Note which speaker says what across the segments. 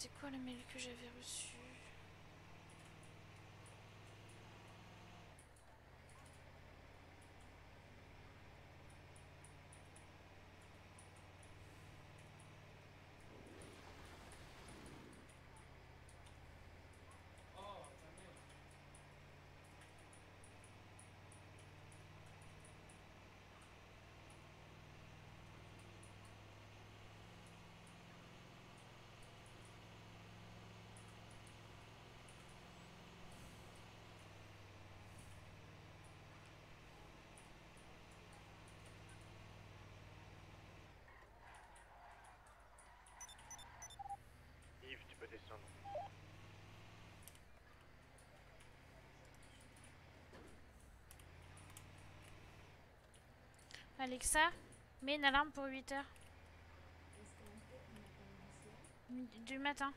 Speaker 1: C'était quoi le mail que j'avais reçu?
Speaker 2: Yves, tu peux descendre.
Speaker 1: Alexa, mets une alarme pour 8 heures du matin.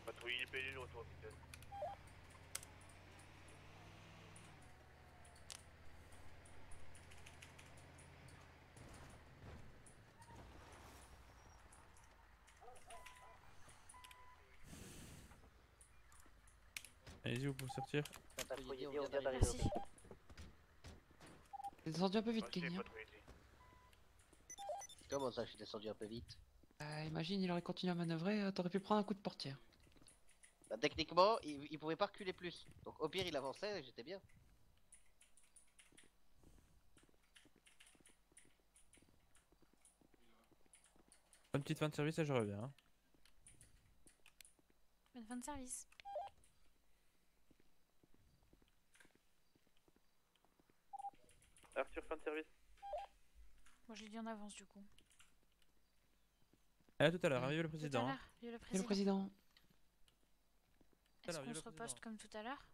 Speaker 2: Patrouille IPL, retour hôpital.
Speaker 3: Allez-y, vous pouvez sortir.
Speaker 1: Merci.
Speaker 4: T'es descendu un peu vite,
Speaker 2: Merci,
Speaker 4: Kenny. Hein.
Speaker 2: patrouille ici.
Speaker 5: Comment ça, je suis descendu un peu vite?
Speaker 4: Imagine, il aurait continué à manœuvrer, t'aurais pu prendre un coup de portière.
Speaker 5: Bah, techniquement, il pouvait pas reculer plus. Donc au pire, il avançait et j'étais bien.
Speaker 3: Une petite fin de service et je reviens. Hein.
Speaker 1: Bonne fin de service.
Speaker 2: Arthur, fin de service.
Speaker 1: Moi je l'ai dit en avance du coup.
Speaker 3: À tout à l'heure, vive le
Speaker 1: Tout à
Speaker 3: président.
Speaker 1: l'heure, vive le
Speaker 4: Et le
Speaker 1: président.
Speaker 4: président
Speaker 1: Est-ce
Speaker 3: Alors,
Speaker 1: qu'on
Speaker 3: vive
Speaker 1: se
Speaker 3: le
Speaker 1: reposte comme tout à l'heure?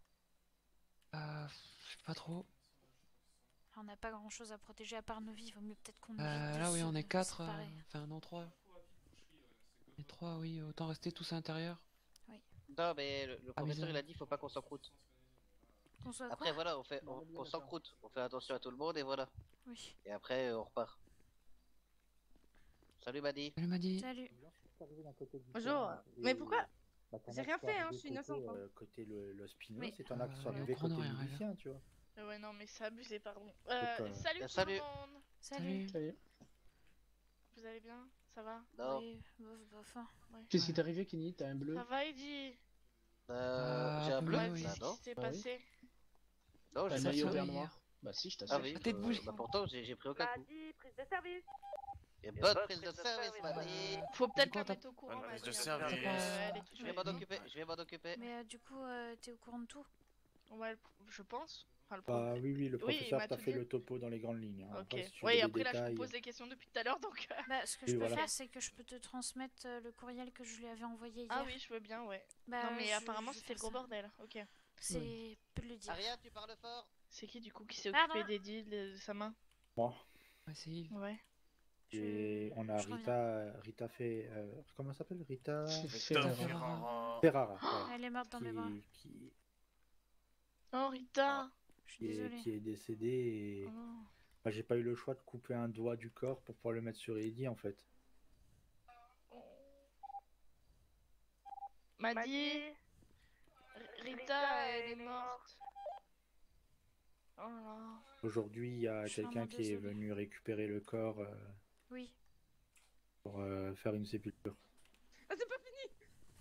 Speaker 4: Je sais pas trop.
Speaker 1: On n'a pas grand chose à protéger à part nos vies, vaut mieux peut-être qu'on évite de
Speaker 4: Là, oui,
Speaker 1: se
Speaker 4: on est 4.
Speaker 1: séparer.
Speaker 4: Enfin, non, 3. Et 3, oui, autant rester tous à l'intérieur.
Speaker 5: Non, mais le professeur
Speaker 4: bizarre.
Speaker 5: il a dit faut pas qu'on s'encroute.
Speaker 1: Qu'on soit
Speaker 5: Après,
Speaker 1: quoi?
Speaker 5: voilà, on s'encroute. On fait attention à tout le monde et voilà.
Speaker 1: Oui.
Speaker 5: Et après, on repart. Salut, Madi.
Speaker 4: Elle m'a dit.
Speaker 1: Salut.
Speaker 6: Bonjour, mais pourquoi? J'ai rien fait, hein, je suis innocente. Hein.
Speaker 7: Côté le Spinos,
Speaker 1: Mais-
Speaker 7: et t'en as qui sont
Speaker 4: le
Speaker 7: arrivés
Speaker 4: grand
Speaker 7: côté
Speaker 4: horaire,
Speaker 7: milicien, tu vois.
Speaker 6: Ouais, non, mais c'est abusé, pardon.
Speaker 7: Salut
Speaker 6: Salut tout
Speaker 5: salut.
Speaker 6: le monde.
Speaker 1: Salut.
Speaker 7: Salut.
Speaker 6: Vous allez bien? Ça va?
Speaker 5: Non,
Speaker 1: Oui, bof, bof. Hein.
Speaker 6: Ouais.
Speaker 7: Qu'est-ce qui t'est arrivé, Kenny? T'as un bleu?
Speaker 6: Ça va, Eddie?
Speaker 5: j'ai un
Speaker 4: peu
Speaker 5: bleu.
Speaker 4: mieux,
Speaker 6: Ouais,
Speaker 4: oui.
Speaker 5: Bah
Speaker 6: qu'est-ce
Speaker 5: non.
Speaker 6: qui s'est
Speaker 7: Ah oui.
Speaker 6: passé?
Speaker 5: Non,
Speaker 7: T'as
Speaker 5: j'ai
Speaker 7: un
Speaker 5: pas
Speaker 7: maillot
Speaker 5: ça.
Speaker 7: vert
Speaker 4: hier.
Speaker 7: noir? Bah si, je
Speaker 5: Ah
Speaker 7: t'assure.
Speaker 5: oui.
Speaker 4: Tête bouge.
Speaker 5: Bah pourtant, j'ai pris aucun coup.
Speaker 6: Madi, prise de service.
Speaker 5: Et bonne prise de service, Madi.
Speaker 6: Faut peut-être
Speaker 4: quoi,
Speaker 6: la mettre au courant,
Speaker 2: Bonne prise
Speaker 6: Madi.
Speaker 2: de
Speaker 6: hein,
Speaker 2: service.
Speaker 6: parce que elle est
Speaker 5: Je vais m'en
Speaker 6: touchée.
Speaker 5: occuper, je vais m'en occuper.
Speaker 1: Mais du coup, t'es au courant de tout?
Speaker 6: Ouais, je pense. Enfin, le
Speaker 7: Bah oui, oui, le
Speaker 6: Oui, il
Speaker 7: professeur
Speaker 6: m'a
Speaker 7: t'a
Speaker 6: tout
Speaker 7: fait
Speaker 6: dit.
Speaker 7: le topo dans les grandes lignes. Hein.
Speaker 6: Ok.
Speaker 7: Après, si tu veux
Speaker 6: Ouais,
Speaker 7: des
Speaker 6: après là, je
Speaker 7: détails...
Speaker 6: vous pose des questions depuis tout à l'heure, donc.
Speaker 1: Bah, ce que
Speaker 7: Oui,
Speaker 1: je peux
Speaker 7: voilà.
Speaker 1: faire, c'est que je peux te transmettre le courriel que je lui avais envoyé hier.
Speaker 6: Ah oui, je veux bien, ouais.
Speaker 1: Bah,
Speaker 6: Non, mais
Speaker 1: je-
Speaker 6: apparemment,
Speaker 1: je vais
Speaker 6: c'était le
Speaker 1: faire
Speaker 6: gros
Speaker 1: ça.
Speaker 6: bordel. Ok.
Speaker 1: C'est peu de le dire.
Speaker 5: Aria, tu parles fort.
Speaker 6: C'est qui du coup qui s'est
Speaker 1: Pardon.
Speaker 6: occupé d'Eddie, de sa main?
Speaker 7: Moi.
Speaker 4: Ouais, c'est Yves.
Speaker 6: Ouais.
Speaker 7: Et on a
Speaker 1: je reviens.
Speaker 7: Rita fait... comment ça s'appelle? Rita...
Speaker 2: Victor
Speaker 4: Ferrara.
Speaker 2: Ferrara.
Speaker 7: Ferrara, voilà.
Speaker 1: Elle est morte dans mes bras.
Speaker 6: Oh, Rita!
Speaker 1: Je suis désolée.
Speaker 7: Qui est décédée et...
Speaker 6: Oh.
Speaker 7: Bah, j'ai pas eu le choix de couper un doigt du corps pour pouvoir le mettre sur Eddie, en fait.
Speaker 6: Madi, Rita, elle est morte. Oh là là.
Speaker 7: Aujourd'hui, il y a
Speaker 1: Je suis
Speaker 7: quelqu'un
Speaker 1: vraiment
Speaker 7: qui est
Speaker 1: désolée.
Speaker 7: venu récupérer le corps
Speaker 1: Oui.
Speaker 7: pour faire une sépulture.
Speaker 6: Ah, c'est pas fini!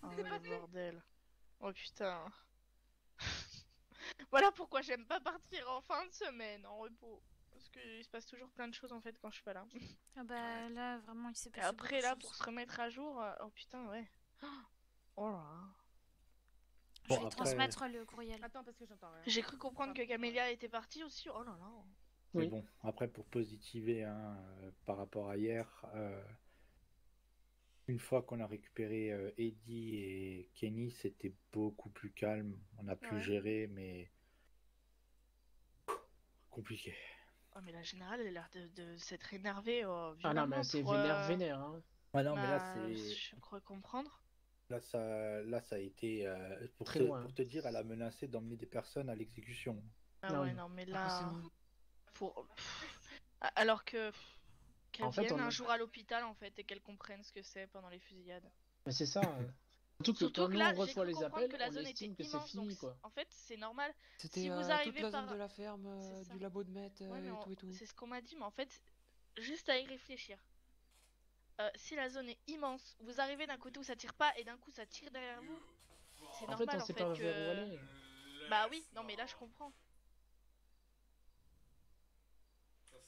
Speaker 6: Oh, le bordel. Oh putain. Voilà pourquoi j'aime pas partir en fin de semaine en repos. Parce qu'il se passe toujours plein de choses en fait quand je suis pas là.
Speaker 1: Ah bah là, vraiment, il s'est
Speaker 6: Et
Speaker 1: passé
Speaker 6: après
Speaker 1: beaucoup
Speaker 6: là,
Speaker 1: de
Speaker 6: pour
Speaker 1: choses.
Speaker 6: se remettre à jour, oh putain, ouais. Oh là là.
Speaker 1: Je
Speaker 7: Bon,
Speaker 1: vais
Speaker 7: après-
Speaker 1: transmettre le courriel.
Speaker 6: Attends, parce que j'entends rien. J'ai cru comprendre que Camélia était partie aussi. Oh là là.
Speaker 7: Mais
Speaker 8: Oui.
Speaker 7: bon, après, pour positiver hein, par rapport à hier, une fois qu'on a récupéré Eddie et Kenny, c'était beaucoup plus calme. On a pu
Speaker 6: Ouais.
Speaker 7: gérer, mais compliqué.
Speaker 6: Oh mais la générale elle a l'air de s'être énervée
Speaker 8: Ah non,
Speaker 6: violemment
Speaker 8: mais c'est
Speaker 6: pour,
Speaker 8: vénère, vénère. Hein.
Speaker 7: Ah non, mais là,
Speaker 6: Bah,
Speaker 7: c'est.
Speaker 6: je crois comprendre.
Speaker 7: Là, ça a été.
Speaker 8: Très loin.
Speaker 7: Pour te dire, elle a menacé d'emmener des personnes à l'exécution.
Speaker 6: Ah
Speaker 8: Ah
Speaker 6: ouais,
Speaker 8: oui.
Speaker 6: non, mais
Speaker 4: Après, c'est
Speaker 6: là.
Speaker 4: moi.
Speaker 6: Pour... Alors que. Qu'elle
Speaker 8: En fait,
Speaker 6: vienne
Speaker 8: on a-
Speaker 6: un jour à l'hôpital en fait et qu'elle comprenne ce que c'est pendant les fusillades.
Speaker 8: Mais c'est ça. Surtout que
Speaker 6: Surtout
Speaker 8: quand
Speaker 6: que
Speaker 8: nous
Speaker 6: là,
Speaker 8: on
Speaker 6: j'ai
Speaker 8: reçoit
Speaker 6: cru
Speaker 8: les
Speaker 6: comprendre
Speaker 8: appels,
Speaker 6: que la
Speaker 8: on
Speaker 6: zone
Speaker 8: estime
Speaker 6: était
Speaker 8: que c'est
Speaker 6: immense,
Speaker 8: fini
Speaker 6: donc
Speaker 8: quoi.
Speaker 6: en fait c'est normal.
Speaker 4: C'était
Speaker 6: Si vous
Speaker 4: toute
Speaker 6: arrivez
Speaker 4: la
Speaker 6: par-
Speaker 4: zone de la ferme,
Speaker 6: C'est ça.
Speaker 4: du labo de Met
Speaker 6: Ouais, mais
Speaker 4: et tout et tout.
Speaker 6: c'est ce qu'on m'a dit, mais en fait, juste à y réfléchir. Si la zone est immense, vous arrivez d'un côté où ça tire pas et d'un coup ça tire derrière vous, c'est
Speaker 8: En fait,
Speaker 6: normal
Speaker 8: on
Speaker 6: en
Speaker 8: sait
Speaker 6: fait
Speaker 8: pas
Speaker 6: que.
Speaker 8: vers où aller.
Speaker 6: Bah oui, non mais là je comprends.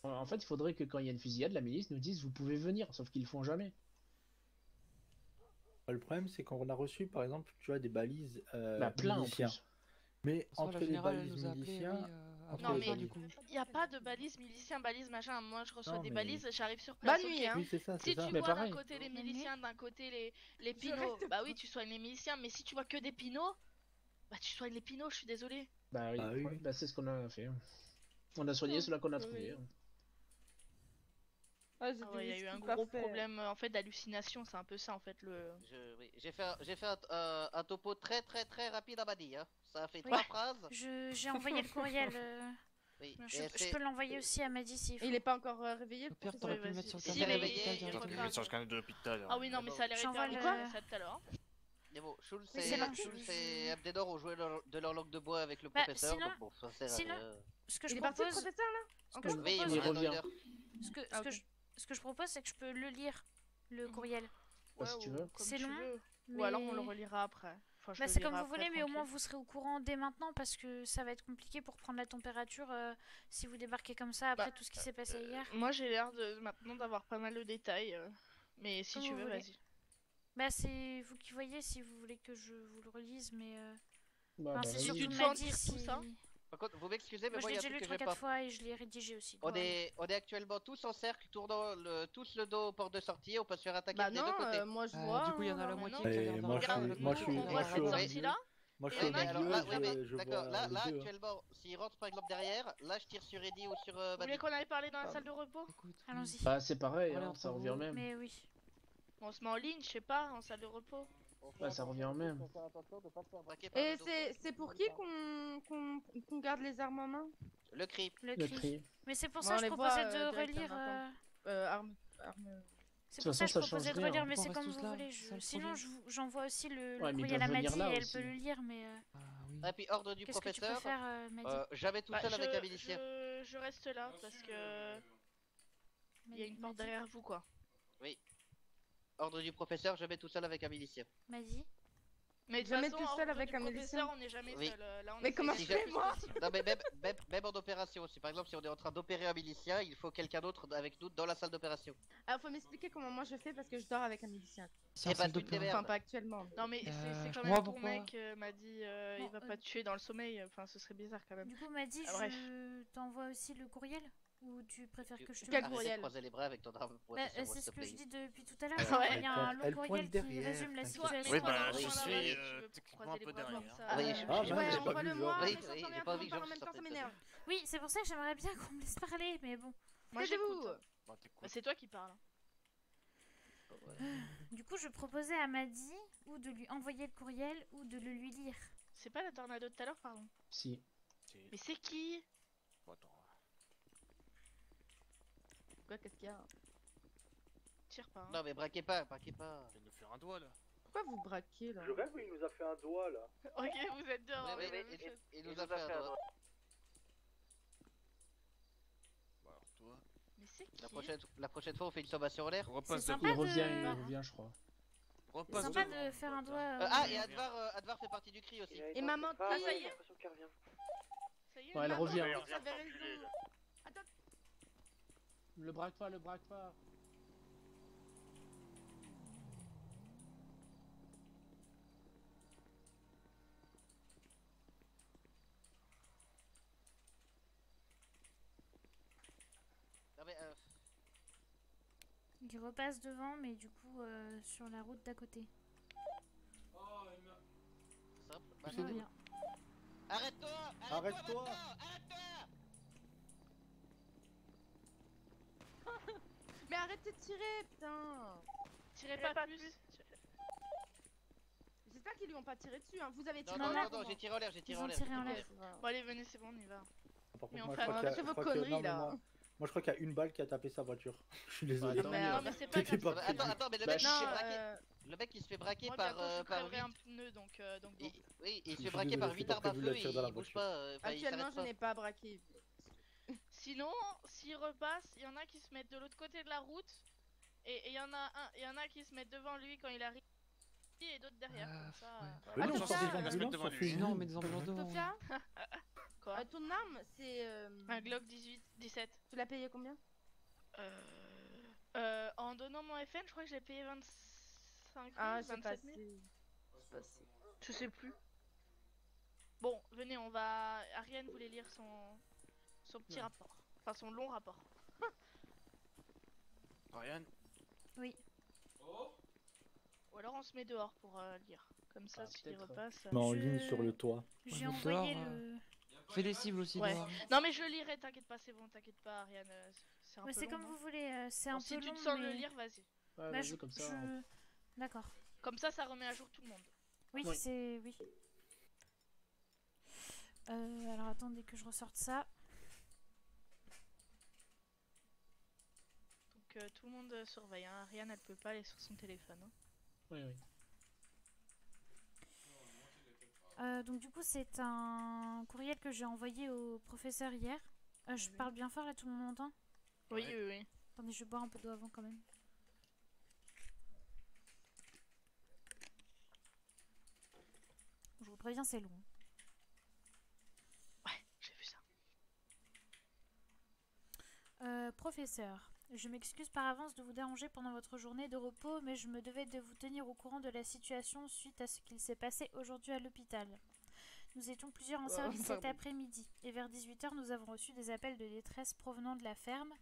Speaker 8: En fait, il faudrait que quand il y a une fusillade, la milice nous dise vous pouvez venir, sauf qu'ils le font jamais.
Speaker 7: Le problème, c'est qu'on a reçu, par exemple, tu vois, des balises
Speaker 8: Bah, plein en
Speaker 7: miliciens.
Speaker 8: plus.
Speaker 7: Mais
Speaker 4: Soit
Speaker 7: entre
Speaker 4: la
Speaker 7: les
Speaker 4: générale, elle
Speaker 7: balises
Speaker 4: nous a appelé,
Speaker 7: miliciens.
Speaker 4: après
Speaker 6: Non,
Speaker 4: la
Speaker 6: mais-
Speaker 4: fin, du coup.
Speaker 6: Il y a pas de balises miliciens, balises machin. Moi je reçois
Speaker 7: Non,
Speaker 6: des
Speaker 7: mais-
Speaker 6: balises, j'arrive sur place.
Speaker 9: Bonne
Speaker 6: ok.
Speaker 9: nuit, hein.
Speaker 7: Oui, c'est ça, c'est
Speaker 6: Si
Speaker 7: ça.
Speaker 6: tu
Speaker 8: Mais
Speaker 6: vois d'un
Speaker 8: pareil.
Speaker 6: côté les
Speaker 1: Bonne
Speaker 6: miliciens, d'un côté les
Speaker 9: Je
Speaker 6: pinots,
Speaker 9: reste
Speaker 6: bah oui tu soignes les miliciens, mais si tu vois que des pinots, bah tu soignes les pinots, je suis désolée.
Speaker 8: Bah oui,
Speaker 7: Ah oui, oui.
Speaker 8: bah, c'est ce qu'on a fait. On a soigné ceux-là qu'on a
Speaker 9: oui.
Speaker 8: trouvé.
Speaker 9: Ah, j'ai
Speaker 6: Ah
Speaker 9: des
Speaker 6: ouais, il y a eu
Speaker 9: risques
Speaker 6: un
Speaker 9: pas
Speaker 6: gros
Speaker 9: faits.
Speaker 6: problème en fait d'hallucination, c'est un peu ça en fait le.
Speaker 5: Oui. J'ai fait un topo très rapide à Madi. Hein. Ça a fait
Speaker 1: Oui.
Speaker 5: 3 phrases.
Speaker 1: J'ai envoyé le courriel.
Speaker 5: Oui.
Speaker 1: Je,
Speaker 5: Et
Speaker 1: je peux l'envoyer aussi à Maddy s'il faut.
Speaker 9: Et il est pas encore réveillé
Speaker 4: Au
Speaker 9: le
Speaker 4: pire,
Speaker 9: professeur
Speaker 4: t'aurais
Speaker 6: Ouais,
Speaker 4: pu le
Speaker 6: vas-y.
Speaker 4: mettre sur le
Speaker 5: Si,
Speaker 4: canal
Speaker 5: il est
Speaker 4: de
Speaker 5: réveillé,
Speaker 4: l'hôpital
Speaker 6: il est
Speaker 4: directement.
Speaker 6: repart.
Speaker 2: Sur le scanner de l'hôpital.
Speaker 6: Ah oui non mais ça a l'air
Speaker 1: J'envoie
Speaker 6: hyper
Speaker 1: le-
Speaker 6: vite, ça tout à l'heure.
Speaker 5: Mais bon, Schulz
Speaker 1: Oui, c'est long,
Speaker 5: et Abdenor ont joué de leur langue de bois avec le
Speaker 1: Bah,
Speaker 5: professeur.
Speaker 1: sinon-
Speaker 5: Donc bon, ça sert à
Speaker 1: sinon-
Speaker 5: rien.
Speaker 1: Ce que je
Speaker 9: Il est parti le
Speaker 1: propose,
Speaker 9: professeur là
Speaker 1: ce que je
Speaker 5: Oui,
Speaker 1: propose,
Speaker 8: il
Speaker 5: il
Speaker 8: revient.
Speaker 5: revient.
Speaker 9: Ah, ok.
Speaker 1: ce que je propose, c'est que je peux le lire, le courriel.
Speaker 8: Bah, si tu veux.
Speaker 6: Comme
Speaker 1: C'est
Speaker 6: tu
Speaker 1: long,
Speaker 6: veux.
Speaker 1: Mais...
Speaker 6: Ou alors on le relira après. Enfin, je
Speaker 1: Bah,
Speaker 6: le
Speaker 1: c'est
Speaker 6: lirai
Speaker 1: comme vous
Speaker 6: après,
Speaker 1: voulez, mais au moins
Speaker 6: tranquille.
Speaker 1: vous serez au courant dès maintenant parce que ça va être compliqué pour prendre la température si vous débarquez comme ça après
Speaker 6: Bah,
Speaker 1: tout ce qui s'est passé hier.
Speaker 6: Moi j'ai l'air de maintenant d'avoir pas mal de détails. Mais si
Speaker 1: Comme
Speaker 6: tu
Speaker 1: vous
Speaker 6: veux,
Speaker 1: voulez.
Speaker 6: vas-y.
Speaker 1: Bah, c'est vous qui voyez si vous voulez que je vous le relise, mais.
Speaker 8: Bah,
Speaker 1: Enfin,
Speaker 8: bah,
Speaker 1: c'est
Speaker 8: vas-y.
Speaker 1: surtout
Speaker 6: Tu te fais
Speaker 1: m'a
Speaker 6: en
Speaker 1: dit
Speaker 6: dire
Speaker 1: si.
Speaker 6: tout ça
Speaker 5: Par contre, vous m'excusez, mais
Speaker 1: Moi, je
Speaker 5: moi, il
Speaker 1: l'ai
Speaker 5: y a un
Speaker 1: déjà lu
Speaker 5: truc que
Speaker 1: 3-4
Speaker 5: j'aime pas.
Speaker 1: fois et je l'ai rédigé aussi.
Speaker 5: On
Speaker 1: donc,
Speaker 5: est actuellement tous en cercle, tournant tous le dos aux portes de sortie. On peut se faire attaquer
Speaker 9: Bah
Speaker 5: des deux
Speaker 9: non,
Speaker 5: côtés.
Speaker 9: moi je
Speaker 4: Ah,
Speaker 9: vois.
Speaker 4: du coup, il y en a la
Speaker 9: hein,
Speaker 4: moitié
Speaker 6: maintenant.
Speaker 4: qui a
Speaker 7: Et
Speaker 4: l'air
Speaker 7: moi,
Speaker 4: d'avoir
Speaker 7: je
Speaker 4: le
Speaker 7: suis- moi,
Speaker 4: côté
Speaker 7: je suis-
Speaker 4: où
Speaker 6: on
Speaker 4: on
Speaker 6: voit
Speaker 4: va
Speaker 6: cette
Speaker 4: à la
Speaker 6: sortie là.
Speaker 7: Moi, je
Speaker 6: Et
Speaker 7: suis au
Speaker 6: on a-
Speaker 5: alors,
Speaker 7: milieu,
Speaker 5: là, oui, mais
Speaker 7: je
Speaker 5: d'accord.
Speaker 7: vois
Speaker 5: Là,
Speaker 7: les deux, hein.
Speaker 5: actuellement, s'il rentre par exemple derrière, là, je tire sur Eddie ou sur
Speaker 6: Vous
Speaker 5: Madi.
Speaker 6: voulez qu'on aille parler dans la salle de repos?
Speaker 4: Écoute,
Speaker 1: Allons-y.
Speaker 8: Bah, c'est pareil,
Speaker 4: Allez,
Speaker 8: hein,
Speaker 4: entre
Speaker 8: ça
Speaker 4: vous.
Speaker 8: revient au même.
Speaker 1: Mais oui.
Speaker 6: On se met en ligne, je sais pas, en salle de repos.
Speaker 8: Bah, ça revient au même.
Speaker 5: Faut faire attention de pas se faire braquer par
Speaker 9: Et
Speaker 5: le dos.
Speaker 9: c'est pour qui qu'on garde les armes en main?
Speaker 5: Le cri.
Speaker 1: Le
Speaker 8: Le
Speaker 1: cri.
Speaker 8: cri.
Speaker 1: Mais c'est pour
Speaker 9: Bon,
Speaker 1: ça que
Speaker 9: on
Speaker 1: je
Speaker 9: les voit,
Speaker 1: proposais de
Speaker 9: directement
Speaker 1: relire.
Speaker 9: maintenant. Armes.
Speaker 1: C'est
Speaker 8: De
Speaker 1: pour
Speaker 8: toute
Speaker 1: ça que je
Speaker 8: façon, ça
Speaker 1: proposais de
Speaker 8: change
Speaker 1: relire,
Speaker 8: rien.
Speaker 1: mais
Speaker 4: On
Speaker 1: c'est
Speaker 4: reste
Speaker 1: comme
Speaker 4: tous
Speaker 1: vous
Speaker 4: là,
Speaker 1: voulez.
Speaker 4: c'est ça le
Speaker 1: Sinon,
Speaker 4: projet.
Speaker 1: j'envoie aussi le
Speaker 8: Ouais, mais ils
Speaker 1: courriel à
Speaker 8: peuvent venir
Speaker 1: Maddy
Speaker 8: là
Speaker 1: et elle
Speaker 8: aussi.
Speaker 1: peut le lire, mais.
Speaker 4: Ah oui.
Speaker 5: Et puis, ordre du
Speaker 1: Qu'est-ce que tu
Speaker 5: professeur.
Speaker 1: peux faire, Maddy
Speaker 5: Jamais tout
Speaker 6: Bah,
Speaker 5: seul avec un milicien.
Speaker 6: je reste là parce que il y a une porte
Speaker 1: Maddy
Speaker 6: derrière vous quoi.
Speaker 5: Ordre du professeur, jamais tout seul avec un milicien.
Speaker 1: Maddy
Speaker 6: Mais de toute
Speaker 9: Jamais
Speaker 6: façon,
Speaker 9: tout seul
Speaker 6: ordre
Speaker 9: avec
Speaker 6: du
Speaker 9: un
Speaker 6: professeur,
Speaker 9: milicien.
Speaker 6: on n'est jamais
Speaker 5: Oui.
Speaker 6: seul. Là, on
Speaker 9: Mais
Speaker 6: essaie
Speaker 9: comment
Speaker 6: d'être
Speaker 5: je
Speaker 6: le
Speaker 5: fais,
Speaker 6: plus
Speaker 9: moi
Speaker 6: possible.
Speaker 5: Non mais même en opération, si par exemple si on est en train d'opérer un milicien, il faut quelqu'un d'autre avec nous dans la salle d'opération.
Speaker 9: Ah, faut m'expliquer comment moi je fais parce que je dors avec un milicien.
Speaker 4: C'est
Speaker 5: Eh
Speaker 4: en
Speaker 5: bah,
Speaker 4: salle
Speaker 5: tu te
Speaker 4: d'opéra.
Speaker 5: démerdes.
Speaker 9: Enfin, pas actuellement.
Speaker 6: Non mais c'est
Speaker 4: je
Speaker 6: quand
Speaker 4: comprends
Speaker 6: même ton
Speaker 4: pourquoi.
Speaker 6: mec m'a dit il
Speaker 1: Bon,
Speaker 6: va pas te tuer dans le sommeil, enfin ce serait bizarre quand même.
Speaker 1: Du coup, Maddy,
Speaker 6: Ah, bref.
Speaker 1: je t'envoie aussi le courriel? Ou tu préfères que je te
Speaker 9: Quel
Speaker 1: le
Speaker 5: Arrête de
Speaker 9: courriel?
Speaker 5: croiser les bras avec ton arme pour
Speaker 1: Bah,
Speaker 5: sur moi,
Speaker 1: c'est
Speaker 5: s'il
Speaker 1: ce
Speaker 5: te
Speaker 1: que je
Speaker 5: plaît.
Speaker 1: dis depuis tout à l'heure.
Speaker 6: Ouais.
Speaker 1: Il y a un long
Speaker 7: Elle
Speaker 1: courriel
Speaker 7: pointe
Speaker 1: qui
Speaker 7: derrière,
Speaker 1: résume la
Speaker 7: t'inquiète.
Speaker 1: situation.
Speaker 2: Oui, bah,
Speaker 6: pendant
Speaker 2: je
Speaker 6: qu'on
Speaker 2: suis
Speaker 6: avance, tu veux
Speaker 2: techniquement
Speaker 6: croiser
Speaker 2: un
Speaker 6: les
Speaker 2: peu
Speaker 6: bras comme
Speaker 2: derrière.
Speaker 6: ça.
Speaker 5: Ah oui,
Speaker 6: Ouais,
Speaker 5: je-
Speaker 7: Ah,
Speaker 5: je-
Speaker 7: bah,
Speaker 9: Ouais,
Speaker 7: j'ai pas vu,
Speaker 9: envoie-le-moi,
Speaker 7: genre.
Speaker 9: mais
Speaker 5: Oui,
Speaker 9: je
Speaker 5: oui, j'ai
Speaker 9: s'entend bien,
Speaker 5: pas
Speaker 9: tout
Speaker 5: envie
Speaker 9: le
Speaker 5: que
Speaker 9: monde parle en
Speaker 5: Georges
Speaker 9: même temps, ça
Speaker 5: sorte de
Speaker 9: m'énerve.
Speaker 1: Oui, c'est pour ça que j'aimerais bien qu'on me laisse parler, mais bon.
Speaker 6: Moi
Speaker 9: Taisez-vous.
Speaker 6: j'écoute.
Speaker 2: Bon, t'écoutes.
Speaker 6: Bah, c'est toi qui parles.
Speaker 1: Du coup, je proposais à Maddy ou de lui envoyer le courriel ou de le lui lire.
Speaker 6: C'est pas la tornado de tout à l'heure, pardon.
Speaker 8: Si.
Speaker 6: Mais c'est qui?
Speaker 2: Bon, attends.
Speaker 9: Quoi, qu'est-ce qu'il y a?
Speaker 6: Tire pas. Hein.
Speaker 5: Non mais braquez pas, braquez pas.
Speaker 2: Je viens de nous faire un doigt là.
Speaker 9: Pourquoi vous braquez là?
Speaker 7: rêve où il nous a fait un doigt là.
Speaker 6: Ok, vous êtes dehors.
Speaker 5: Oui,
Speaker 6: hein,
Speaker 5: oui,
Speaker 6: la même chose.
Speaker 5: il nous a fait un doigt.
Speaker 2: Bon, alors toi.
Speaker 6: Mais c'est qui?
Speaker 5: La prochaine fois on fait une sommation en l'air.
Speaker 2: Repasse
Speaker 1: C'est
Speaker 2: de
Speaker 1: sympa
Speaker 8: Il
Speaker 1: de-
Speaker 8: revient, je crois.
Speaker 1: C'est
Speaker 2: Repasse
Speaker 1: sympa
Speaker 2: devant,
Speaker 1: de faire un
Speaker 2: pote,
Speaker 1: doigt.
Speaker 2: hein.
Speaker 5: Ah et Advar fait partie du cri aussi.
Speaker 9: Et maman,
Speaker 6: Ah, ça y est. Ça y est,
Speaker 8: Ouais, elle
Speaker 6: maman,
Speaker 8: revient.
Speaker 9: vous avez raison. Attends.
Speaker 8: Le braque pas, le braque pas.
Speaker 5: Non mais
Speaker 1: Il repasse devant, mais du coup sur la route d'à côté.
Speaker 5: simple.
Speaker 1: Tout
Speaker 5: machin.
Speaker 1: va bien.
Speaker 5: Arrête-toi.
Speaker 7: Arrête-toi.
Speaker 5: maintenant, arrête-toi.
Speaker 9: Mais arrêtez de tirer, putain.
Speaker 6: tirez pas plus.
Speaker 9: J'espère qu'ils lui ont pas tiré dessus. Hein. Vous avez
Speaker 5: Non,
Speaker 9: tiré
Speaker 5: non,
Speaker 9: en
Speaker 5: non,
Speaker 9: l'air.
Speaker 5: non, j'ai tiré en l'air, j'ai
Speaker 1: Ils
Speaker 5: tiré
Speaker 1: ont
Speaker 5: en l'air.
Speaker 1: tiré en
Speaker 5: j'ai
Speaker 1: l'air.
Speaker 5: tiré en l'air.
Speaker 6: Bon, allez, venez, c'est bon, on y va.
Speaker 7: Par
Speaker 6: Mais
Speaker 7: contre,
Speaker 6: on
Speaker 7: moi,
Speaker 6: fait
Speaker 7: je crois qu'il y a-
Speaker 9: attention
Speaker 7: je
Speaker 9: vos
Speaker 7: crois que-
Speaker 9: conneries,
Speaker 7: non, mais
Speaker 9: là.
Speaker 7: moi, je crois qu'il y a une balle qui a tapé sa voiture. Je suis désolé.
Speaker 2: Bah, tant
Speaker 9: Mais,
Speaker 2: mieux.
Speaker 6: Non, mais c'est pas
Speaker 7: T'étais
Speaker 6: grave.
Speaker 7: pas
Speaker 5: Attends, attends, mais le
Speaker 8: Bah,
Speaker 5: mec, il se
Speaker 9: non,
Speaker 5: fait braquer. Le mec, il se fait braquer
Speaker 6: Moi,
Speaker 5: par,
Speaker 6: bientôt, je
Speaker 5: par
Speaker 6: crèverai
Speaker 5: 8.
Speaker 6: un pneu, donc bon.
Speaker 5: Oui, il se
Speaker 7: Je
Speaker 5: fait
Speaker 7: suis
Speaker 5: braquer
Speaker 7: désolé,
Speaker 5: par
Speaker 7: j'ai
Speaker 5: 8
Speaker 7: pas
Speaker 5: armes à
Speaker 7: prévu
Speaker 5: feu
Speaker 7: de
Speaker 5: et
Speaker 7: tirer dans la
Speaker 5: il bouge
Speaker 7: voiture.
Speaker 5: pas. Enfin, il
Speaker 9: Actuellement,
Speaker 5: s'arrête
Speaker 9: je
Speaker 5: pas.
Speaker 9: n'ai pas braqué.
Speaker 6: Sinon, s'ils repassent, il y en a qui se mettent de l'autre côté de la route. Et il y en a qui se mettent devant lui quand il arrive. Et d'autres derrière.
Speaker 4: Ah,
Speaker 6: Comme ça.
Speaker 4: ouais.
Speaker 7: Mais non,
Speaker 9: Attends,
Speaker 7: on sort des
Speaker 9: ça,
Speaker 7: ambulances,
Speaker 2: se met
Speaker 7: on
Speaker 2: devant
Speaker 7: s'en
Speaker 2: lui.
Speaker 7: fout.
Speaker 4: Non, mais des ambulances devant.
Speaker 9: Sophia,
Speaker 6: Quoi
Speaker 9: ton arme, c'est.
Speaker 6: Un Glock 18-17.
Speaker 9: Tu l'as payé combien?
Speaker 6: En donnant mon FN, je crois que j'ai payé 25 000,
Speaker 9: Ah, c'est
Speaker 6: 27
Speaker 9: passé.
Speaker 6: 000. Je sais plus. Bon, venez, on va. Ariane voulait lire son petit rapport. Enfin, son long rapport.
Speaker 2: Ariane,
Speaker 6: Ou alors on se met dehors pour lire. Comme ça,
Speaker 8: Ah,
Speaker 6: s'il
Speaker 8: peut-être.
Speaker 6: repasse.
Speaker 7: Mais en
Speaker 1: Je-
Speaker 7: ligne sur le toit.
Speaker 1: J'ai
Speaker 4: Ouais,
Speaker 1: envoyé
Speaker 4: dehors,
Speaker 1: le.
Speaker 4: Fais des cibles aussi
Speaker 6: Ouais.
Speaker 4: dehors.
Speaker 6: Non, mais je lirai, t'inquiète pas, c'est bon, t'inquiète pas, Ariane. C'est un
Speaker 1: Ouais,
Speaker 6: peu
Speaker 1: c'est
Speaker 6: long,
Speaker 1: comme
Speaker 6: non
Speaker 1: vous voulez, c'est
Speaker 6: Bon,
Speaker 1: un
Speaker 6: si
Speaker 1: peu
Speaker 6: tu
Speaker 1: long,
Speaker 6: te sens le
Speaker 1: mais-
Speaker 6: lire, vas-y.
Speaker 8: Ouais,
Speaker 1: Bah,
Speaker 8: vas-y,
Speaker 1: je-
Speaker 8: comme ça.
Speaker 1: je- D'accord.
Speaker 6: Comme ça remet à jour tout le monde.
Speaker 1: Oui,
Speaker 8: Oui.
Speaker 1: c'est... Oui. Alors attendez que je ressorte ça.
Speaker 6: Donc tout le monde surveille. Hein. Ariane, elle peut pas aller sur son téléphone. Hein.
Speaker 8: Oui, oui.
Speaker 1: Donc du coup, c'est un courriel que j'ai envoyé au professeur hier. Je
Speaker 6: Oui.
Speaker 1: parle bien fort, là, tout le monde m'entend?
Speaker 6: Oui,
Speaker 2: Ouais.
Speaker 6: oui, oui.
Speaker 1: Attendez, je vais boire un peu d'eau avant quand même. Je vous préviens, c'est long.
Speaker 6: Ouais, j'ai vu ça.
Speaker 1: Professeur, je m'excuse par avance de vous déranger pendant votre journée de repos, mais je me devais de vous tenir au courant de la situation suite à ce qu'il s'est passé aujourd'hui à l'hôpital. Nous étions plusieurs en service cet après-midi, et vers 18 h, nous avons reçu des appels de détresse provenant de la ferme,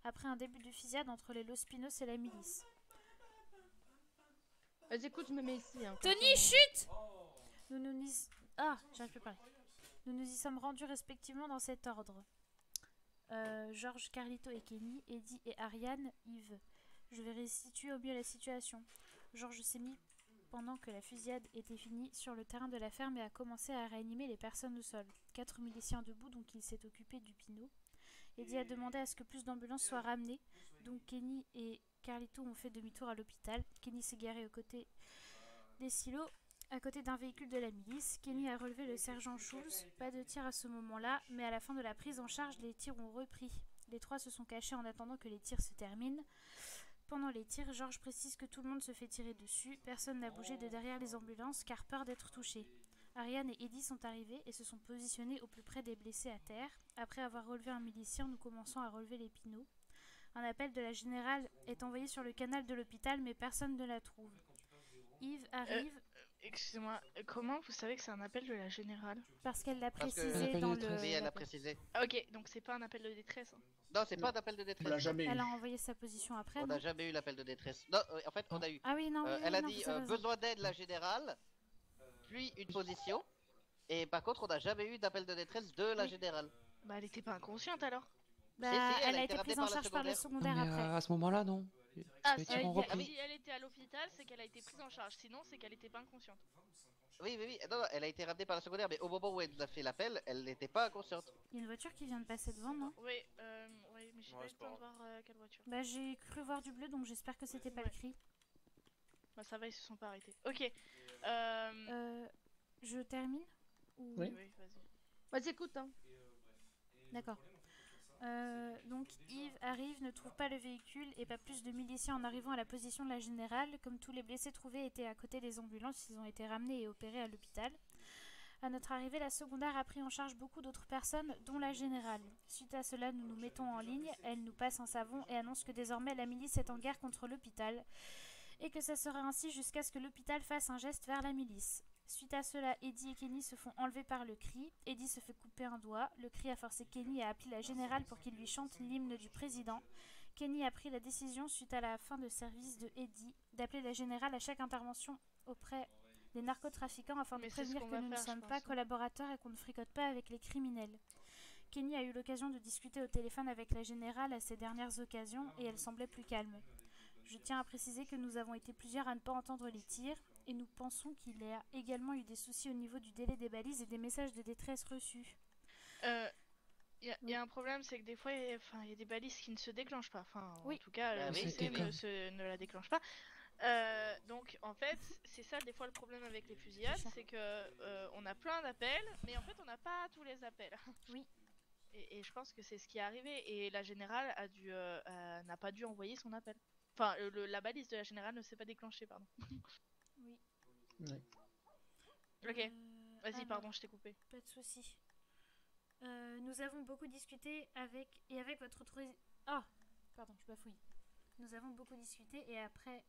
Speaker 1: après un début de fusillade entre les Los Pinos et la milice.
Speaker 9: Vas-y, écoute, je me mets ici. Hein, comme
Speaker 1: Tony,
Speaker 9: ça,
Speaker 1: chut! J'arrive plus à parler. Nous nous y sommes rendus respectivement dans cet ordre. Georges, Carlito et Kenny, Eddie et Ariane, Yves. Je vais restituer au mieux la situation. Georges s'est mis, pendant que la fusillade était finie, sur le terrain de la ferme et a commencé à réanimer les personnes au sol. 4 miliciens debout, donc il s'est occupé du Pinot. Eddie a demandé à ce que plus d'ambulances soient ramenées, donc Kenny et Carlito ont fait demi-tour à l'hôpital. Kenny s'est garé aux côtés des silos, à côté d'un véhicule de la milice. Kenny a relevé le sergent Schulz. Pas de tir à ce moment-là, mais à la fin de la prise en charge, les tirs ont repris. Les trois se sont cachés en attendant que les tirs se terminent. Pendant les tirs, Georges précise que tout le monde se fait tirer dessus. Personne n'a bougé de derrière les ambulances car peur d'être touché. Ariane et Eddie sont arrivés et se sont positionnés au plus près des blessés à terre. Après avoir relevé un milicien, nous commençons à relever les Pinots. Un appel de la générale est envoyé sur le canal de l'hôpital, mais personne ne la trouve. Yves arrive
Speaker 6: Excusez-moi, comment vous savez que c'est un appel de la générale?
Speaker 1: parce qu'elle l'a
Speaker 5: Parce que-
Speaker 1: précisé dans le...
Speaker 5: Oui, elle a
Speaker 1: l'appel.
Speaker 5: précisé.
Speaker 6: Ah, ok, donc c'est pas un appel de détresse. Hein.
Speaker 5: Non, c'est pas
Speaker 8: Non.
Speaker 5: un appel de
Speaker 8: On l'a
Speaker 5: détresse.
Speaker 8: jamais eu.
Speaker 1: Elle a envoyé sa position après,
Speaker 5: On
Speaker 1: non?
Speaker 5: n'a jamais eu l'appel de détresse. Non, en fait, on a eu.
Speaker 1: Ah oui, non, oui,
Speaker 5: Elle
Speaker 1: oui,
Speaker 5: a
Speaker 1: non,
Speaker 5: dit
Speaker 1: vous avez raison.
Speaker 5: besoin d'aide, la générale, puis une position. Et par contre, on n'a jamais eu d'appel de détresse de la
Speaker 6: Oui.
Speaker 5: générale.
Speaker 6: Bah, elle était pas inconsciente alors.
Speaker 1: Bah,
Speaker 5: Si,
Speaker 1: elle a
Speaker 5: été
Speaker 1: été
Speaker 5: ramenée
Speaker 1: prise en
Speaker 5: par la
Speaker 1: charge par le
Speaker 5: secondaire.
Speaker 4: Non,
Speaker 1: secondaire
Speaker 4: mais
Speaker 1: après.
Speaker 4: à ce moment-là, non.
Speaker 6: Ah,
Speaker 4: Les
Speaker 6: si
Speaker 4: tirs ont
Speaker 6: elle,
Speaker 4: repris.
Speaker 6: si elle était à l'hôpital, c'est qu'elle a été prise en charge. Sinon, c'est qu'elle était pas inconsciente.
Speaker 5: Oui, oui, oui. Non, non, elle a été ramenée par la secondaire, mais au moment où elle nous a fait l'appel, elle n'était pas inconsciente.
Speaker 1: Il y a une voiture qui vient de passer devant, non?
Speaker 6: Oui, mais j'ai
Speaker 2: Ouais,
Speaker 6: pas eu le
Speaker 2: c'est pas
Speaker 6: temps de
Speaker 2: grave.
Speaker 6: voir quelle voiture.
Speaker 1: Bah, j'ai cru voir du bleu, donc j'espère que c'était pas
Speaker 6: Ouais.
Speaker 1: le cri.
Speaker 6: Bah, ça va, ils se sont pas arrêtés. Ok.
Speaker 1: Je termine ou...
Speaker 8: Oui.
Speaker 6: Vas-y.
Speaker 9: Vas-y, écoute. Hein.
Speaker 1: D'accord. Donc Yves arrive, ne trouve pas le véhicule et pas plus de miliciens en arrivant à la position de la générale. Comme tous les blessés trouvés étaient à côté des ambulances, ils ont été ramenés et opérés à l'hôpital. À notre arrivée, la secondaire a pris en charge beaucoup d'autres personnes, dont la générale. Suite à cela, nous nous mettons en ligne, elle nous passe un savon et annonce que désormais la milice est en guerre contre l'hôpital et que ça sera ainsi jusqu'à ce que l'hôpital fasse un geste vers la milice. Suite à cela, Eddie et Kenny se font enlever par le cri. Eddie se fait couper un doigt. Le cri a forcé Kenny à appeler la générale pour qu'il lui chante l'hymne du président. Kenny a pris la décision, suite à la fin de service de Eddie, d'appeler la générale à chaque intervention auprès des narcotrafiquants afin de
Speaker 6: Mais c'est ce
Speaker 1: prévenir
Speaker 6: qu'on
Speaker 1: que
Speaker 6: va
Speaker 1: nous ne
Speaker 6: faire, je
Speaker 1: sommes
Speaker 6: pense,
Speaker 1: pas
Speaker 6: hein.
Speaker 1: collaborateurs et qu'on ne fricote pas avec les criminels. Kenny a eu l'occasion de discuter au téléphone avec la générale à ces dernières occasions et elle semblait plus calme. Je tiens à préciser que nous avons été plusieurs à ne pas entendre les tirs et nous pensons qu'il y a également eu des soucis au niveau du délai des balises et des messages de détresse reçus.
Speaker 6: Il y a un problème, c'est que des fois, il y a des balises qui ne se déclenchent pas. Enfin,
Speaker 1: Oui.
Speaker 6: en tout cas,
Speaker 5: Bah
Speaker 6: le
Speaker 5: oui,
Speaker 6: PC
Speaker 5: c'est
Speaker 6: ne la déclenche pas. Donc, en fait, c'est ça des fois le problème avec les fusillades, c'est que on a plein d'appels, mais en fait, on n'a pas tous les appels.
Speaker 1: Oui.
Speaker 6: Et je pense que c'est ce qui est arrivé. Et la générale n'a pas dû envoyer son appel. Enfin, la balise de la générale ne s'est pas déclenchée, pardon.
Speaker 1: Oui.
Speaker 8: Ouais.
Speaker 6: Ok, vas-y,
Speaker 1: alors,
Speaker 6: pardon, je t'ai coupé.
Speaker 1: Pas de soucis. Nous avons beaucoup discuté avec votre autorisation. Ah, pardon, je bafouille. Nous avons beaucoup discuté et après.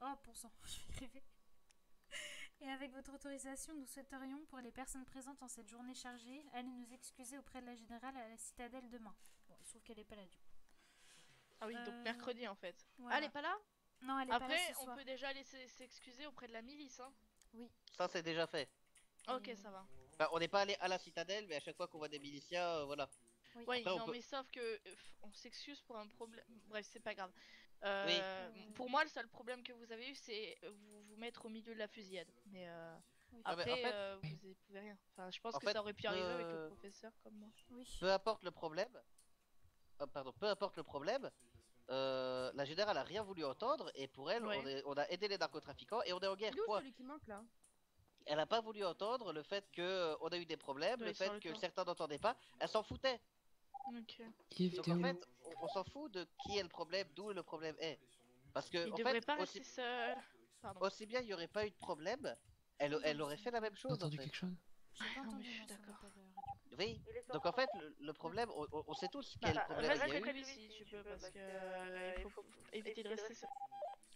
Speaker 1: Oh, pour sang, je vais rêver. Et avec votre autorisation, nous souhaiterions, pour les personnes présentes en cette journée chargée, aller nous excuser auprès de la générale à la citadelle demain. Bon, il se trouve qu'elle est pas là du coup.
Speaker 6: Ah oui, donc mercredi en fait.
Speaker 1: Voilà.
Speaker 9: Ah, elle est pas là?
Speaker 1: Non, elle est pas là
Speaker 6: Après,
Speaker 1: ce
Speaker 6: on
Speaker 1: soir.
Speaker 6: peut déjà aller s'excuser auprès de la milice. Hein.
Speaker 5: Ça, c'est déjà fait.
Speaker 6: Ok,
Speaker 1: Et-
Speaker 6: ça va.
Speaker 5: Enfin, on n'est pas allé à la citadelle, mais à chaque fois qu'on voit des miliciens, voilà.
Speaker 6: Oui,
Speaker 5: Après, on
Speaker 6: non,
Speaker 5: peut-
Speaker 6: mais sauf que on s'excuse pour un problème. Bref, c'est pas grave.
Speaker 5: Oui.
Speaker 6: Pour moi, le seul problème que vous avez eu, c'est vous mettre au milieu de la fusillade. Mais
Speaker 5: Ah, mais
Speaker 6: après,
Speaker 5: en fait-
Speaker 6: vous pouvez rien. Enfin, je pense
Speaker 5: En
Speaker 6: que
Speaker 5: fait,
Speaker 6: ça aurait pu arriver avec le professeur comme moi.
Speaker 1: Oui.
Speaker 5: Peu importe le problème, peu importe le problème, la générale a rien voulu entendre et pour elle,
Speaker 6: Ouais.
Speaker 5: on a aidé les narcotrafiquants et on est en guerre.
Speaker 9: Il est où
Speaker 5: Point.
Speaker 9: celui qui manque là?
Speaker 5: Elle a pas voulu entendre le fait que on a eu des problèmes,
Speaker 6: Ouais,
Speaker 5: le
Speaker 6: sur
Speaker 5: fait
Speaker 6: le
Speaker 5: que
Speaker 6: corps.
Speaker 5: certains n'entendaient pas. Elle s'en foutait.
Speaker 6: Ok.
Speaker 4: Yves,
Speaker 5: Donc
Speaker 4: t'es
Speaker 5: en
Speaker 4: où?
Speaker 5: fait, on s'en fout de qui est le problème, d'où le problème est. Parce que
Speaker 6: Il
Speaker 5: en
Speaker 6: devrait
Speaker 5: fait,
Speaker 6: pas rester seul. Pardon.
Speaker 5: aussi bien il y aurait pas eu de problème, elle aurait fait la même
Speaker 4: T'as
Speaker 5: chose en
Speaker 4: entendu
Speaker 5: fait.
Speaker 4: quelque chose?
Speaker 1: J'ai pas
Speaker 6: non, mais
Speaker 1: entendu
Speaker 6: je suis
Speaker 1: non, son
Speaker 6: d'accord.
Speaker 1: appel, radio.
Speaker 5: Oui. Donc en fait, le problème, on sait tous quel problème il y a eu.
Speaker 6: Vas-y, si tu peux, parce que il faut éviter de rester seul.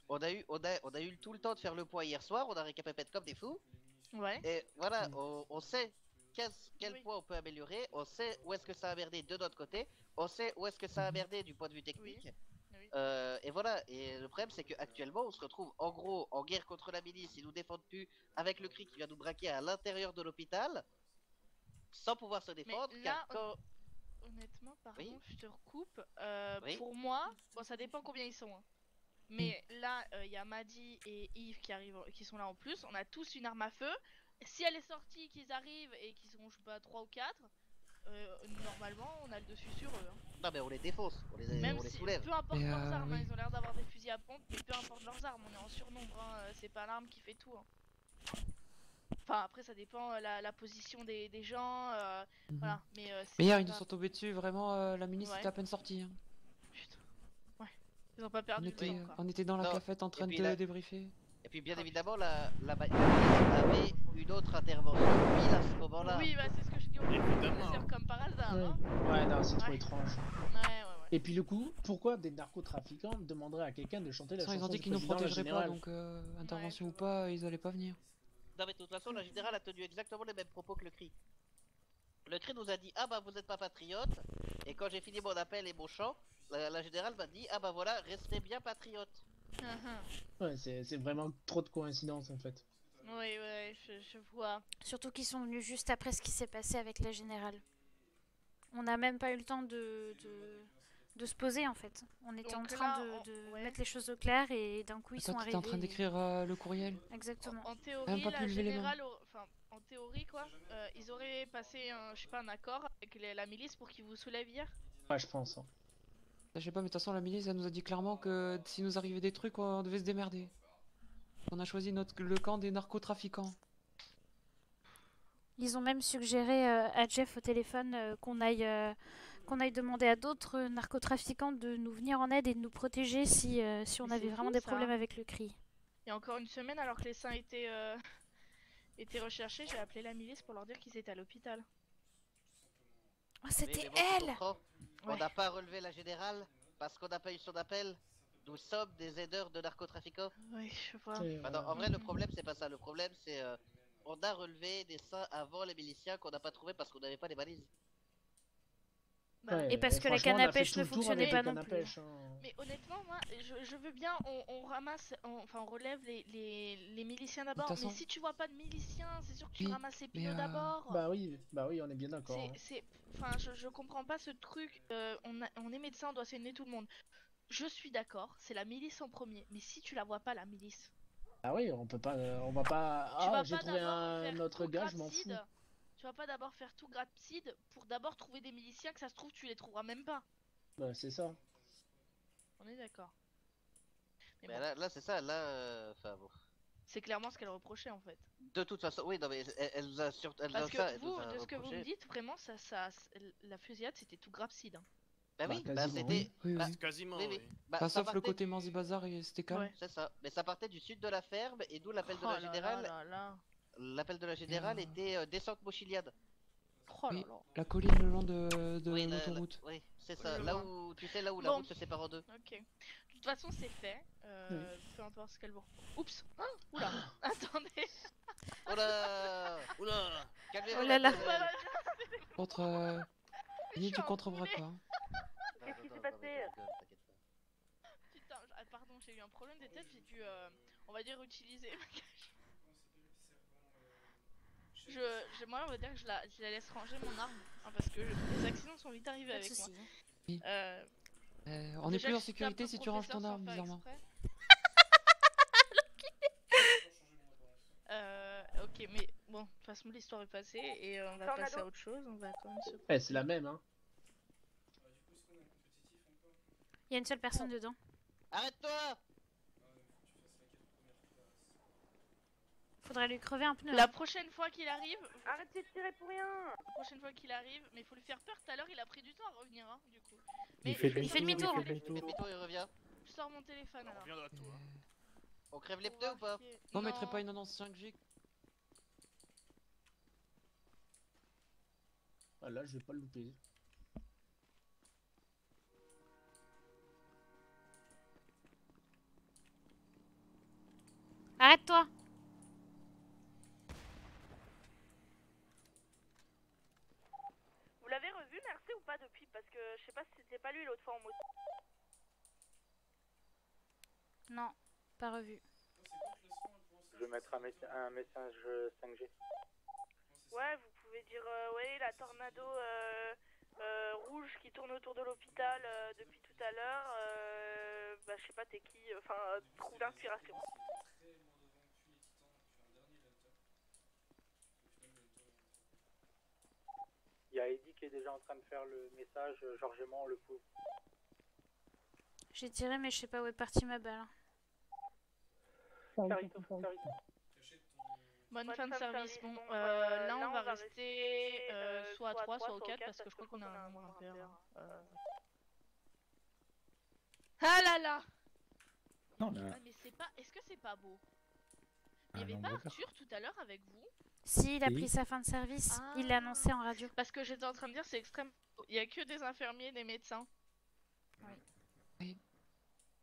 Speaker 5: On a eu tout le temps de faire le point hier soir, on a récapépète comme des fous.
Speaker 6: Ouais.
Speaker 5: Et voilà, on sait quel
Speaker 6: Oui.
Speaker 5: point on peut améliorer, on sait où est-ce que ça a merdé de notre côté, on sait où est-ce que ça a merdé du point de vue technique.
Speaker 6: Oui.
Speaker 5: Et voilà, et le problème c'est qu'actuellement on se retrouve en gros en guerre contre la milice, ils nous défendent plus avec le cri qui vient nous braquer à l'intérieur de l'hôpital, sans pouvoir se défendre,
Speaker 6: Mais
Speaker 5: car
Speaker 6: là,
Speaker 5: quand...
Speaker 6: honnêtement, pardon,
Speaker 5: Oui.
Speaker 6: je te recoupe.
Speaker 5: Oui.
Speaker 6: Pour moi, bon, ça dépend combien ils sont. Hein. Mais là, il y a Maddy et Yves qui sont là en plus. On a tous une arme à feu. Si elle est sortie, qu'ils arrivent et qu'ils sont, je sais pas, 3 ou 4, normalement, on a le dessus sur eux. Hein.
Speaker 5: Non mais on les défonce,
Speaker 6: Même
Speaker 5: on les
Speaker 6: si,
Speaker 5: soulève.
Speaker 6: peu importe
Speaker 4: Mais,
Speaker 6: leurs armes, hein,
Speaker 4: oui.
Speaker 6: ils ont l'air d'avoir des fusils à pompe, mais peu importe leurs armes, on est en surnombre. Hein. C'est pas l'arme qui fait tout. Hein. Enfin, après, ça dépend la position des gens. Voilà. Mais
Speaker 4: Mais hier, ils
Speaker 6: c'est
Speaker 4: nous
Speaker 6: pas-
Speaker 4: sont tombés dessus, vraiment, la ministre
Speaker 6: Ouais.
Speaker 4: était à peine sortie. Hein.
Speaker 6: Putain. Ouais. Ils ont pas perdu le temps, quoi.
Speaker 4: On était dans la
Speaker 5: Non.
Speaker 4: cafette en train
Speaker 5: puis
Speaker 4: de
Speaker 5: là-
Speaker 4: débriefer.
Speaker 5: Et puis bien évidemment la milice avait une autre intervention pile à ce moment-là.
Speaker 6: Oui, bah c'est ce que je dis au
Speaker 2: Évidemment.
Speaker 6: professeur, comme par hasard. Hein.
Speaker 8: Ouais, non, c'est trop
Speaker 6: Ouais.
Speaker 8: étrange.
Speaker 6: Ouais.
Speaker 8: Et puis le coup, pourquoi des narcotrafiquants demanderaient à quelqu'un de chanter
Speaker 4: De
Speaker 8: la
Speaker 4: toute façon, ils
Speaker 8: chanson
Speaker 4: ont dit
Speaker 8: du
Speaker 4: qu'ils nous
Speaker 8: président, la
Speaker 4: protégeraient pas,
Speaker 8: générale?
Speaker 4: donc intervention
Speaker 6: Ouais,
Speaker 4: ou pas, ils allaient pas venir.
Speaker 5: Non mais de toute façon la générale a tenu exactement les mêmes propos que le CRI. Le CRI nous a dit ah bah vous êtes pas patriote, et quand j'ai fini mon appel et mon chant, la générale m'a dit ah bah voilà restez bien patriote.
Speaker 8: Ouais, c'est vraiment trop de coïncidences en fait.
Speaker 6: Oui, je vois.
Speaker 1: Surtout qu'ils sont venus juste après ce qui s'est passé avec la générale. On n'a même pas eu le temps de se poser en fait. On était
Speaker 6: Donc
Speaker 1: en train
Speaker 6: là,
Speaker 1: de
Speaker 6: ouais.
Speaker 1: mettre les choses au clair et d'un coup ils
Speaker 4: Toi,
Speaker 1: sont
Speaker 4: t'étais
Speaker 1: arrivés.
Speaker 4: en train d'écrire le courriel.
Speaker 1: Exactement.
Speaker 6: En théorie,
Speaker 4: Même pas
Speaker 6: la
Speaker 4: pu lever les mains.
Speaker 6: générale, enfin, en théorie quoi, ils auraient passé je sais pas, un accord avec la milice pour qu'ils vous soulèvent hier.
Speaker 8: Ouais, je pense. Hein.
Speaker 4: Je sais pas, mais de toute façon, la milice, elle nous a dit clairement que si nous arrivait des trucs, on devait se démerder. On a choisi le camp des narcotrafiquants.
Speaker 1: Ils ont même suggéré à Jeff au téléphone qu'on aille demander à d'autres narcotrafiquants de nous venir en aide et de nous protéger si on
Speaker 6: Mais c'est
Speaker 1: avait vraiment
Speaker 6: fou,
Speaker 1: des
Speaker 6: ça.
Speaker 1: problèmes avec le CRI.
Speaker 6: Il y a encore une semaine, alors que les seins étaient recherchés, j'ai appelé la milice pour leur dire qu'ils étaient à l'hôpital.
Speaker 1: Oh,
Speaker 5: Oui,
Speaker 1: c'était
Speaker 5: mais bon, tu
Speaker 1: elle.
Speaker 5: comprends, on
Speaker 6: Ouais.
Speaker 5: n'a pas relevé la générale parce qu'on n'a pas eu son appel. Nous sommes des aideurs de narcotrafiquants.
Speaker 6: Oui, je vois.
Speaker 8: Et,
Speaker 5: Bah non, en vrai le problème c'est pas ça, le problème c'est on a relevé des seins avant les miliciens qu'on n'a pas trouvé parce qu'on n'avait pas les balises.
Speaker 6: Bah,
Speaker 8: ouais,
Speaker 1: Et parce que la
Speaker 8: franchement,
Speaker 1: canne
Speaker 8: on
Speaker 1: à
Speaker 8: a fait
Speaker 1: pêche
Speaker 8: tout
Speaker 1: ne
Speaker 8: le tour
Speaker 1: fonctionnait
Speaker 8: avec
Speaker 1: pas
Speaker 8: les
Speaker 1: non
Speaker 8: cannes à
Speaker 1: plus.
Speaker 8: pêche, hein.
Speaker 6: Mais honnêtement, moi, je veux bien, on ramasse, on relève les miliciens d'abord.
Speaker 4: De toute
Speaker 6: Mais
Speaker 4: façon-
Speaker 6: si tu vois pas de miliciens, c'est sûr que tu
Speaker 4: Oui,
Speaker 6: ramasses les
Speaker 4: mais,
Speaker 6: pinots d'abord.
Speaker 8: Bah oui, on est bien d'accord. Hein.
Speaker 6: Enfin, je comprends pas ce truc. On est médecin, on doit saigner tout le monde. je suis d'accord, c'est la milice en premier. Mais si tu la vois pas, la milice,
Speaker 8: Ah oui, on peut pas, on va pas.
Speaker 6: tu
Speaker 8: Ah,
Speaker 6: vas
Speaker 8: j'ai
Speaker 6: pas
Speaker 8: trouvé
Speaker 6: d'abord
Speaker 8: un
Speaker 6: faire
Speaker 8: autre
Speaker 6: tout
Speaker 8: gars, je m'en fous.
Speaker 6: Grapside. Tu vas pas d'abord faire tout Grapside pour d'abord trouver des miliciens que ça se trouve, tu les trouveras même pas.
Speaker 8: Bah, c'est ça.
Speaker 6: On est d'accord. Mais
Speaker 5: Mais
Speaker 6: bon,
Speaker 5: là c'est ça, là. Enfin bon.
Speaker 6: c'est clairement ce qu'elle reprochait en fait.
Speaker 5: De toute façon, oui, non, mais elle nous a elle
Speaker 6: Parce
Speaker 5: a
Speaker 6: que
Speaker 5: ça, elle nous
Speaker 6: vous,
Speaker 5: a
Speaker 6: de ce que vous me
Speaker 5: reproché.
Speaker 6: dites, vraiment, la fusillade c'était tout Grapside. Hein.
Speaker 5: Bah
Speaker 8: Bah,
Speaker 5: oui, bah
Speaker 8: quasiment,
Speaker 5: c'était.
Speaker 4: Oui,
Speaker 5: bah,
Speaker 4: oui.
Speaker 2: Quasiment,
Speaker 5: oui, oui.
Speaker 2: oui.
Speaker 5: Bah,
Speaker 4: Bah,
Speaker 5: ça
Speaker 4: sauf le
Speaker 5: partait
Speaker 4: côté
Speaker 5: du-
Speaker 4: Manzi Bazar, et c'était calme.
Speaker 6: Ouais.
Speaker 5: C'est ça. Mais ça partait du sud de la ferme et d'où l'appel de
Speaker 6: Oh
Speaker 5: la
Speaker 6: là là
Speaker 5: générale.
Speaker 6: là là.
Speaker 5: L'appel de la générale était descente Mochiliade.
Speaker 6: Oh là
Speaker 4: Oui,
Speaker 6: là.
Speaker 4: la colline le long de
Speaker 5: Oui,
Speaker 4: l'autoroute.
Speaker 5: oui, c'est
Speaker 6: Oui,
Speaker 5: ça.
Speaker 6: je
Speaker 5: Là
Speaker 6: vois.
Speaker 5: où tu sais là où la
Speaker 6: Bon.
Speaker 5: route se sépare en deux.
Speaker 6: Ok. De toute façon, c'est fait. Peu importe ce qu'elle vous. Oups. Ah, oula. Attendez.
Speaker 5: Oh là
Speaker 2: Oula!
Speaker 5: Calmez-vous,
Speaker 1: Oh là là.
Speaker 5: mademoiselle.
Speaker 4: Contre.
Speaker 6: Je
Speaker 4: Ni
Speaker 6: suis
Speaker 4: du
Speaker 6: en
Speaker 4: contre-bras,
Speaker 6: poulet.
Speaker 4: quoi.
Speaker 5: Non,
Speaker 9: Qu'est-ce qui
Speaker 5: non,
Speaker 9: s'est
Speaker 5: non, mais
Speaker 9: passé?
Speaker 5: je rigole, t'inquiète pas.
Speaker 6: Putain, pardon, j'ai eu un problème de tête. J'ai dû, on va dire, utiliser ma cache. Moi, on va dire que je la laisse ranger mon arme. Hein, parce que les accidents sont vite arrivés
Speaker 1: Pas de
Speaker 6: avec moi.
Speaker 1: soucis.
Speaker 4: On est
Speaker 6: Déjà
Speaker 4: plus
Speaker 6: que
Speaker 4: en
Speaker 6: je tape
Speaker 4: sécurité
Speaker 6: le
Speaker 4: si tu ranges
Speaker 6: professeur
Speaker 4: ton
Speaker 6: sans
Speaker 4: arme,
Speaker 6: faire
Speaker 4: bizarrement.
Speaker 6: exprès. Ok, mais bon, de toute façon, l'histoire est passée et on va
Speaker 9: Tornado.
Speaker 6: passer à autre chose. On va quand même se.
Speaker 8: Eh, c'est la même, hein.
Speaker 1: Il y a une seule personne dedans.
Speaker 5: Arrête-toi!
Speaker 1: Faudrait lui crever un pneu.
Speaker 6: La
Speaker 1: hein.
Speaker 6: prochaine fois qu'il arrive,
Speaker 9: Arrêtez de tirer pour rien.
Speaker 6: la prochaine fois qu'il arrive, mais il faut lui faire peur. Tout à l'heure, il a pris du temps à revenir, hein, du coup.
Speaker 7: Il
Speaker 6: Mais
Speaker 7: fait
Speaker 1: il fait demi-tour.
Speaker 7: il
Speaker 5: Il
Speaker 7: fait
Speaker 5: fait
Speaker 7: demi-tour.
Speaker 5: demi-tour, il revient.
Speaker 6: je sors mon téléphone
Speaker 2: On
Speaker 6: alors.
Speaker 2: reviendra de toi.
Speaker 5: On crève les
Speaker 6: Pour
Speaker 5: pneus ou
Speaker 6: voir
Speaker 5: pas?
Speaker 6: qui est-
Speaker 4: On mettrait pas une annonce 5G.
Speaker 8: Ah, là, je vais pas le louper.
Speaker 1: Arrête-toi.
Speaker 9: Vous l'avez revu, merci ou pas depuis? Parce que je sais pas si c'était pas lui l'autre fois en moto.
Speaker 1: Non, pas revu.
Speaker 7: Je vais mettre un message 5G.
Speaker 9: Ouais, vous pouvez dire, ouais, la tornado rouge qui tourne autour de l'hôpital depuis tout à l'heure. Bah, je sais pas, t'es qui? Enfin, trouve d'inspiration.
Speaker 7: Il y a Eddie qui est déjà en train de faire le message Georgement le pauvre.
Speaker 1: J'ai tiré, mais je sais pas où est partie ma balle.
Speaker 6: Bonne
Speaker 9: Bonne
Speaker 6: fin de service. Bon, là, on va rester soit à 3, soit au 4 parce que je crois qu'on a un nombre impair. Ah là là!
Speaker 7: Non, là,
Speaker 6: Ah, mais c'est pas. Est-ce que c'est pas beau? Il
Speaker 7: un
Speaker 6: y avait pas
Speaker 7: nombre vert.
Speaker 6: Arthur tout à l'heure avec vous?
Speaker 1: Si, il a
Speaker 7: Oui.
Speaker 1: pris sa fin de service.
Speaker 6: Ah.
Speaker 1: Il l'a annoncé en radio.
Speaker 6: Parce que j'étais en train de dire, c'est extrême. Il y a que des infirmiers, des médecins.
Speaker 4: Il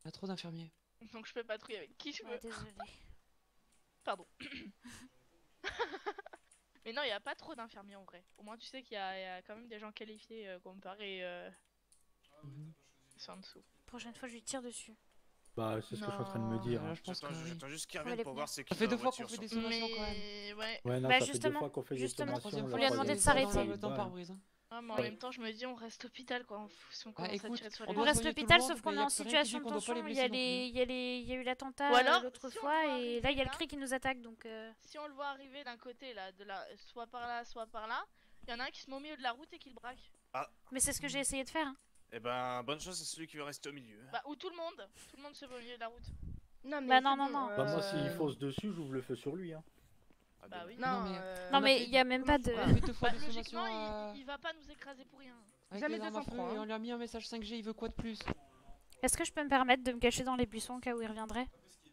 Speaker 4: y a trop d'infirmiers.
Speaker 6: Donc je peux patrouiller avec qui je veux.
Speaker 1: Ouais, désolé.
Speaker 6: Pardon. Mais non, il n'y a pas trop d'infirmiers en vrai. Au moins, tu sais qu'il y a quand même des gens qualifiés comparé
Speaker 4: Mhm.
Speaker 6: sur en dessous.
Speaker 1: Prochaine fois, je lui tire dessus.
Speaker 7: Bah, c'est ce que je suis en train de me
Speaker 6: Non.
Speaker 7: dire.
Speaker 4: Là, je pense que oui.
Speaker 2: J'attends juste qu'il
Speaker 1: Ouais,
Speaker 2: revienne
Speaker 1: les
Speaker 2: pour
Speaker 1: pneus.
Speaker 2: voir c'est qui
Speaker 4: Ça fait
Speaker 2: dans
Speaker 4: deux
Speaker 2: la
Speaker 4: fois qu'on
Speaker 2: voiture,
Speaker 4: fait des
Speaker 2: surtout.
Speaker 4: sommations quand même.
Speaker 6: Mais ouais.
Speaker 7: Ouais, non,
Speaker 1: Bah,
Speaker 7: ça fait deux
Speaker 1: justement,
Speaker 7: fois qu'on fait des
Speaker 1: justement.
Speaker 7: sommations.
Speaker 4: Troisième
Speaker 7: la
Speaker 4: fois,
Speaker 1: lui a
Speaker 4: c'est
Speaker 1: demandé de
Speaker 7: troisième fois,
Speaker 1: s'arrêter.
Speaker 7: c'est
Speaker 4: le temps
Speaker 7: balle.
Speaker 4: par brise. Hein.
Speaker 6: Ouais, mais en
Speaker 7: Ouais.
Speaker 6: même temps, je me dis, on reste hôpital quoi. Si on commence à
Speaker 4: écoute,
Speaker 6: tirer sur
Speaker 4: on
Speaker 6: les
Speaker 4: doit
Speaker 1: On
Speaker 6: gens.
Speaker 1: reste
Speaker 4: soigner tout le
Speaker 1: l'hôpital,
Speaker 4: monde,
Speaker 1: sauf qu'on
Speaker 4: mais
Speaker 1: est
Speaker 4: y a
Speaker 1: en
Speaker 4: plus rien qui
Speaker 1: situation
Speaker 4: dit
Speaker 1: de
Speaker 4: qu'on doit pas
Speaker 1: tension.
Speaker 4: les
Speaker 1: Il y
Speaker 4: blesser
Speaker 1: a
Speaker 4: non plus.
Speaker 1: il y a eu l'attentat
Speaker 6: Ou alors,
Speaker 1: l'autre
Speaker 6: si on
Speaker 1: fois,
Speaker 6: le voit
Speaker 1: et là, il y a le
Speaker 6: arriver,
Speaker 1: cri qui nous attaque, donc...
Speaker 6: Si on le voit arriver d'un côté là, soit par là, soit par là, il y en a un qui se met au milieu de la route et qui le braque.
Speaker 1: Mais c'est ce que j'ai essayé de faire. Hein.
Speaker 2: Eh ben, bonne chance à celui qui veut rester au milieu.
Speaker 6: Bah, ou tout le monde se met au milieu de la route.
Speaker 9: Non, mais
Speaker 1: Bah,
Speaker 9: c'est
Speaker 1: non, non,
Speaker 9: bon,
Speaker 1: non.
Speaker 7: Bah, moi, s'il
Speaker 4: Euh,
Speaker 7: fausse dessus, j'ouvre le feu sur lui. Hein.
Speaker 2: Ah,
Speaker 6: Bah
Speaker 2: ben,
Speaker 6: oui.
Speaker 9: Non,
Speaker 4: Non, mais-
Speaker 1: Non,
Speaker 4: On a
Speaker 1: mais
Speaker 4: fait-
Speaker 1: il y a même pas de...
Speaker 4: On a fait deux fois
Speaker 6: Bah,
Speaker 4: des sommations
Speaker 6: logiquement, il va pas nous écraser pour rien.
Speaker 4: avec
Speaker 9: Jamais
Speaker 4: les armes à
Speaker 9: 200
Speaker 4: feu
Speaker 9: francs,
Speaker 4: et
Speaker 9: hein.
Speaker 4: on lui a mis un message 5G, il veut quoi de plus?
Speaker 1: Est-ce que je peux me permettre de me cacher dans les buissons au cas où il reviendrait?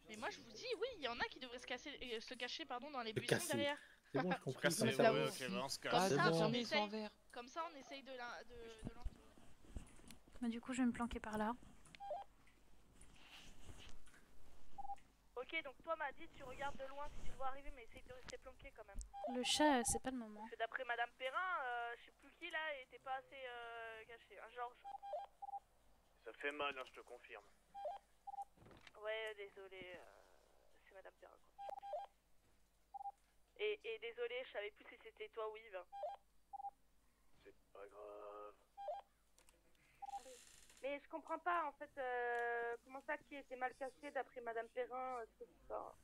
Speaker 6: Mais moi je vous dis, oui, il y en a qui devraient se cacher pardon, dans les
Speaker 7: Se
Speaker 6: buissons
Speaker 7: casser.
Speaker 6: derrière.
Speaker 7: C'est bon, je comprends.
Speaker 2: Cassé,
Speaker 7: Comme
Speaker 2: ouais,
Speaker 7: ça,
Speaker 6: ouais,
Speaker 2: ok, bah, on se
Speaker 6: Comme
Speaker 2: casse.
Speaker 4: Ah, les
Speaker 6: ça, on
Speaker 4: infirmiers ils sont en
Speaker 6: essaye.
Speaker 4: vert.
Speaker 6: Comme ça, on essaye de
Speaker 1: Bah, du coup, je vais me planquer par là.
Speaker 9: Ok, donc toi, Maddy, tu regardes de loin si tu le vois arriver, mais essaye de rester planqué quand même.
Speaker 1: Le chat, c'est pas le moment.
Speaker 9: Parce que d'après Madame Perrin, je sais plus qui là, était pas assez caché. Hein, Georges.
Speaker 2: Ça fait mal, hein, je te confirme.
Speaker 9: Ouais, désolé, c'est Madame Perrin quoi. Et désolé, je savais plus si c'était toi ou Yves.
Speaker 2: C'est pas grave.
Speaker 9: Mais je comprends pas en fait comment ça qui était mal caché d'après Madame Perrin, c'est ça.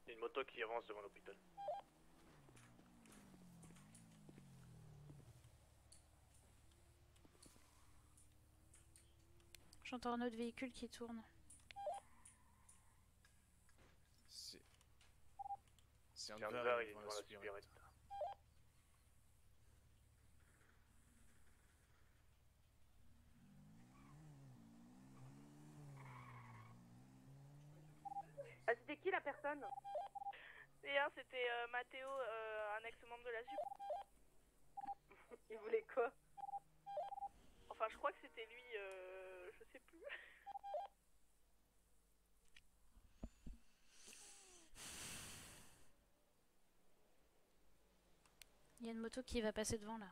Speaker 2: Il y a une moto qui avance devant l'hôpital.
Speaker 1: J'entends un autre véhicule qui tourne.
Speaker 2: C'est un verre, il est devant la supérette.
Speaker 9: Ah, c'était qui la personne?
Speaker 6: Et un, c'était Mathéo, un ex-membre de la SUP.
Speaker 9: Il voulait quoi?
Speaker 6: Enfin, je crois que c'était lui, je sais plus.
Speaker 1: Il y a une moto qui va passer devant là.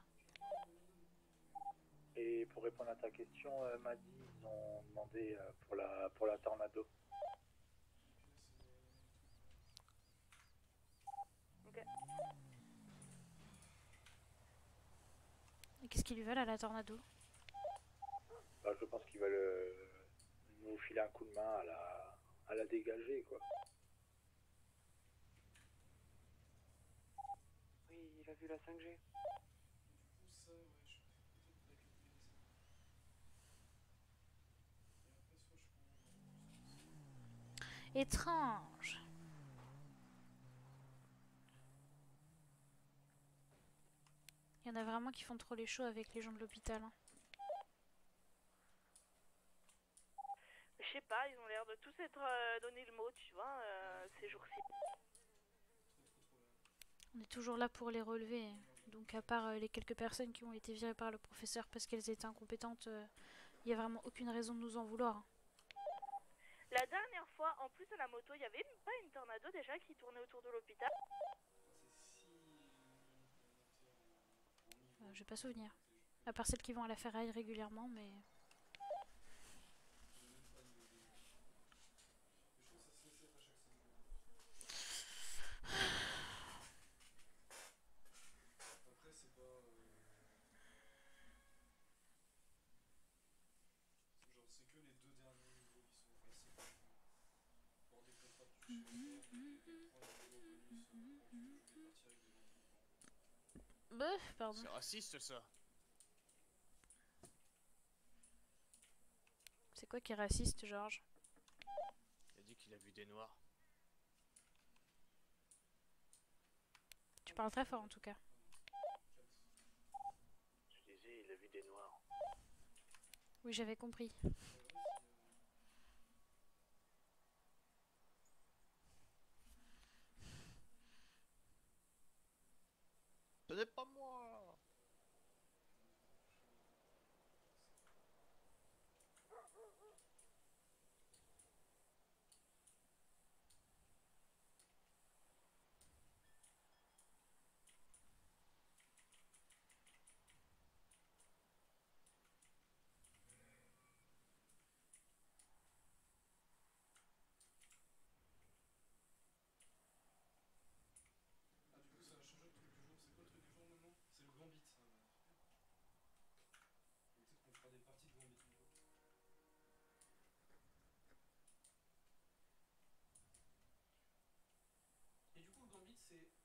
Speaker 7: Et pour répondre à ta question, Maddy, ils ont demandé pour la Tornado.
Speaker 9: Ok.
Speaker 1: Et qu'est-ce qu'ils lui veulent à la Tornado?
Speaker 7: Bah, je pense qu'ils veulent nous filer un coup de main à la dégager, quoi.
Speaker 4: Oui, il a vu la 5G.
Speaker 1: Étrange. Il y en a vraiment qui font trop les shows avec les gens de l'hôpital. Hein.
Speaker 6: Je sais pas, ils ont l'air de tous être donné le mot, tu vois, ces jours-ci.
Speaker 1: On est toujours là pour les relever. Donc à part les quelques personnes qui ont été virées par le professeur parce qu'elles étaient incompétentes, il n'y a vraiment aucune raison de nous en vouloir. Hein.
Speaker 6: La dernière fois, en plus de la moto, il y avait pas une tornado déjà qui tournait autour de l'hôpital?
Speaker 1: J'ai pas souvenir. À part celles qui vont à la ferraille régulièrement, mais... Pardon.
Speaker 2: C'est raciste ça.
Speaker 1: C'est quoi qui est raciste, Georges?
Speaker 2: Il a dit qu'il a vu des noirs.
Speaker 1: Tu parles très fort en tout cas.
Speaker 2: Je disais, il a vu des noirs.
Speaker 1: Oui, j'avais compris.
Speaker 2: Ce n'est pas moi.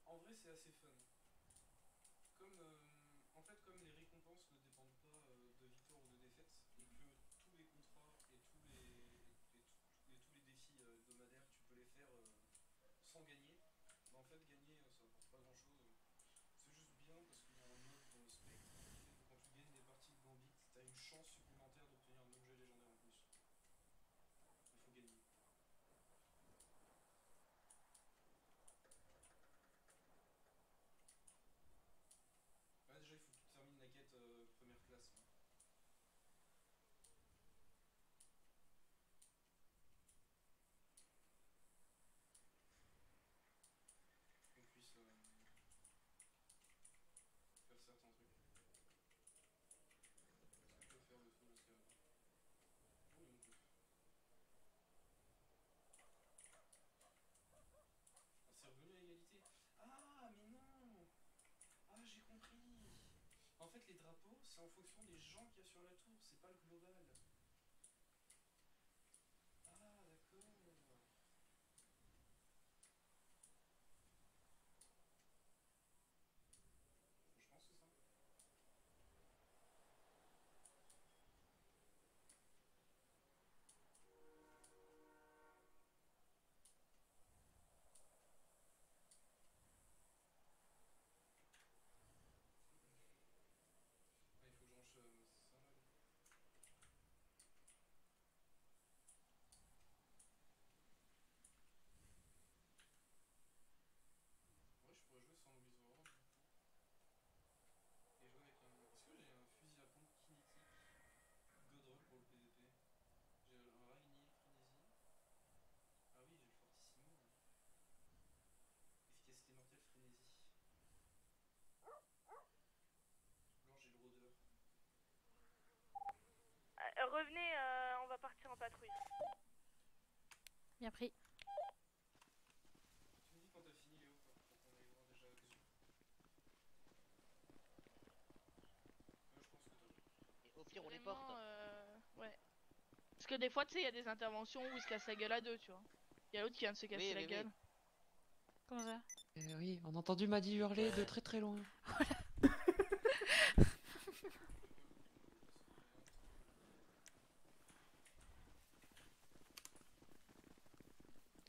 Speaker 10: En vrai, c'est assez fun. Comme, en fait, comme les récompenses ne dépendent pas de victoire ou de défaite, et que tous les contrats et tous les défis hebdomadaires, tu peux les faire sans gagner, bah en fait, gagner, ça apporte pas grand chose. C'est juste bien parce qu'il y a un mode dans le spectre qui fait que quand tu gagnes des parties de Gambit, tu as une chance supplémentaire d'obtenir un objet légendaire en plus. Il faut gagner. Ah, déjà, il faut que tu termines la quête première classe. Hein. Qu'on puisse faire certains trucs. Est-ce que je peux faire le feu? fait, les drapeaux, c'est en fonction des gens qu'il y a sur la tour, c'est pas le global. Ah, d'accord. Je pense que c'est ça. Ah, il faut que je range ça là. Ouais, je pourrais jouer sans Novice Warlord du coup. Et jouer avec un. Est-ce que j'ai un fusil à pompe kinétique Godroll pour le PVP? J'ai un Ragni Frénésie. Ah oui, j'ai le Fortissimo. Ouais. Efficacité mortelle Frénésie. Ou alors j'ai le Rôdeur.
Speaker 9: Revenez, on va partir en patrouille.
Speaker 1: Bien pris.
Speaker 10: Tu me dis quand t'as fini Léo, quoi, pour qu'on aille voir déjà dessus. Moi je pense que t'as.
Speaker 5: Et au pire, on les porte.
Speaker 6: Ouais. Parce que des fois, tu sais, il y a des interventions où ils se cassent la gueule à deux, tu vois. Il y a l'autre qui vient de se casser
Speaker 5: Oui,
Speaker 6: la
Speaker 5: oui,
Speaker 6: gueule.
Speaker 5: oui.
Speaker 1: Comment ça?
Speaker 4: Oui, on a entendu Maddy hurler de très très loin.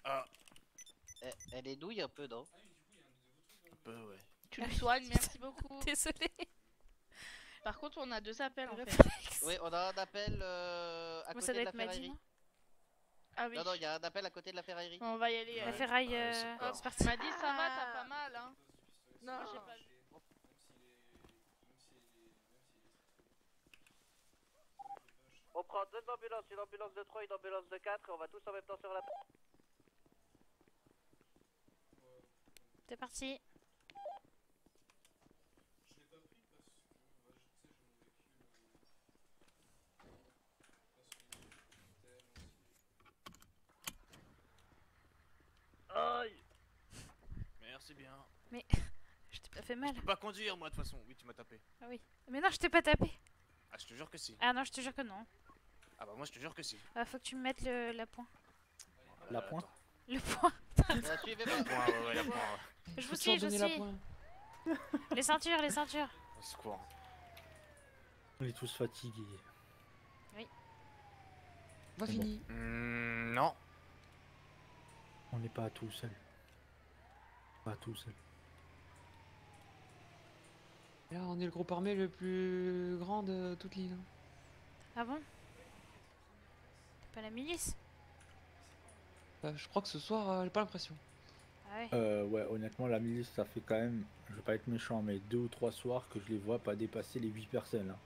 Speaker 2: Ah,
Speaker 5: Elle est douille un peu, non?
Speaker 10: Ah oui, du coup, il y a un de vos trucs dans
Speaker 2: un peu, ouais.
Speaker 6: Tu le soignes, merci beaucoup.
Speaker 1: Désolée.
Speaker 6: Par contre, on a 2 appels en fait.
Speaker 1: Réflexe.
Speaker 5: Oui, on a un appel à
Speaker 1: Moi,
Speaker 5: côté
Speaker 1: ça doit
Speaker 5: de la
Speaker 1: être Maddy,
Speaker 5: ferraillerie.
Speaker 1: non?
Speaker 6: Ah oui.
Speaker 5: Non, non, il y a un appel à côté de la ferraillerie.
Speaker 6: On va y aller.
Speaker 1: La
Speaker 2: Ouais.
Speaker 1: ferraille,
Speaker 2: Ouais, c'est
Speaker 1: hop,
Speaker 2: pas-
Speaker 1: c'est parti.
Speaker 6: M'a dit ça va, t'as pas mal, hein.
Speaker 9: Non.
Speaker 6: Moi, j'ai pas vu.
Speaker 5: On prend 2 ambulances, une ambulance de 3, une ambulance de 4 et on va tous en même temps sur la...
Speaker 1: C'est parti.
Speaker 10: Je l'ai pas pris parce que bah, je sais, j'ai mon véhicule
Speaker 2: Aïe. Merci bien.
Speaker 1: Mais je t'ai pas fait mal.
Speaker 2: Je peux pas conduire, moi, de toute façon. Oui, tu m'as tapé.
Speaker 1: Ah oui. Mais non, je t'ai pas tapé.
Speaker 2: Ah, je te jure que si.
Speaker 1: Ah non, je te jure que non.
Speaker 2: Ah bah moi, je te jure que si.
Speaker 1: Faut que tu me mettes la pointe.
Speaker 11: La pointe.
Speaker 2: Attends.
Speaker 1: Le point.
Speaker 5: Suivez-moi.
Speaker 2: La pointe, ouais, la pointe, ouais.
Speaker 1: Je vous
Speaker 4: Faut
Speaker 1: suis, je
Speaker 4: donner la
Speaker 1: suis.
Speaker 4: pointe.
Speaker 1: Les ceintures, les ceintures.
Speaker 2: Au secours.
Speaker 11: On est tous fatigués.
Speaker 4: Va
Speaker 11: C'est
Speaker 4: fini.
Speaker 2: Non.
Speaker 11: On n'est pas tout seul. Pas tout seul.
Speaker 4: Là, on est le groupe armé le plus grand de toute l'île.
Speaker 1: Ah bon? T'es pas la milice?
Speaker 4: Je crois que ce soir, j'ai pas l'impression.
Speaker 1: Ah ouais.
Speaker 11: Ouais, honnêtement, la milice, ça fait quand même, je vais pas être méchant, mais 2 ou 3 soirs que je les vois pas dépasser les 8 personnes. Hein.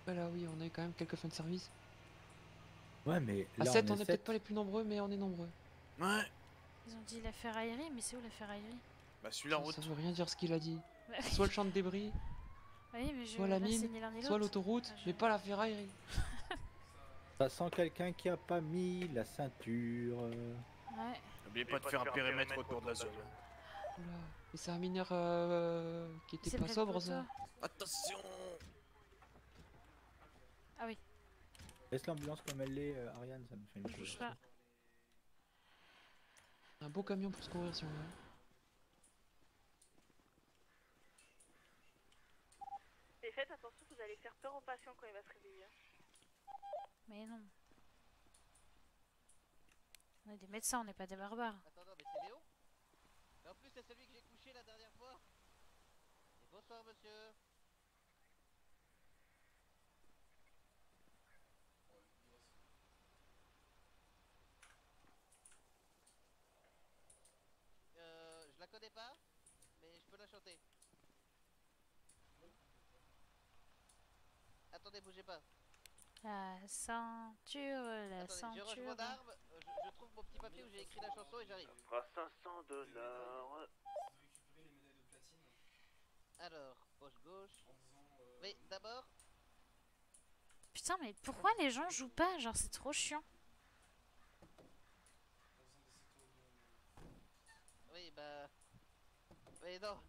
Speaker 4: Là, oui, on a eu quand même quelques fins de service.
Speaker 11: Ouais, mais
Speaker 4: À
Speaker 11: là,
Speaker 4: 7, on
Speaker 11: on
Speaker 4: est
Speaker 11: est
Speaker 4: peut-être
Speaker 11: 7.
Speaker 4: pas les plus nombreux, mais on est nombreux.
Speaker 2: Ouais.
Speaker 1: Ils ont dit la ferraillerie, mais c'est où la ferraillerie?
Speaker 2: Bah, celui-là en route.
Speaker 4: Ça veut rien dire ce qu'il a dit.
Speaker 1: Bah,
Speaker 4: Soit le champ de débris,
Speaker 1: oui, mais je
Speaker 4: soit la
Speaker 1: là, c'est
Speaker 4: mine,
Speaker 1: ni l'un ni
Speaker 4: soit
Speaker 1: l'autre.
Speaker 4: l'autoroute,
Speaker 1: Ah, je-
Speaker 4: mais pas la ferraillerie.
Speaker 11: Ça sent quelqu'un qui a pas mis la ceinture.
Speaker 1: Ouais.
Speaker 2: N'oubliez pas de faire un périmètre autour de la zone.
Speaker 4: Oula. Et c'est un mineur qui était
Speaker 1: C'est
Speaker 4: pas
Speaker 1: près de
Speaker 4: sobre,
Speaker 1: poteau.
Speaker 4: ça.
Speaker 2: Attention.
Speaker 1: Ah oui.
Speaker 11: Laisse l'ambulance comme elle l'est, Ariane, ça me fait une
Speaker 1: Bouge
Speaker 11: chose.
Speaker 1: pas.
Speaker 4: Un beau camion pour se courir si on veut.
Speaker 9: Et faites attention, vous allez faire peur au patient quand il va se réveiller.
Speaker 1: Mais non. On est des médecins, on n'est pas des barbares.
Speaker 5: Attends, non, mais c'est Léo? Mais en plus, c'est celui que j'ai couché la dernière fois. Et bonsoir, monsieur. Je la connais pas, mais je peux la chanter. Attendez, bougez pas.
Speaker 1: La ceinture, la
Speaker 5: Attendez, je range
Speaker 1: ceinture.
Speaker 5: mon arme, je trouve mon petit papier où j'ai écrit la chanson et j'arrive.
Speaker 2: fera 500 $.
Speaker 10: récupérer les médailles de platine
Speaker 5: Alors, poche gauche.
Speaker 10: en faisant.
Speaker 5: Oui, d'abord.
Speaker 1: Putain, mais pourquoi les gens jouent pas? Genre, c'est trop chiant.
Speaker 5: Oui, bah. Oui, non.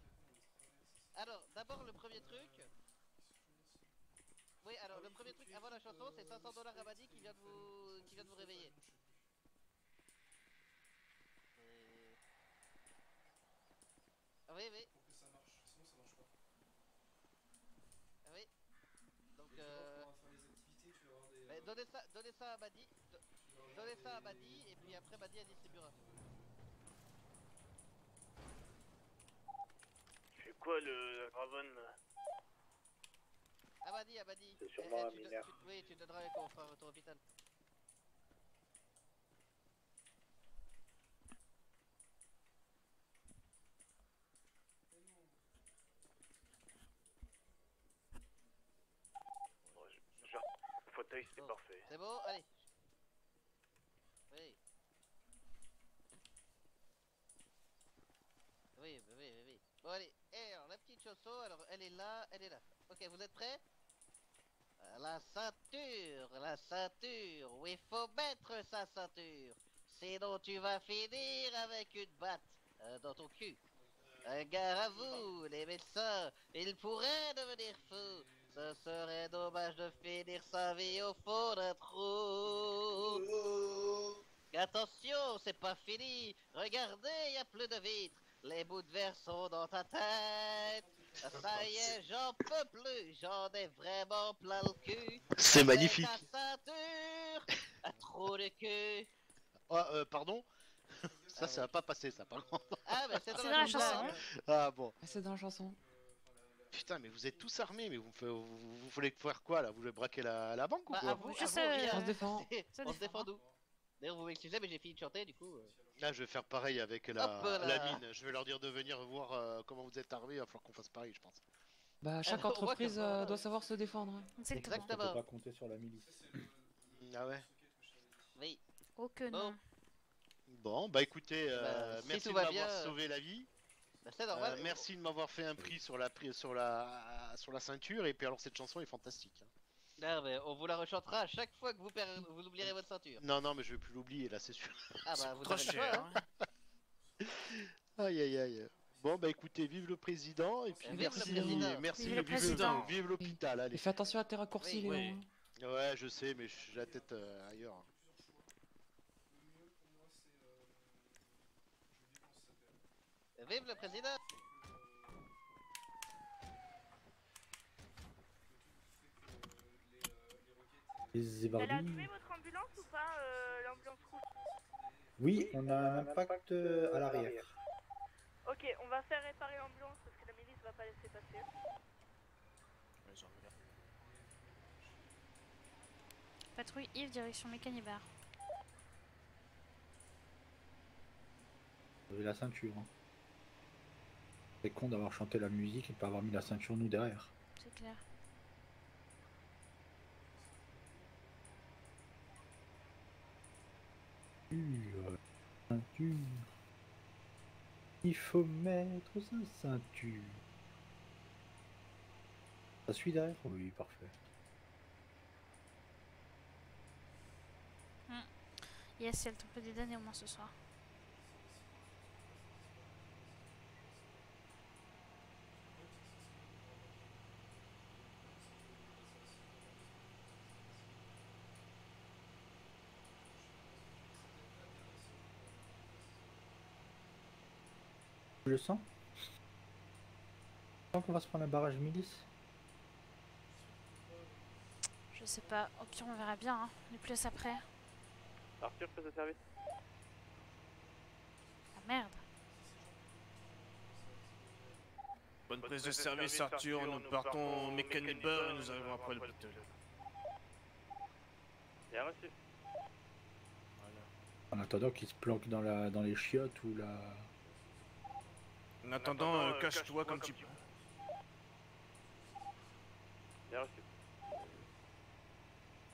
Speaker 5: Alors, d'abord, le premier truc. Oui, alors, le premier truc avant la chanson, c'est 500 $ à Madi qui vient de vous réveiller. Ah oui, oui.
Speaker 10: Pour que ça marche, sinon ça marche pas.
Speaker 5: Ah oui. Donc,
Speaker 10: Et tu vois, pour faire les activités, tu vas avoir des.
Speaker 5: donnez ça à Madi. Donnez ça à Madi, et puis après, Madi, elle distribuera.
Speaker 2: C'est quoi le Graven?
Speaker 5: Abadi.
Speaker 7: C'est sûrement un mineur.
Speaker 5: Oui, tu donneras quand on fera un retour hôpital.
Speaker 2: Le fauteuil, c'est parfait.
Speaker 5: C'est bon, allez. Oui. Oui. Bon, allez. Et alors, la petite chanson, alors, elle est là. Ok, vous êtes prêts? La ceinture, où il faut mettre sa ceinture. Sinon, tu vas finir avec une batte dans ton cul. Gare à vous, les médecins, il pourrait devenir fou. Ce serait dommage de finir sa vie au fond d'un trou. Attention, c'est pas fini. Regardez, y a plus de vitres. Les bouts de verre sont dans ta tête. Ça y est, j'en peux plus. J'en ai vraiment plein le cul.
Speaker 12: C'est magnifique.
Speaker 5: Ta ceinture, un trou de cul.
Speaker 12: Pardon. Ça va pas passer, ça, par contre.
Speaker 5: Ah, mais c'est dans
Speaker 1: C'est
Speaker 5: la
Speaker 1: dans la
Speaker 5: chanson.
Speaker 1: chanson.
Speaker 12: Ah bon.
Speaker 4: C'est dans la chanson.
Speaker 12: Putain, mais vous êtes tous armés, mais vous voulez faire quoi là? Vous voulez braquer la banque ou
Speaker 5: Bah,
Speaker 12: quoi?
Speaker 5: à vous,
Speaker 1: Juste,
Speaker 5: rien.
Speaker 4: On se défend.
Speaker 5: On se défend nous. D'ailleurs, vous m'excusez, mais j'ai fini de chanter, du coup.
Speaker 12: Là, je vais faire pareil avec
Speaker 5: Hop là.
Speaker 12: la mine. Je vais leur dire de venir voir comment vous êtes armés. Il va falloir qu'on fasse pareil, je pense.
Speaker 4: Bah, chaque
Speaker 5: on voit
Speaker 4: entreprise
Speaker 5: que-
Speaker 4: doit savoir se défendre. Hein.
Speaker 1: Exactement.
Speaker 11: On peut pas compter sur la milice.
Speaker 12: Ah ouais.
Speaker 5: Oui.
Speaker 1: Oh que non.
Speaker 12: Bon, bah écoutez,
Speaker 5: Bah, si
Speaker 12: merci
Speaker 5: tout
Speaker 12: de
Speaker 5: va
Speaker 12: m'avoir
Speaker 5: bien,
Speaker 12: sauvé la vie.
Speaker 5: Bah, c'est normal.
Speaker 12: Merci de m'avoir fait un prix sur la ceinture. Et puis alors cette chanson est fantastique. Hein.
Speaker 5: Non, mais on vous la rechantera à chaque fois que vous oublierez votre ceinture.
Speaker 12: Non, mais je vais plus l'oublier là, c'est sûr.
Speaker 5: Ah bah, vous
Speaker 2: Trop
Speaker 5: avez le choix,
Speaker 2: cher.
Speaker 5: hein.
Speaker 12: Aïe. Bon, bah écoutez, vive le président. Et puis
Speaker 5: Vive
Speaker 12: merci,
Speaker 5: le président.
Speaker 12: merci,
Speaker 1: Vive le président.
Speaker 12: vive l'hôpital.
Speaker 4: Et
Speaker 12: Allez.
Speaker 4: fais attention à tes raccourcis,
Speaker 5: Oui.
Speaker 4: Léon.
Speaker 2: Oui.
Speaker 4: hein.
Speaker 12: Ouais, je sais, mais j'ai la tête ailleurs.
Speaker 5: Vive le président.
Speaker 11: Les
Speaker 9: Elle a
Speaker 11: ébardis.
Speaker 9: trouvé votre ambulance ou pas, l'ambulance rouge?
Speaker 11: Oui, on a un impact à l'arrière.
Speaker 9: Ok, on va faire réparer l'ambulance parce que la milice va pas laisser passer.
Speaker 1: Patrouille Yves, direction Mécanibar.
Speaker 11: Vous avez la ceinture. Hein. C'est con d'avoir chanté la musique et de pas avoir mis la ceinture nous derrière.
Speaker 1: C'est clair.
Speaker 11: Ceinture. Il faut mettre sa ceinture. Ça suit derrière? Oui, parfait.
Speaker 1: Yes, elle peut des damnés au moins ce soir.
Speaker 11: Je le sens. Je sens qu'on va se prendre un barrage milice.
Speaker 1: Je sais pas, au pire on verra bien, hein. Les plus après.
Speaker 2: Arthur, prise de service.
Speaker 1: Ah merde.
Speaker 2: Bonne prise de service, Arthur. Nous partons au Mécanibar et nous arrivons après l'hôpital. Bien reçu.
Speaker 11: En attendant qu'il se planque dans les chiottes ou la...
Speaker 2: En attendant, cache-toi comme tu peux. Bien reçu.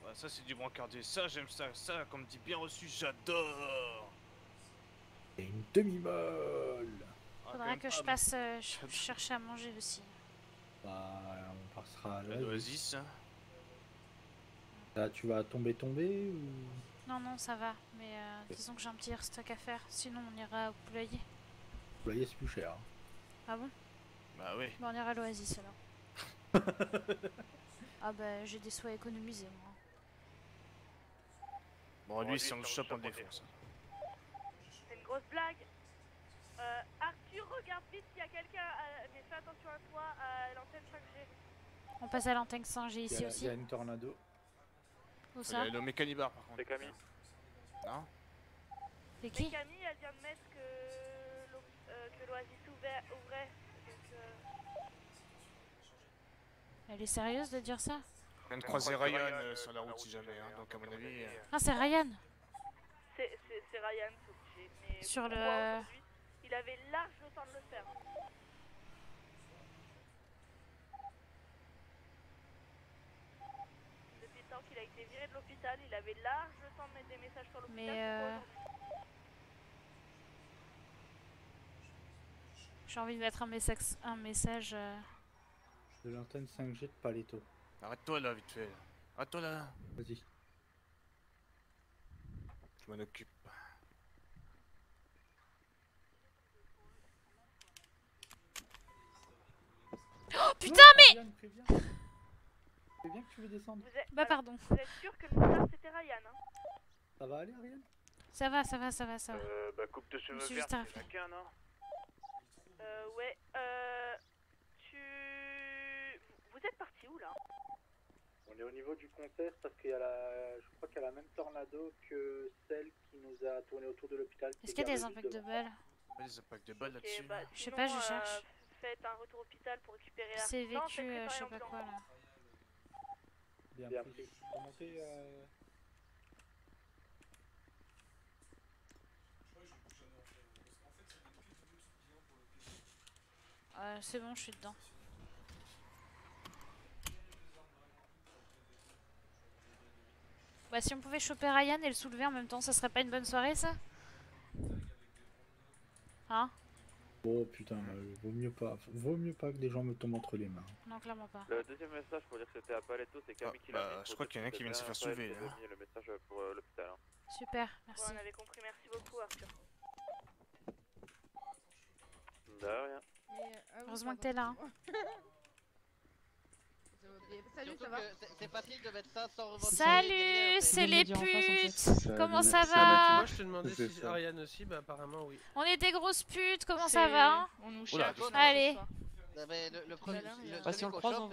Speaker 2: Ouais, ça c'est du brancardé, ça j'aime ça comme dit bien reçu, j'adore.
Speaker 11: Et une demi-molle.
Speaker 1: Faudra que je passe chercher à manger aussi.
Speaker 11: Bah, on passera à
Speaker 2: l'oasis.
Speaker 11: Là, tu vas tomber ou...
Speaker 1: Non, ça va, mais disons que j'ai un petit stock à faire, sinon on ira au poulailler.
Speaker 11: Le loyer, c'est plus cher. Hein.
Speaker 1: Ah bon?
Speaker 2: Bah oui.
Speaker 1: Bon, on ira à l'Oasis alors. Ah bah j'ai des soins économisés moi.
Speaker 2: Bon, lui, si on le chope, on le défonce.
Speaker 9: C'est une grosse blague. Arthur, regarde vite s'il y a quelqu'un, mais fais attention à toi, à l'antenne 5G.
Speaker 1: On passe à l'antenne 5G
Speaker 11: Il
Speaker 1: ici
Speaker 11: y
Speaker 1: aussi.
Speaker 11: a une tornado.
Speaker 1: Où ça?
Speaker 2: Le mécanibar, par contre.
Speaker 7: C'est Camille.
Speaker 2: Non?
Speaker 1: C'est qui?
Speaker 9: Mais Camille, elle vient de mettre que l'Oasis ouvrait. Donc,
Speaker 1: Elle est sérieuse de dire ça?
Speaker 2: On vient de croiser Ryan sur la route, si jamais, hein, donc à mon avis...
Speaker 1: Ah, c'est Ryan.
Speaker 9: c'est Ryan, c'est obligé. Mais
Speaker 1: Sur
Speaker 9: pourquoi
Speaker 1: le-
Speaker 9: aujourd'hui il avait large le temps de le faire. Depuis le temps qu'il a été viré de l'hôpital, il avait large le temps de mettre des messages sur l'hôpital.
Speaker 1: Mais j'ai envie de mettre un message.
Speaker 11: De l'antenne 5G de Paleto.
Speaker 2: Arrête-toi là, vite fait. Arrête-toi là.
Speaker 11: Vas-y.
Speaker 2: Je m'en occupe.
Speaker 1: Oh putain, mais.
Speaker 11: C'est bien que tu veux descendre.
Speaker 1: Bah pardon.
Speaker 9: Vous êtes sûr que le message c'était Ryan, hein?
Speaker 11: Ça va aller, Ariane?
Speaker 1: Ça va.
Speaker 7: Bah coupe de
Speaker 1: Je
Speaker 7: cheveux
Speaker 1: suis
Speaker 7: verts,
Speaker 1: juste à
Speaker 7: c'est chacun, non?
Speaker 9: Ouais, vous êtes parti où là?
Speaker 7: On est au niveau du contest parce qu'il y a je crois qu'il y a la même tornado que celle qui nous a tourné autour de l'hôpital.
Speaker 1: Est-ce qu'il y a des impacts de balles?
Speaker 2: Pas des impacts de balles là-dessus.
Speaker 9: Bah,
Speaker 1: Je sais pas, je
Speaker 9: sinon,
Speaker 1: cherche.
Speaker 9: Faites un retour hôpital pour récupérer la...
Speaker 1: C'est
Speaker 9: Non,
Speaker 1: vécu,
Speaker 9: faites
Speaker 1: je sais
Speaker 9: réparer
Speaker 1: pas quoi
Speaker 9: l'ambulance.
Speaker 1: là.
Speaker 11: Bien pris. Remontez.
Speaker 1: C'est bon, je suis dedans. Bah si on pouvait choper Ryan et le soulever en même temps, ça serait pas une bonne soirée ça? Hein?
Speaker 11: Oh putain, vaut mieux pas que des gens me tombent entre les mains.
Speaker 1: Non, clairement pas.
Speaker 7: Le deuxième message pour dire que c'était à Paleto, c'est Camille qui l'a mis.
Speaker 2: Je crois qu'il y en a qui viennent se faire soulever là.
Speaker 7: Le message pour l'hôpital.
Speaker 1: Super, merci.
Speaker 9: Ouais, on avait compris, merci beaucoup Arthur.
Speaker 7: De rien.
Speaker 1: Heureusement que t'es là. Hein.
Speaker 5: Salut, ça va? C'est facile de mettre ça sans revendiquer.
Speaker 1: Salut, c'est les putes. Comment ça
Speaker 10: Tu
Speaker 1: va?
Speaker 10: vois, je te demandais si Ariane aussi, bah apparemment oui.
Speaker 1: On est des grosses putes, comment ça va?
Speaker 6: On nous
Speaker 10: Oula,
Speaker 6: cherche.
Speaker 1: Allez.
Speaker 5: Le premier,
Speaker 4: Bah, si on le croise, on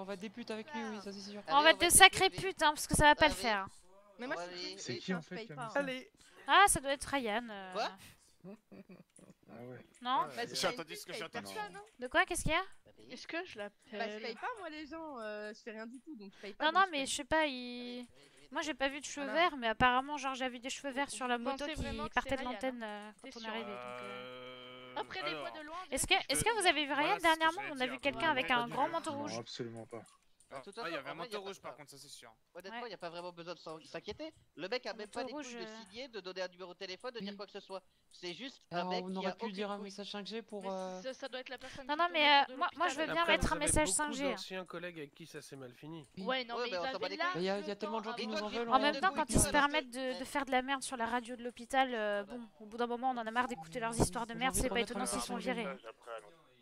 Speaker 4: va être des putes avec lui, oui, ça c'est sûr.
Speaker 1: On va être de sacrées putes, hein, parce que ça va pas le faire.
Speaker 6: Mais moi,
Speaker 11: C'est qui en fait la
Speaker 10: Allez.
Speaker 1: Ah, ça doit être Ryan.
Speaker 5: Quoi?
Speaker 11: Ah ouais.
Speaker 1: Non?
Speaker 2: J'ai entendu ce que j'ai entendu.
Speaker 1: De quoi? Qu'est-ce qu'il y a?
Speaker 6: Est-ce que je l'appelle?
Speaker 13: Bah, je paye pas moi les gens, je fais rien du tout donc je paye pas.
Speaker 1: Non,
Speaker 13: donc
Speaker 1: non,
Speaker 13: je
Speaker 1: mais
Speaker 13: paye.
Speaker 1: je sais pas, moi j'ai pas vu de cheveux verts, mais apparemment, genre j'ai vu des cheveux verts sur la
Speaker 6: Vous
Speaker 1: moto
Speaker 6: pensez
Speaker 1: qui
Speaker 6: vraiment que
Speaker 1: partait
Speaker 6: c'est
Speaker 1: de
Speaker 6: Ryan,
Speaker 1: l'antenne
Speaker 6: hein?
Speaker 1: quand
Speaker 6: T'es
Speaker 1: on est
Speaker 6: sûr?
Speaker 1: arrivé. Donc,
Speaker 6: Après des fois de loin.
Speaker 1: Est-ce que vous avez vu Ryan dernièrement? On a vu quelqu'un avec un grand manteau rouge.
Speaker 11: Non, absolument pas.
Speaker 2: Ah, il y avait un manteau rouge par contre, ça c'est sûr.
Speaker 5: Honnêtement, il n'y a pas vraiment besoin de s'inquiéter. Le mec a même pas les couilles de signer, de donner un numéro de téléphone, de dire quoi que ce soit. C'est juste un mec
Speaker 4: on
Speaker 5: qui
Speaker 4: aurait
Speaker 5: a
Speaker 4: pu
Speaker 5: aucune
Speaker 4: dire un
Speaker 5: couille.
Speaker 4: message 5G pour.
Speaker 6: Ça doit être la personne.
Speaker 1: Non,
Speaker 6: qui
Speaker 1: non,
Speaker 6: tourne
Speaker 1: mais
Speaker 6: autour de
Speaker 1: moi je veux
Speaker 6: l'hôpital.
Speaker 1: bien
Speaker 10: Après,
Speaker 1: mettre
Speaker 10: vous
Speaker 1: un
Speaker 10: avez
Speaker 1: message
Speaker 10: beaucoup
Speaker 1: 5G.
Speaker 10: d'anciens collègues avec qui ça s'est mal fini.
Speaker 6: Ouais, non, mais ils
Speaker 5: on s'en bat
Speaker 6: avaient
Speaker 5: les
Speaker 6: large
Speaker 5: couilles.
Speaker 4: Il y a
Speaker 6: le
Speaker 4: tellement de gens
Speaker 6: temps
Speaker 4: qui nous
Speaker 6: avant.
Speaker 4: en veulent.
Speaker 1: En même temps,
Speaker 5: Oui,
Speaker 1: quand
Speaker 5: oui,
Speaker 1: ils se
Speaker 5: oui.
Speaker 1: permettent de faire de la merde sur la radio de l'hôpital, bon, au bout d'un moment, on en a marre d'écouter leurs histoires de merde, c'est pas étonnant s'ils sont virés.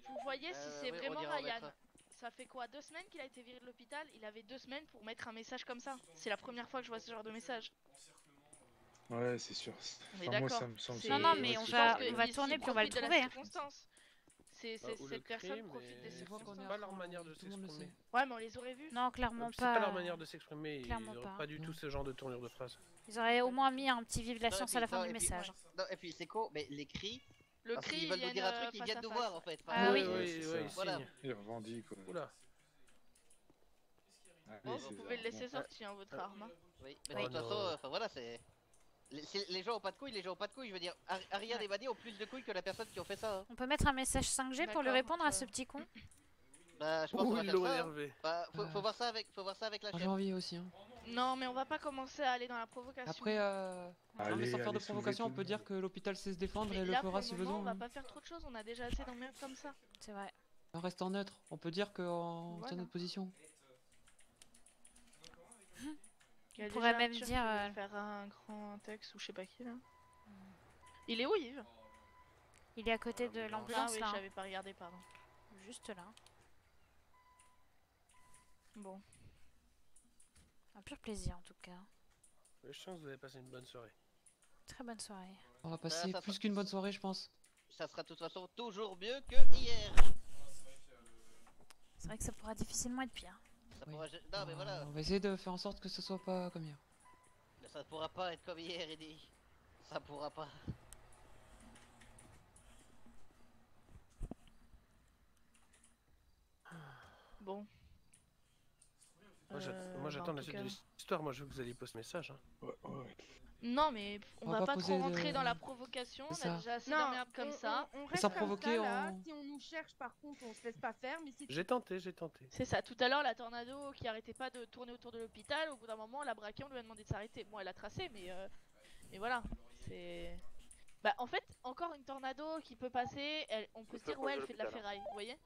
Speaker 6: Vous voyez si c'est
Speaker 5: oui, on
Speaker 6: vraiment
Speaker 5: dira, on
Speaker 6: Ryan.
Speaker 5: mettra.
Speaker 6: Ça fait quoi, 2 semaines qu'il a été viré de l'hôpital? Il avait 2 semaines pour mettre un message comme ça. C'est la première fois que je vois ce genre de message.
Speaker 14: Ouais, c'est sûr.
Speaker 6: On est
Speaker 14: Enfin, moi,
Speaker 6: d'accord.
Speaker 14: ça me semble.
Speaker 1: Non, non, mais on
Speaker 6: Je
Speaker 1: va
Speaker 6: pense que ils
Speaker 1: tourner puis on va le
Speaker 6: profitent de la
Speaker 1: trouver. hein.
Speaker 6: circonstance. C'est
Speaker 10: Ou le
Speaker 6: cette personne
Speaker 10: crime,
Speaker 6: profite des
Speaker 10: et
Speaker 6: circonstances.
Speaker 10: c'est pas leur manière de
Speaker 4: Tout le monde le
Speaker 10: s'exprimer.
Speaker 4: sait.
Speaker 6: Ouais, mais on les aurait vus.
Speaker 1: Non, clairement
Speaker 10: C'est pas
Speaker 1: pas.
Speaker 10: leur manière de s'exprimer, ils
Speaker 1: Clairement
Speaker 10: auraient
Speaker 1: pas.
Speaker 10: pas du tout ce genre de tournure de phrase.
Speaker 1: Ils auraient au moins mis un petit vive la
Speaker 5: Non, et
Speaker 1: science
Speaker 5: puis-
Speaker 1: à la fin
Speaker 5: non,
Speaker 1: du
Speaker 5: et puis-
Speaker 1: message.
Speaker 5: Non, et puis c'est con, mais les cris,
Speaker 6: Le
Speaker 5: parce
Speaker 6: cri,
Speaker 5: qu'ils
Speaker 6: ils
Speaker 5: veulent nous
Speaker 6: viennent
Speaker 5: dire un truc, ils
Speaker 6: face
Speaker 5: viennent
Speaker 6: à
Speaker 5: nous
Speaker 6: face.
Speaker 5: voir en fait.
Speaker 1: Ah oui.
Speaker 10: Oui,
Speaker 5: Voilà.
Speaker 10: signe.
Speaker 14: Il revendique. Quoi.
Speaker 10: Oula.
Speaker 6: Bon, vous pouvez le laisser sortir, hein, votre arme. hein.
Speaker 5: Oui, mais de toute façon, enfin voilà, c'est. Les gens ont pas de couilles, les gens ont pas de couilles. Je veux dire, Ariane et Madi ont plus de couilles que la personne qui ont fait ça. Hein.
Speaker 1: On peut mettre un message 5G pour lui
Speaker 6: D'accord,
Speaker 1: répondre à ce petit con?
Speaker 5: Bah, je pense qu'on
Speaker 10: Ouh,
Speaker 5: va
Speaker 10: ils
Speaker 5: faire
Speaker 10: l'ont
Speaker 5: ça. Hein.
Speaker 10: énervé.
Speaker 5: Bah, faut voir ça avec la
Speaker 4: J'ai
Speaker 5: chef.
Speaker 4: envie aussi. Hein.
Speaker 6: Non, mais on va pas commencer à aller dans la provocation.
Speaker 4: Après, non, mais sans faire de provocation, on peut dire que l'hôpital sait se défendre et
Speaker 6: Mais
Speaker 4: le
Speaker 6: là, pour
Speaker 4: fera
Speaker 6: le
Speaker 4: si
Speaker 6: moment,
Speaker 4: besoin.
Speaker 6: on va
Speaker 4: hein.
Speaker 6: pas faire trop de choses, on a déjà assez d'emmerdes comme ça.
Speaker 1: C'est vrai.
Speaker 4: On reste en neutre. On peut dire qu'on
Speaker 6: Voilà.
Speaker 4: tient notre position.
Speaker 6: Il y a
Speaker 1: On pourrait
Speaker 6: déjà
Speaker 1: même
Speaker 6: Arthur
Speaker 1: dire,
Speaker 6: qui veut faire un grand texte ou je sais pas qui là. Il est où Yves?
Speaker 1: Il est à côté de
Speaker 6: Ah
Speaker 1: l'ambulance
Speaker 6: oui,
Speaker 1: là.
Speaker 6: j'avais pas regardé, pardon.
Speaker 1: juste là.
Speaker 6: Bon.
Speaker 1: Un pur plaisir en tout cas.
Speaker 15: Je sens que vous avez passé une bonne soirée.
Speaker 1: Très bonne soirée.
Speaker 4: On va passer plus qu'une bonne soirée, je pense.
Speaker 5: Ça sera de toute façon toujours mieux que hier.
Speaker 1: C'est vrai que ça pourra difficilement être pire.
Speaker 5: Ça pourra... Non mais voilà.
Speaker 4: On va essayer de faire en sorte que ce soit pas comme hier.
Speaker 5: Ça pourra pas être comme hier, Eddie. Ça pourra pas.
Speaker 6: Bon.
Speaker 15: Moi j'attends
Speaker 6: bah, en
Speaker 15: la
Speaker 6: tout
Speaker 15: suite
Speaker 6: cas-
Speaker 15: de l'histoire, moi je veux que vous alliez poster message. Hein.
Speaker 6: Non, mais on va pas trop
Speaker 4: poser de-
Speaker 6: rentrer dans la provocation. On
Speaker 4: C'est
Speaker 6: a
Speaker 4: ça.
Speaker 6: déjà assez
Speaker 13: Non,
Speaker 6: d'emmerdes comme
Speaker 13: on-
Speaker 6: ça.
Speaker 13: on reste
Speaker 4: Sans
Speaker 13: comme
Speaker 4: provoquer,
Speaker 13: ça, là.
Speaker 4: on-
Speaker 13: Si on nous cherche, par contre, on se laisse pas faire. Mais si
Speaker 15: J'ai tenté, j'ai tenté.
Speaker 6: C'est ça, tout à l'heure la tornado qui arrêtait pas de tourner autour de l'hôpital, au bout d'un moment on l'a braqué, on lui a demandé de s'arrêter. Bon, elle a tracé, mais voilà, c'est... Bah en fait, encore une tornado qui peut passer, on peut se dire ouais elle fait de la ferraille, vous voyez?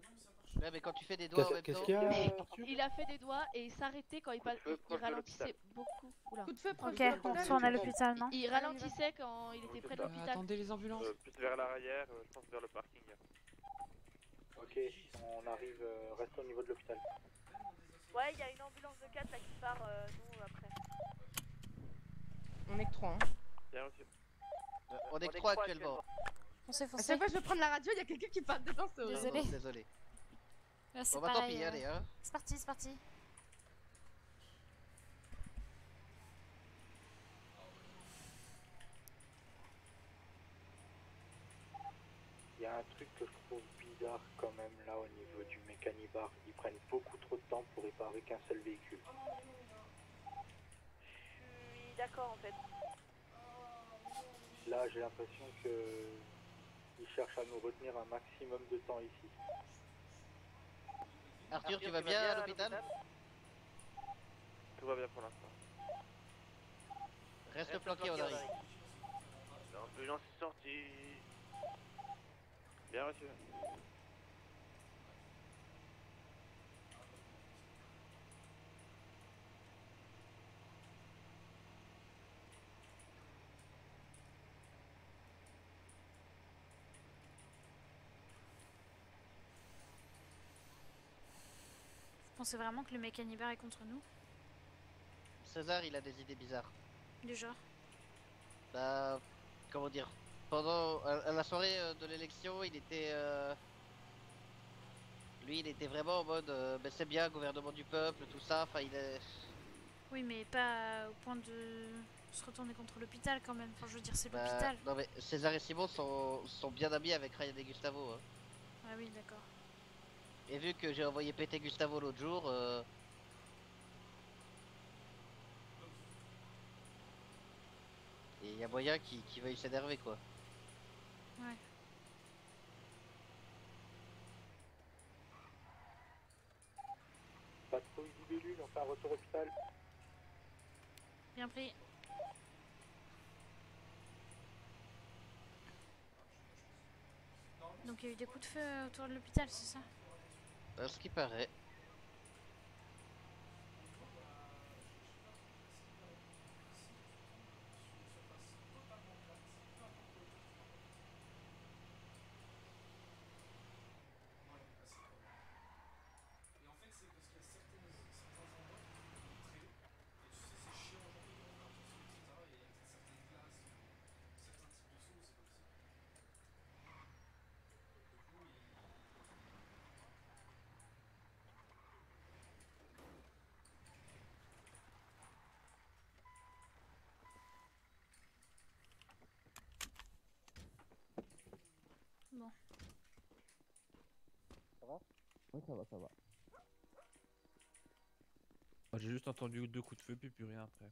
Speaker 5: Ouais mais quand tu fais des doigts en même
Speaker 11: Qu'est-ce
Speaker 5: temps...
Speaker 11: qu'il y a,
Speaker 6: Mais
Speaker 11: Arthur
Speaker 6: il a fait des doigts et il s'arrêtait quand il ralentissait beaucoup. Oula.
Speaker 13: coup de feu,
Speaker 1: Ok, on retourne à l'hôpital, non?
Speaker 6: Il ralentissait quand il était près de l'hôpital.
Speaker 4: Attendez les ambulances.
Speaker 16: Plus vers l'arrière, je pense vers le parking.
Speaker 7: Ok, on arrive, reste au niveau de l'hôpital.
Speaker 9: Ouais, il y a une ambulance de 4 là qui part, nous après.
Speaker 13: On est que 3. Hein.
Speaker 16: Bien reçu.
Speaker 5: On est que 3 actuellement.
Speaker 1: Foncez,
Speaker 13: À
Speaker 1: foncez.
Speaker 13: chaque fois, je veux prendre la radio, il y a quelqu'un qui parle dedans, c'est horrible.
Speaker 1: Désolé.
Speaker 5: Désolé.
Speaker 1: Là, c'est
Speaker 5: Bon bah tant
Speaker 1: pareil,
Speaker 5: pis, allez hein.
Speaker 1: C'est parti, c'est parti.
Speaker 7: Il y a un truc que je trouve bizarre quand même là au niveau du mécanibar. Ils prennent beaucoup trop de temps pour réparer qu'un seul véhicule.
Speaker 9: Je suis d'accord en fait.
Speaker 7: Là j'ai l'impression que ils cherchent à nous retenir un maximum de temps ici.
Speaker 5: Arthur, tu vas bien à l'hôpital?
Speaker 16: Tout va bien pour l'instant.
Speaker 5: Reste planqué, on arrive.
Speaker 16: L'ambulance est sortie. Bien reçu.
Speaker 1: Vous pensez vraiment que le mécanibar est contre nous?
Speaker 5: César, il a des idées bizarres.
Speaker 1: Du genre?
Speaker 5: Bah, comment dire? Pendant à la soirée de l'élection, il était... Lui, il était vraiment en mode, bah, c'est bien, gouvernement du peuple, tout ça, enfin, il est...
Speaker 1: Oui, mais pas au point de se retourner contre l'hôpital quand même. Enfin, je veux dire, c'est
Speaker 5: Bah,
Speaker 1: l'hôpital.
Speaker 5: non mais César et Simon sont bien amis avec Ryan et Gustavo. Hein.
Speaker 1: Ah oui, d'accord.
Speaker 5: Et vu que j'ai envoyé péter Gustavo l'autre jour, il y a moyen qu'il veuille s'énerver quoi.
Speaker 1: Ouais.
Speaker 7: Patrouille libellule, on fait un retour hôpital.
Speaker 1: Bien pris. Donc il y a eu des coups de feu autour de l'hôpital, c'est ça?
Speaker 5: À ce qui paraît.
Speaker 10: Et en fait, c'est parce qu'il y a certains endroits qui sont montrés, et tu sais, c'est chiant aujourd'hui quand on fait un attention, etc. Et avec certaines classes, certains types de sauts, c'est pas possible. Du coup,
Speaker 1: Bon.
Speaker 5: Ça va?
Speaker 3: Oui, ça va, ça va. Moi, j'ai juste entendu 2 coups de feu, puis plus rien après.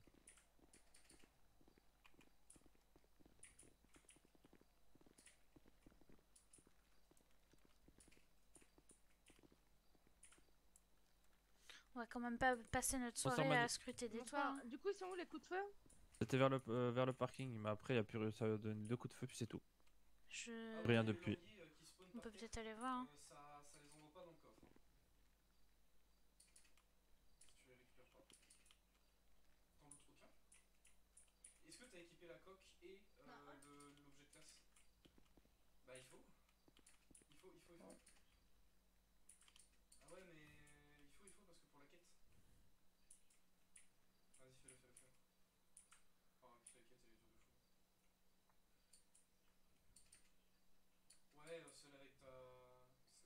Speaker 1: On va quand même pas passer notre
Speaker 3: s'en
Speaker 1: soirée
Speaker 3: manie-
Speaker 1: à scruter des toits.
Speaker 13: Enfin, du coup, ils sont où les coups de feu?
Speaker 3: C'était vers le parking, mais après, il a plus, ça a donné 2 coups de feu, puis c'est tout.
Speaker 1: Je...
Speaker 3: Rien depuis.
Speaker 1: On peut peut-être aller voir. Hein.
Speaker 10: ça les envoie pas dans le coffre. Hein. Si tu les récupères pas. T'en veux trop qu'un? Est-ce que t'as équipé la coque et l'objet de classe? Bah il faut. Il faut. Ouais, mais il faut parce que pour la quête. Vas-y, fais-le. Enfin, puis la quête et les tours de fou. Ouais, celle avec ta.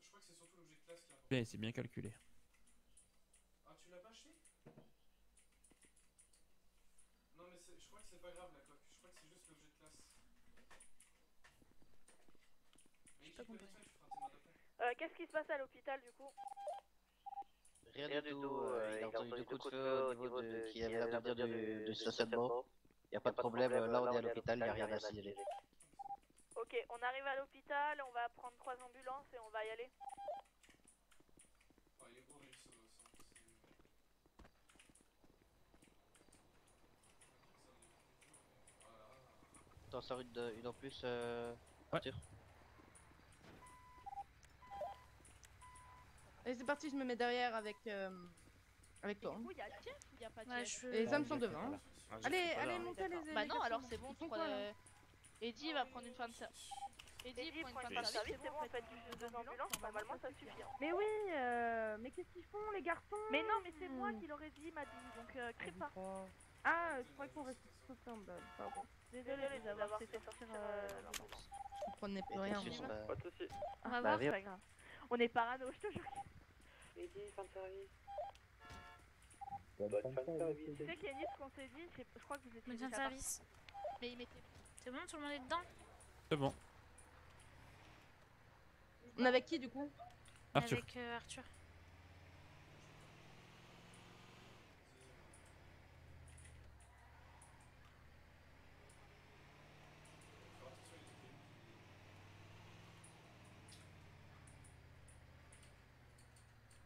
Speaker 10: Je crois que c'est surtout l'objet de classe qui est important.
Speaker 3: Bien, c'est bien calculé.
Speaker 10: Ah, tu l'as pas acheté? Non, mais je crois que c'est pas grave la cloque. Je crois que c'est juste l'objet de classe. Mais
Speaker 1: pas compris.
Speaker 10: tu feras tes mains d'après.
Speaker 9: Qu'est-ce qui se passe à l'hôpital du coup?
Speaker 5: Rien du tout, il a entendu 2 coups de feu au niveau de. Qui avait l'air de dire du stationnement. Y a pas de problème, là on est à l'hôpital, y a rien à signaler.
Speaker 9: Ok, on arrive à l'hôpital, on va prendre 3 ambulances et on va y aller.
Speaker 10: Oh, il est horrible ce boss.
Speaker 5: T'en sors une en plus, Arthur.
Speaker 13: Allez, c'est parti, je me mets derrière avec toi.
Speaker 6: Du coup, il y a Jeff ou il y a pas
Speaker 1: Ouais,
Speaker 6: Jeff?
Speaker 1: je-
Speaker 13: Et les hommes sont devant. hein.
Speaker 3: Ah,
Speaker 13: Allez,
Speaker 3: pas
Speaker 13: allez,
Speaker 3: là.
Speaker 13: montez les
Speaker 6: Bah non,
Speaker 13: garçons.
Speaker 6: alors c'est bon,
Speaker 13: Ils font quoi, là
Speaker 6: Eddie va prendre une fin de service. Eddie prend une fin de service,
Speaker 9: c'est bon, en fait, juste 2 ambulances, normalement ça suffit.
Speaker 13: Mais oui, mais qu'est-ce qu'ils font, les garçons?
Speaker 9: Mais non, mais c'est moi qui l'aurais dit, il m'a dit, donc crie pas.
Speaker 13: Ah, je croyais qu'on restait tous ensemble. Pardon.
Speaker 9: Désolée de vous avoir fait sortir l'ambulance.
Speaker 13: Vous comprenez plus rien.
Speaker 5: Sur
Speaker 13: moi.
Speaker 5: son-
Speaker 16: Pas de soucis.
Speaker 9: On va voir, c'est pas grave. On est parano, je te jure.
Speaker 7: Eddie, fin de service.
Speaker 9: Tu sais, Kenny, ce qu'on s'est dit, je crois que vous étiez
Speaker 1: Maintien de
Speaker 9: déjà
Speaker 1: service.
Speaker 6: mais il mettait.
Speaker 1: C'est bon, tout le monde est dedans?
Speaker 3: C'est bon.
Speaker 13: On est avec qui du coup?
Speaker 3: Arthur.
Speaker 1: Avec Arthur.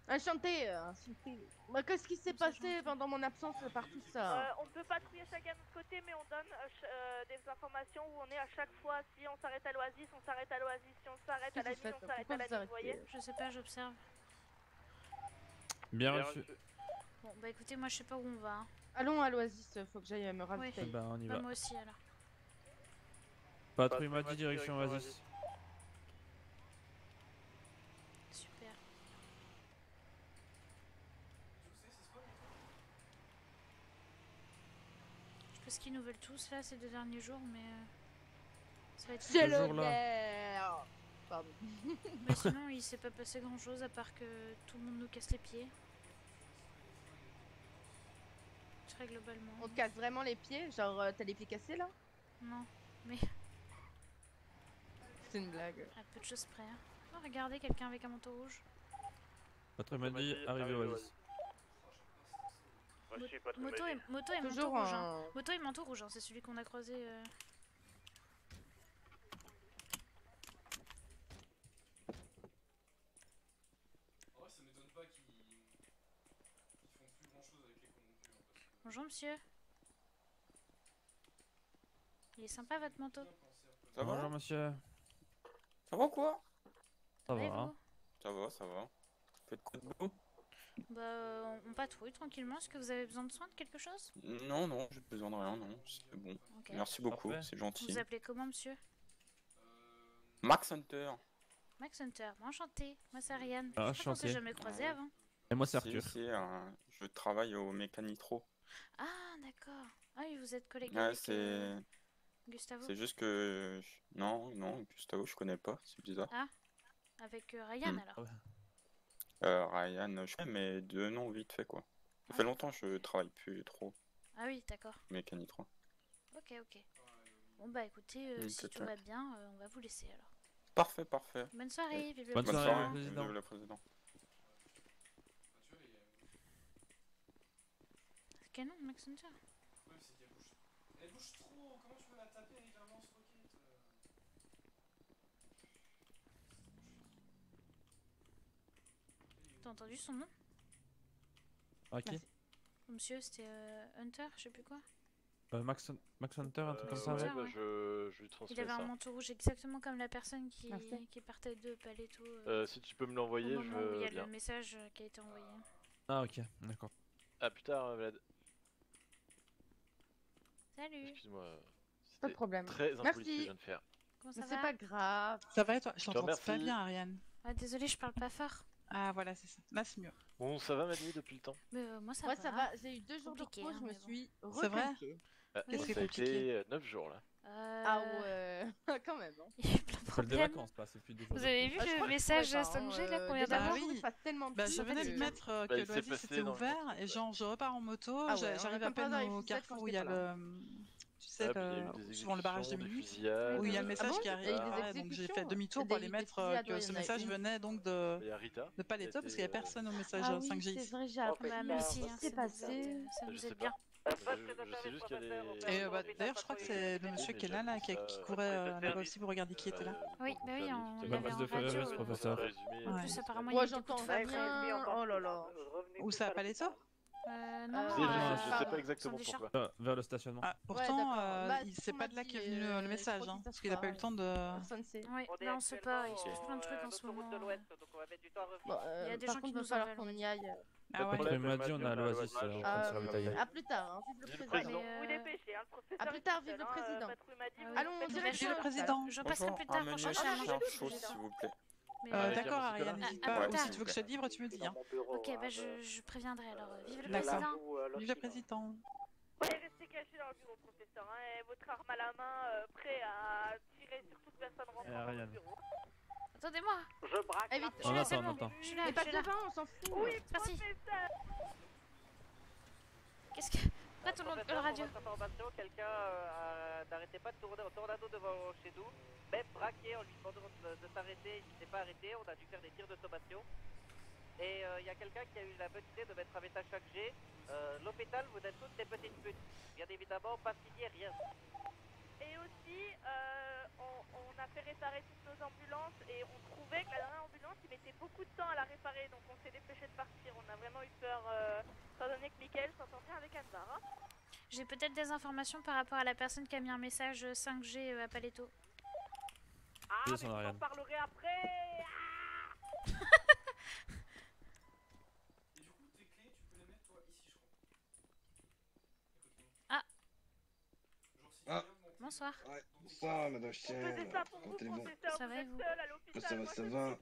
Speaker 13: Enchanté, enchanté. Bah, qu'est-ce qui s'est passé pendant mon absence par tout ça?
Speaker 9: On peut patrouiller chacun de notre côté, mais on donne des informations où on est à chaque fois. Si on s'arrête à l'Oasis, on s'arrête à l'Oasis. Si on s'arrête à la
Speaker 13: Qu'est-ce que
Speaker 9: mine,
Speaker 13: vous
Speaker 9: on
Speaker 13: faites?
Speaker 9: s'arrête à la
Speaker 13: Pourquoi
Speaker 9: mine, vous
Speaker 13: vous
Speaker 9: voyez?
Speaker 1: Je sais pas, j'observe.
Speaker 3: Bien reçu.
Speaker 1: Bon, bah écoutez, moi je sais pas où on va. hein.
Speaker 13: Allons à l'Oasis, faut que j'aille me
Speaker 1: Oui.
Speaker 13: ravitailler.
Speaker 3: Bah, on y
Speaker 1: Bah,
Speaker 3: va.
Speaker 1: moi aussi alors.
Speaker 3: Patrouille m'a dit direction Oasis.
Speaker 1: Super. Je sais pas ce qu'ils nous veulent tous là ces 2 derniers jours, mais ça va être
Speaker 13: C'est le
Speaker 3: Toujours là.
Speaker 13: guerre. Pardon.
Speaker 1: Mais sinon, il s'est pas passé grand chose à part que tout le monde nous casse les pieds. Très globalement.
Speaker 13: On te casse vraiment les pieds? Genre, t'as les pieds cassés là?
Speaker 1: Non, mais
Speaker 13: C'est une blague.
Speaker 1: à peu de choses près. hein. Oh, regardez, quelqu'un avec un manteau rouge.
Speaker 3: Patrouille m'a dit arrivé Oasis.
Speaker 16: Moi, je suis pas très
Speaker 1: Moto
Speaker 16: mal.
Speaker 1: et manteau
Speaker 13: Toujours
Speaker 1: rouge.
Speaker 13: un-
Speaker 1: hein. Moto et manteau rouge, hein, c'est celui qu'on a croisé.
Speaker 10: En vrai, ça m'étonne pas qu'ils font plus grand chose avec les cons non plus. Parce que...
Speaker 1: Bonjour monsieur. Il est sympa votre manteau.
Speaker 17: Ça va?
Speaker 3: Bonjour monsieur.
Speaker 17: Ça va quoi?
Speaker 3: Ça
Speaker 1: Et
Speaker 3: va.
Speaker 1: vous
Speaker 3: hein.
Speaker 17: Ça va, ça va. Faites quoi de beau?
Speaker 1: Bah, on patrouille tranquillement. Est-ce que vous avez besoin de soin de quelque chose?
Speaker 17: Non, non, j'ai besoin de rien, non. C'est bon.
Speaker 1: Ok.
Speaker 17: Merci beaucoup,
Speaker 3: Parfait.
Speaker 17: c'est
Speaker 1: Vous
Speaker 17: gentil.
Speaker 1: vous appelez comment monsieur?
Speaker 17: Max Hunter.
Speaker 1: Max Hunter. Bon, enchanté. Moi c'est Ariane.
Speaker 3: Ah,
Speaker 1: Je crois qu'on s'est
Speaker 3: enchanté.
Speaker 1: jamais croisé avant.
Speaker 3: Et moi c'est
Speaker 17: Si,
Speaker 3: Arthur.
Speaker 17: si, je travaille au Mécanitro.
Speaker 1: Ah d'accord. Ah oui, vous êtes collègue
Speaker 17: Ouais,
Speaker 1: avec
Speaker 17: c'est...
Speaker 1: Gustavo.
Speaker 17: C'est juste que... Non, non, Gustavo, je connais pas, c'est bizarre.
Speaker 1: Ah, avec Ryan
Speaker 17: Hmm.
Speaker 1: alors.
Speaker 17: Ryan, je sais, mais de nom vite fait, quoi. Ça fait longtemps que je travaille plus trop
Speaker 1: Ah oui, d'accord.
Speaker 17: au Mécanitro.
Speaker 1: Ok, ok. Bon bah écoutez, si
Speaker 17: Ok,
Speaker 1: tout va bien, on va vous laisser alors.
Speaker 17: Parfait, parfait.
Speaker 1: Bonne soirée, vive le
Speaker 3: Bonne
Speaker 1: président.
Speaker 3: soirée, président.
Speaker 17: vive le président.
Speaker 1: C'est canon, Max Hunter.
Speaker 10: Ouais, c'est qu'elle bouge. Elle bouge trop, comment tu veux la taper avec un lance-roquette
Speaker 1: T'as entendu son nom?
Speaker 3: Ah, qui?
Speaker 1: Monsieur, c'était Hunter, je sais plus quoi.
Speaker 3: Max Hunter, un truc comme ça,
Speaker 1: ouais,
Speaker 3: ouais.
Speaker 1: ouais.
Speaker 16: Je lui
Speaker 1: Il
Speaker 16: transmets
Speaker 1: avait un
Speaker 16: ça.
Speaker 1: manteau rouge exactement comme la personne qui partait de Paletto.
Speaker 16: Si tu peux me l'envoyer,
Speaker 1: au
Speaker 16: je
Speaker 1: moment où il y
Speaker 16: veux
Speaker 1: a
Speaker 16: bien.
Speaker 1: le message qui a été envoyé.
Speaker 3: Ah, ok, d'accord.
Speaker 16: À plus tard, Vlad.
Speaker 1: Salut.
Speaker 16: Excuse-moi.
Speaker 13: Pas de problème.
Speaker 16: Très impoli ce que je
Speaker 13: Merci.
Speaker 16: viens de faire.
Speaker 1: Comment
Speaker 13: Mais
Speaker 1: ça
Speaker 13: c'est
Speaker 1: va?
Speaker 13: pas grave.
Speaker 18: Ça va et toi? Je
Speaker 16: te
Speaker 18: t'entends pas
Speaker 16: remercie.
Speaker 18: bien, Ariane.
Speaker 1: Ah désolé, je parle pas fort.
Speaker 18: Ah voilà, c'est ça. Là, c'est mieux.
Speaker 16: Bon, ça va Maddy depuis le temps?
Speaker 1: Mais moi ça
Speaker 13: Ouais,
Speaker 1: va.
Speaker 13: ça va, j'ai eu 2 jours de
Speaker 1: Compliqué,
Speaker 13: repos, je
Speaker 1: hein,
Speaker 13: me
Speaker 1: mais bon.
Speaker 13: suis
Speaker 18: C'est vrai
Speaker 13: requinquée.
Speaker 16: Ah,
Speaker 1: Oui.
Speaker 16: moi,
Speaker 18: C'est
Speaker 16: ça a
Speaker 18: compliqué.
Speaker 16: été 9 jours là.
Speaker 13: Ah ouais, quand même. Hein.
Speaker 1: Il y a eu plein de
Speaker 3: École des
Speaker 1: problèmes.
Speaker 3: vacances là, c'est plus 2 jours.
Speaker 1: Vous avez vu
Speaker 13: Ah, je
Speaker 1: le
Speaker 13: crois que je
Speaker 1: message
Speaker 13: pourrais
Speaker 1: à
Speaker 13: pas,
Speaker 1: 5G là
Speaker 13: hein,
Speaker 1: qu'on vient
Speaker 13: déjà,
Speaker 1: d'avoir?
Speaker 13: il faut que je fasse tellement de
Speaker 18: Bah,
Speaker 13: trucs,
Speaker 18: je
Speaker 13: en fait,
Speaker 18: venais
Speaker 13: c'est
Speaker 18: de
Speaker 13: bien.
Speaker 18: mettre
Speaker 16: Bah,
Speaker 18: que
Speaker 16: il s'est
Speaker 18: l'Oasis
Speaker 16: passé
Speaker 18: était
Speaker 16: énormément
Speaker 18: ouvert et genre je repars en moto,
Speaker 13: Ah ouais,
Speaker 18: j'arrive
Speaker 13: on a
Speaker 18: à
Speaker 13: comme
Speaker 18: peine
Speaker 13: ça dans les
Speaker 18: au
Speaker 13: fusillades
Speaker 18: carrefour
Speaker 13: quand
Speaker 18: où il y
Speaker 13: j'étais
Speaker 18: a
Speaker 13: pas là.
Speaker 18: le... Tu sais,
Speaker 16: Ah, puis il y a eu des
Speaker 18: souvent le barrage de
Speaker 16: exécutions, des
Speaker 18: minuit,
Speaker 16: fusillades.
Speaker 18: où il y a le
Speaker 1: Ah
Speaker 18: message
Speaker 1: bon
Speaker 18: qui
Speaker 13: Il y a eu
Speaker 18: apparaît,
Speaker 13: des
Speaker 18: donc j'ai
Speaker 13: exécutions.
Speaker 18: fait demi-tour pour
Speaker 13: Il y a
Speaker 18: aller
Speaker 13: eu des
Speaker 18: mettre
Speaker 13: fusillades,
Speaker 18: que
Speaker 13: ouais, il
Speaker 18: ce
Speaker 13: y en a
Speaker 18: message
Speaker 13: une.
Speaker 18: venait donc
Speaker 16: Il y a Rita.
Speaker 18: de Paletto parce qu'il n'y avait personne au message
Speaker 13: Ah oui,
Speaker 18: 5G
Speaker 13: c'est
Speaker 18: ici.
Speaker 13: vrai, j'ai
Speaker 1: Bah,
Speaker 13: appris.
Speaker 1: merci,
Speaker 13: Qu'est-ce
Speaker 1: hein,
Speaker 13: qui s'est passé?
Speaker 1: ça
Speaker 16: Je
Speaker 1: nous
Speaker 16: sais
Speaker 1: aide bien.
Speaker 16: pas. Je sais juste qu'il y a des...
Speaker 18: Et bah, d'ailleurs, je crois que c'est le monsieur qui est là, qui courait là-bas aussi, vous regardez qui était là.
Speaker 1: Oui, bah oui, on
Speaker 3: C'est
Speaker 1: l'avait
Speaker 3: pas plus
Speaker 1: en
Speaker 3: de
Speaker 1: radio.
Speaker 3: férius, professeur.
Speaker 16: Résumé,
Speaker 1: En
Speaker 18: Ouais.
Speaker 1: plus, apparemment,
Speaker 13: Moi,
Speaker 1: il y a eu des coups
Speaker 13: j'entends
Speaker 1: de feu.
Speaker 13: rien. Oh là là.
Speaker 18: Où ça, à Paletto?
Speaker 1: Non,
Speaker 16: Si, je sais pas
Speaker 1: sans
Speaker 16: exactement
Speaker 1: déchart.
Speaker 16: pourquoi.
Speaker 3: Vers le stationnement.
Speaker 18: Ah, pourtant,
Speaker 13: d'accord. Bah,
Speaker 18: c'est
Speaker 13: on
Speaker 18: pas
Speaker 13: m'a
Speaker 18: de là
Speaker 13: dit,
Speaker 18: qu'est venu le message,
Speaker 13: je crois
Speaker 18: hein,
Speaker 13: qu'il
Speaker 18: parce qu'il a pas eu le temps de...
Speaker 13: Personne ne sait.
Speaker 1: Oui, là on sait pas, il se passe plein de trucs en ce moment.
Speaker 5: de l'Ouest, donc on va mettre du temps à revenir.
Speaker 13: Bon,
Speaker 1: Il y a des
Speaker 13: par
Speaker 1: gens qui
Speaker 13: contre, il va
Speaker 1: nous
Speaker 13: falloir
Speaker 1: en
Speaker 13: qu'on
Speaker 1: veulent.
Speaker 13: y aille.
Speaker 18: Ah ouais.
Speaker 3: Après Madi, on a l'Oasis, on compte se ravitailler.
Speaker 13: À plus tard, hein, vive le président.
Speaker 9: Vous dépêchez, hein, le professeur.
Speaker 13: À plus tard, vive le président. Allons, on dirait
Speaker 18: Vive le président.
Speaker 1: Je passerai plus tard
Speaker 17: Bonjour,
Speaker 1: prochainement.
Speaker 17: un menu chaud, s'il vous plaît.
Speaker 18: D'accord, Ariane, n'hésite pas. Ou si tu veux que je te livre, tu me dis. Hein.
Speaker 1: Ok, bah je préviendrai alors. Vive le
Speaker 18: D'accord.
Speaker 1: président.
Speaker 18: Vive le président.
Speaker 9: Ouais, restez caché dans le bureau, professeur, hein, et votre arme à la main, prêt à tirer sur toute personne rentrant dans le bureau.
Speaker 1: Attendez-moi.
Speaker 9: Je braque.
Speaker 1: Eh vite,
Speaker 3: On attend.
Speaker 1: Je suis là,
Speaker 13: Mais
Speaker 1: je
Speaker 13: pas
Speaker 1: suis
Speaker 13: de
Speaker 1: là.
Speaker 13: vin, on s'en fout.
Speaker 9: Oui,
Speaker 1: Merci.
Speaker 9: professeur.
Speaker 1: Qu'est-ce que... Pourquoi tout le monde peut le radio?
Speaker 5: Information, quelqu'un n'arrêtait pas de tourner en tornado devant chez nous. Même braqué en lui demandant de s'arrêter, il s'est pas arrêté, on a dû faire des tirs de sommation. Et il y a quelqu'un qui a eu la bonne idée de mettre un message 5G. L'hôpital, vous êtes toutes des petites putes. Bien évidemment, pas signé, rien.
Speaker 9: Et aussi, on a fait réparer toutes nos ambulances et on trouvait que la dernière ambulance, il mettait beaucoup de temps à la réparer, donc on s'est dépêché de partir. On a vraiment eu peur, étant donné que Mickaël s'entend bien avec Anbar. Hein.
Speaker 1: J'ai peut-être des informations par rapport à la personne qui a mis un message 5G à Paletto.
Speaker 9: Ah,
Speaker 3: Oui,
Speaker 9: mais
Speaker 3: ça
Speaker 9: vous
Speaker 3: n'a rien.
Speaker 9: en parlerez après.
Speaker 10: Et du coup, tes clés, tu peux les mettre toi ici, je crois.
Speaker 1: Ah.
Speaker 10: Genre si
Speaker 19: Ah.
Speaker 1: Bonsoir.
Speaker 19: Ouais, bonsoir, madame Chien. Comment allez-vous?
Speaker 1: Ça va et vous?
Speaker 19: Ça va, ça va.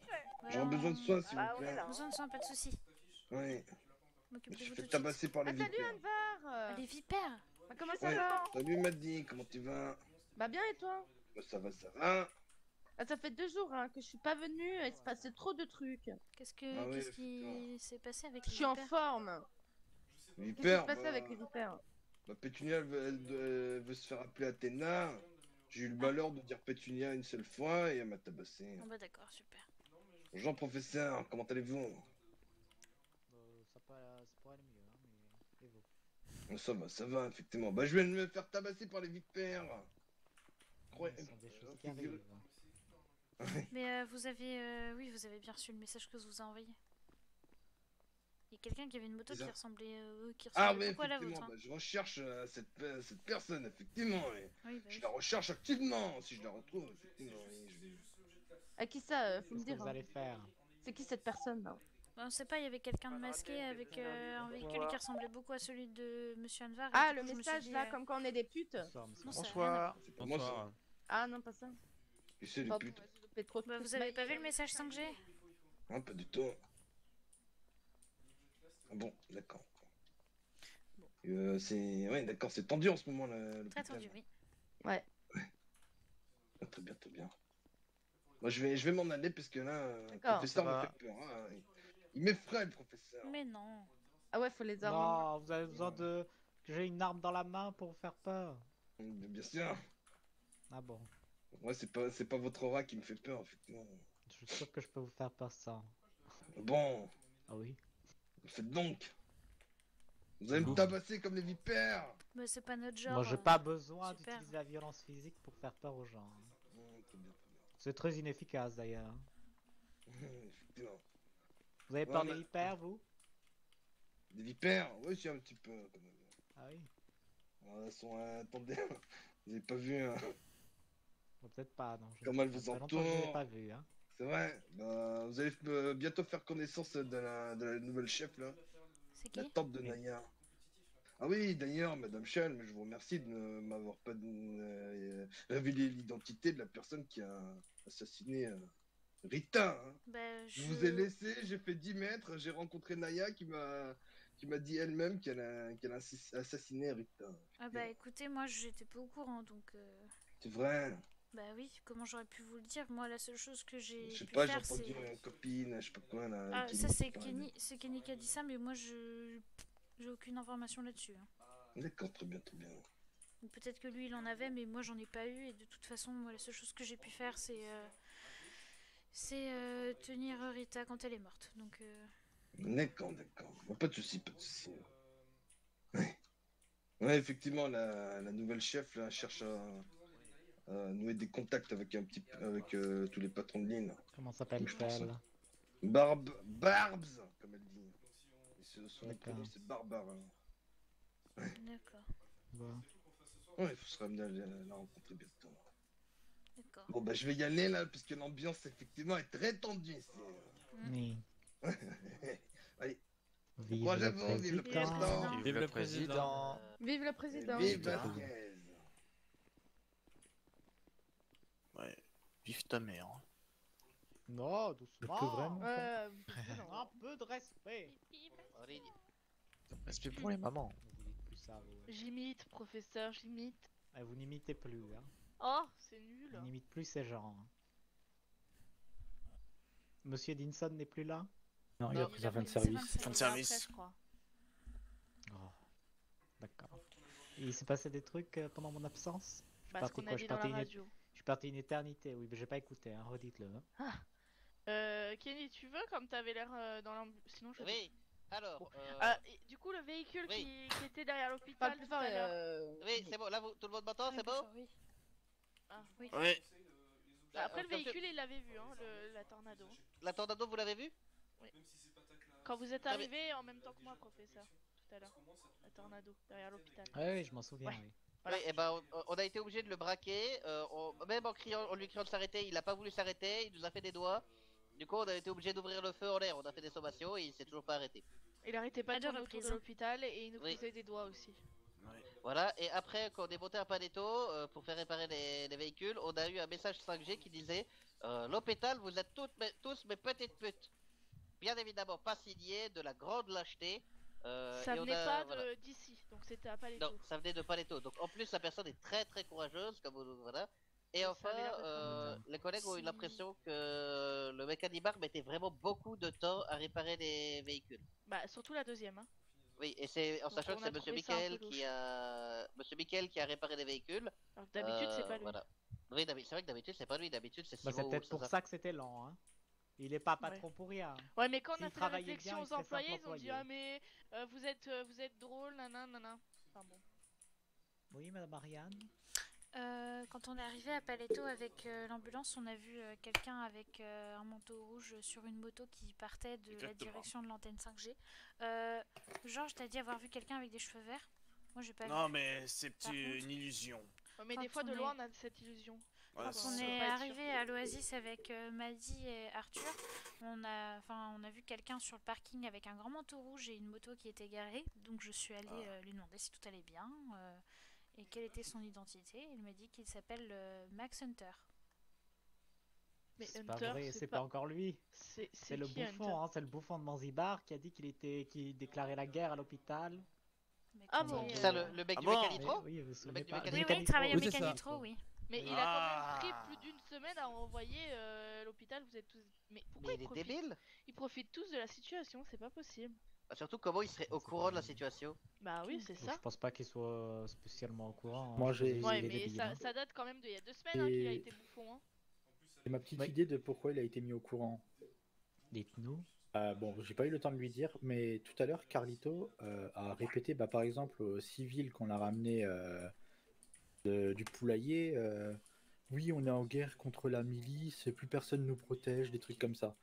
Speaker 19: J'aurais besoin de soins, s'il vous plaît.
Speaker 1: Besoin de soins, pas de soucis.
Speaker 19: Oui. Je
Speaker 1: M'occupe
Speaker 19: me
Speaker 1: de
Speaker 19: suis
Speaker 1: vous
Speaker 19: fait
Speaker 1: tout de suite.
Speaker 19: tabasser par les
Speaker 13: Salut
Speaker 19: vipères.
Speaker 13: Anvar.
Speaker 1: Les vipères.
Speaker 13: Bah, comment ça
Speaker 19: Ouais.
Speaker 13: va?
Speaker 19: Salut Maddy, comment tu vas?
Speaker 13: Bah bien et toi?
Speaker 19: Bah, ça va, ça va.
Speaker 13: Ah, ça fait 2 jours hein, que je suis pas venue, il se passait trop de trucs.
Speaker 1: Qu'est-ce
Speaker 19: Ah oui,
Speaker 1: qui s'est passé avec
Speaker 13: Je
Speaker 1: les
Speaker 13: suis en
Speaker 1: vipères?
Speaker 13: forme. Qu'est-ce qui
Speaker 19: Vipère,
Speaker 13: se passait avec les vipères?
Speaker 19: bah, Pétunia, elle veut se faire appeler Athéna. J'ai eu le malheur de dire Pétunia une seule fois et elle m'a tabassé.
Speaker 1: Ah bah d'accord, super.
Speaker 19: Bonjour professeur, comment allez-vous?
Speaker 20: Ça pourrait aller mieux, hein, mais... Et vous?
Speaker 19: Ça va, effectivement. Bah, je viens de me faire tabasser par les vipères.
Speaker 20: Ce sont des choses qui arrivent.
Speaker 1: Mais vous avez... oui, vous avez bien reçu le message que je vous ai envoyé. Il y a quelqu'un qui avait une moto qui ressemblait,
Speaker 19: Ah oui,
Speaker 1: beaucoup à la
Speaker 19: effectivement,
Speaker 1: vôtre. Hein.
Speaker 19: bah, je recherche cette personne, effectivement. Et
Speaker 1: Oui, bah
Speaker 19: je
Speaker 1: oui.
Speaker 19: la recherche activement, si je la retrouve, effectivement.
Speaker 13: À qui ça? Faut me
Speaker 20: Qu'est-ce que
Speaker 13: dire.
Speaker 20: vous
Speaker 13: Hein.
Speaker 20: allez faire?
Speaker 13: C'est qui cette personne là?
Speaker 1: Bah, on sait pas, il y avait quelqu'un de masqué avec un véhicule qui ressemblait beaucoup à celui de Monsieur Anvar. et
Speaker 13: Ah,
Speaker 1: du
Speaker 13: le
Speaker 1: coup, je me suis
Speaker 13: message
Speaker 1: dit,
Speaker 13: là, comme quand on est des putes?
Speaker 1: Non, ça a rien à voir.
Speaker 19: C'est pas moi, ça.
Speaker 13: Ah non, pas ça.
Speaker 19: Qui c'est, les
Speaker 13: Oh,
Speaker 19: putes?
Speaker 13: ouais, ça doit être trop de
Speaker 1: Bah,
Speaker 13: putes.
Speaker 1: vous avez pas vu le message 5G?
Speaker 19: Ah, pas du tout. Ah bon, d'accord. Ouais, d'accord, c'est tendu en ce moment, l'hôpital.
Speaker 1: Très tendu, oui.
Speaker 13: Ouais.
Speaker 19: Ah, très bien, très bien. Moi, je vais m'en aller parce que là, le
Speaker 13: D'accord.
Speaker 19: professeur
Speaker 20: Ça
Speaker 19: me
Speaker 20: va.
Speaker 19: fait peur. Hein. Il m'effraie, le professeur.
Speaker 1: Mais non.
Speaker 13: Ah ouais, faut les armes.
Speaker 20: Non, vous avez besoin de... que j'ai une arme dans la main pour vous faire peur.
Speaker 19: Bien sûr.
Speaker 20: Ah bon.
Speaker 19: Ouais, c'est pas votre aura qui me fait peur, effectivement.
Speaker 20: Je suis sûr que je peux vous faire peur sans.
Speaker 19: Bon,
Speaker 20: Ah oui.
Speaker 19: faites donc. Vous allez me tabasser comme les vipères.
Speaker 1: Bah, c'est pas notre genre.
Speaker 20: Moi, j'ai pas besoin
Speaker 1: super.
Speaker 20: d'utiliser la violence physique pour faire peur aux gens.
Speaker 19: Très bien, très bien.
Speaker 20: C'est très inefficace d'ailleurs.
Speaker 19: Effectivement.
Speaker 20: Vous avez
Speaker 19: Ouais,
Speaker 20: peur
Speaker 19: mais-
Speaker 20: des vipères, vous?
Speaker 19: Des vipères? Oui, c'est un petit peu, quand même.
Speaker 20: Ah oui.
Speaker 19: Alors, elles sont... attendez, vous avez pas vu...
Speaker 20: Bon, peut-être pas, non.
Speaker 19: Comment elle vous
Speaker 20: Ça fait longtemps que je l'ai
Speaker 19: entoure.
Speaker 20: pas vu, hein.
Speaker 19: C'est vrai. Bah, vous allez bientôt faire connaissance de la nouvelle chef, là.
Speaker 1: C'est qui?
Speaker 19: La tante de Naya. Ah oui, d'ailleurs, Madame Shell, mais je vous remercie de ne m'avoir pas révélé l'identité de la personne qui a assassiné Rita, hein.
Speaker 1: Bah,
Speaker 19: Je vous ai laissé, j'ai fait 10 mètres, j'ai rencontré Naya qui m'a dit elle-même qu'elle a assassiné Rita.
Speaker 1: Ah bah écoutez, moi j'étais pas au courant donc.
Speaker 19: C'est vrai.
Speaker 1: Bah oui, comment j'aurais pu vous le dire? Moi la seule chose que j'ai
Speaker 19: Je sais
Speaker 1: pu
Speaker 19: pas, j'ai
Speaker 1: faire
Speaker 19: entendu
Speaker 1: c'est.
Speaker 19: une copine, je sais pas quoi là.
Speaker 1: Ah
Speaker 19: Kenny
Speaker 1: ça
Speaker 19: qui parlait.
Speaker 1: c'est Kenny qui a dit ça, mais moi j'ai aucune information là-dessus. Hein.
Speaker 19: D'accord, très bien, très bien.
Speaker 1: Ou peut-être que lui il en avait, mais moi j'en ai pas eu et de toute façon moi la seule chose que j'ai pu faire c'est tenir Rita quand elle est morte. Donc.
Speaker 19: D'accord, d'accord. Pas de soucis, pas de soucis. Ouais. Ouais, effectivement, la nouvelle chef là, cherche à nouer des contacts avec tous les patrons de ligne.
Speaker 20: Comment
Speaker 19: Donc, je pense,
Speaker 20: s'appelle-t-elle?
Speaker 19: Barbs, comme elle dit. Et son
Speaker 20: D'accord.
Speaker 19: prénom c'est Barbara. Ouais.
Speaker 1: D'accord.
Speaker 20: Bon.
Speaker 19: Ouais, il faut se ramener à la rencontrer bientôt.
Speaker 1: D'accord.
Speaker 19: Bon, bah je vais y aller là, puisque l'ambiance effectivement est très tendue ici.
Speaker 20: Oui.
Speaker 19: Allez.
Speaker 20: Vive
Speaker 19: Courage à
Speaker 20: le
Speaker 19: vous, vive le président.
Speaker 3: Vive le président.
Speaker 13: Vive le président.
Speaker 19: Vive Vasquez.
Speaker 12: Ouais, vive ta mère.
Speaker 20: Non, doucement.
Speaker 11: vraiment
Speaker 20: Un peu de respect.
Speaker 12: Respect pour les mamans.
Speaker 20: Vous dites plus ça, vous.
Speaker 6: J'imite, professeur, j'imite.
Speaker 20: Ah, vous n'imitez plus, hein.
Speaker 6: Oh, c'est nul.
Speaker 20: Vous n'imitez plus ces gens. Hein. Monsieur Dinson n'est plus là?
Speaker 11: Non, il a pris sa fin de service.
Speaker 2: Fin de service.
Speaker 6: Après, je crois.
Speaker 20: Oh. D'accord. Il s'est passé des trucs pendant mon absence? Je suis
Speaker 6: Bah, ce
Speaker 20: parti
Speaker 6: qu'on
Speaker 20: quoi?
Speaker 6: a
Speaker 20: Je
Speaker 6: dit
Speaker 20: suis
Speaker 6: dans la
Speaker 20: parti
Speaker 6: radio.
Speaker 20: Je suis parti une éternité, oui, mais j'ai pas écouté, hein. Redites-le. Hein.
Speaker 6: Kenny, tu veux, comme t'avais l'air dans l'ambulance. Sinon, je.
Speaker 5: Oui, alors.
Speaker 6: Et du coup, le véhicule
Speaker 5: Oui.
Speaker 6: qui était derrière
Speaker 13: Pas
Speaker 6: l'hôpital
Speaker 13: plus
Speaker 6: tout
Speaker 13: fort.
Speaker 6: à l'heure.
Speaker 5: Oui, c'est bon, là tout le monde m'entend, c'est bon?
Speaker 1: Oui.
Speaker 6: Ah, oui.
Speaker 2: Ouais.
Speaker 6: Après, le
Speaker 5: Comme
Speaker 6: véhicule, il l'avait vu, hein, la tornado.
Speaker 5: La tornado, vous l'avez vue?
Speaker 6: Oui. Quand vous êtes
Speaker 5: Ah, mais-
Speaker 6: arrivé en même temps que moi, professeur, tout à l'heure. La tornado, derrière l'hôpital.
Speaker 20: Oui, je m'en souviens,
Speaker 6: Ouais.
Speaker 20: oui.
Speaker 6: Voilà.
Speaker 5: Oui, et ben on a été obligé de le braquer, même en lui criant de s'arrêter, il a pas voulu s'arrêter, il nous a fait des doigts. Du coup, on a été obligé d'ouvrir le feu en l'air, on a fait des sommations et il s'est toujours pas arrêté.
Speaker 6: Il arrêtait pas
Speaker 1: À
Speaker 6: de
Speaker 1: deux
Speaker 6: tourner autour de
Speaker 1: reprises.
Speaker 6: l'hôpital et il nous
Speaker 5: Oui.
Speaker 6: faisait des doigts aussi.
Speaker 5: Voilà, et après, quand on est monté à Paletto pour faire réparer les véhicules, on a eu un message 5G qui disait l'hôpital, vous êtes tous mes petites putes. Bien évidemment, pas signé, de la grande lâcheté.
Speaker 6: Ça
Speaker 5: et on
Speaker 6: venait
Speaker 5: a-
Speaker 6: pas
Speaker 5: voilà.
Speaker 6: d'ici, donc c'était à Paletto.
Speaker 5: Non, ça venait de Paletto. Donc en plus, la personne est très très courageuse, comme voilà. Et
Speaker 6: Ça
Speaker 5: enfin,
Speaker 6: avait l'air d'être
Speaker 5: les collègues ont eu l'impression que le mécanibar mettait vraiment beaucoup de temps à réparer les véhicules.
Speaker 6: Bah, surtout la deuxième. Hein.
Speaker 5: Oui, et c'est en
Speaker 6: Donc,
Speaker 5: sachant
Speaker 6: on
Speaker 5: que
Speaker 6: a
Speaker 5: c'est Monsieur
Speaker 6: trouvé ça un
Speaker 5: Michael
Speaker 6: peu
Speaker 5: qui a réparé les véhicules.
Speaker 6: Alors que d'habitude, c'est pas lui.
Speaker 5: Voilà. Oui, c'est vrai que d'habitude c'est pas lui. D'habitude c'est
Speaker 20: Bah,
Speaker 5: Simon.
Speaker 20: c'est peut-être pour ça que c'était lent, hein. Il est pas patron
Speaker 6: Ouais.
Speaker 20: pour rien.
Speaker 6: Ouais, mais quand on a
Speaker 20: S'il
Speaker 6: fait la
Speaker 20: travaillait
Speaker 6: réflexion
Speaker 20: bien, il
Speaker 6: aux
Speaker 20: serait
Speaker 6: employés,
Speaker 20: simple
Speaker 6: ils ont dit
Speaker 20: employé.
Speaker 6: ah mais vous êtes drôle, nanana. Enfin bon.
Speaker 20: Oui, madame Marianne.
Speaker 1: Quand on est arrivé à Paletto avec l'ambulance, on a vu quelqu'un avec un manteau rouge sur une moto qui partait de la
Speaker 2: Exactement.
Speaker 1: direction de l'antenne 5G. Georges, t'as dit avoir vu quelqu'un avec des cheveux verts? Moi, j'ai pas vu.
Speaker 2: Non, mais c'est
Speaker 1: Par contre-
Speaker 2: une illusion.
Speaker 6: Ouais, mais
Speaker 1: Quand
Speaker 6: des fois de
Speaker 1: on
Speaker 6: loin
Speaker 1: est-
Speaker 6: on a cette illusion.
Speaker 2: Voilà,
Speaker 1: Quand
Speaker 2: c'est
Speaker 1: on
Speaker 2: ça.
Speaker 1: est
Speaker 6: pas être
Speaker 1: arrivé à l'Oasis avec Maddy et Arthur, on a vu quelqu'un sur le parking avec un grand manteau rouge et une moto qui était garée. Donc je suis allée lui demander si tout allait bien et quelle était son identité. Il m'a dit qu'il s'appelle Max Hunter.
Speaker 6: Mais
Speaker 20: C'est pas
Speaker 6: Hunter,
Speaker 20: vrai, c'est pas encore lui.
Speaker 6: C'est
Speaker 20: C'est le
Speaker 6: qui,
Speaker 20: bouffon,
Speaker 6: Hunter
Speaker 20: hein, c'est le bouffon de Manzibar qui a dit qu'il déclarait la guerre à l'hôpital.
Speaker 6: Ah bon
Speaker 5: Ça, le mec
Speaker 2: Ah
Speaker 5: du
Speaker 2: bon
Speaker 5: Mécanitro?
Speaker 20: Oui, vous vous souvenez
Speaker 5: mec du
Speaker 20: pas?
Speaker 5: Mécanitro.
Speaker 1: Oui, oui, il travaille au
Speaker 3: Oui, c'est ça.
Speaker 1: Mécanitro, oui.
Speaker 6: Mais il a quand même pris plus d'une semaine à envoyer l'hôpital, vous êtes tous... Mais pourquoi
Speaker 5: Mais il est débile.
Speaker 6: Ils profitent tous de la situation, c'est pas possible.
Speaker 5: Bah, surtout comment il serait au courant de la situation.
Speaker 6: Bah oui, c'est ça.
Speaker 20: Je pense pas qu'il soit spécialement au courant.
Speaker 11: Moi,
Speaker 20: hein. Je pense
Speaker 11: j'ai-
Speaker 20: que
Speaker 6: Ouais,
Speaker 20: c'est
Speaker 6: mais
Speaker 20: débile, hein.
Speaker 6: ça date quand même d'il y a 2 semaines hein, qu'il a
Speaker 11: Et-
Speaker 6: été bouffon. Hein.
Speaker 11: J'ai ma petite
Speaker 20: Oui.
Speaker 11: idée de pourquoi il a été mis au courant.
Speaker 20: Dites-nous.
Speaker 11: Bon, j'ai pas eu le temps de lui dire, mais tout à l'heure, Carlito a répété, bah, par exemple, aux civils qu'on a ramené du poulailler, oui, on est en guerre contre la milice, plus personne nous protège, des trucs comme ça.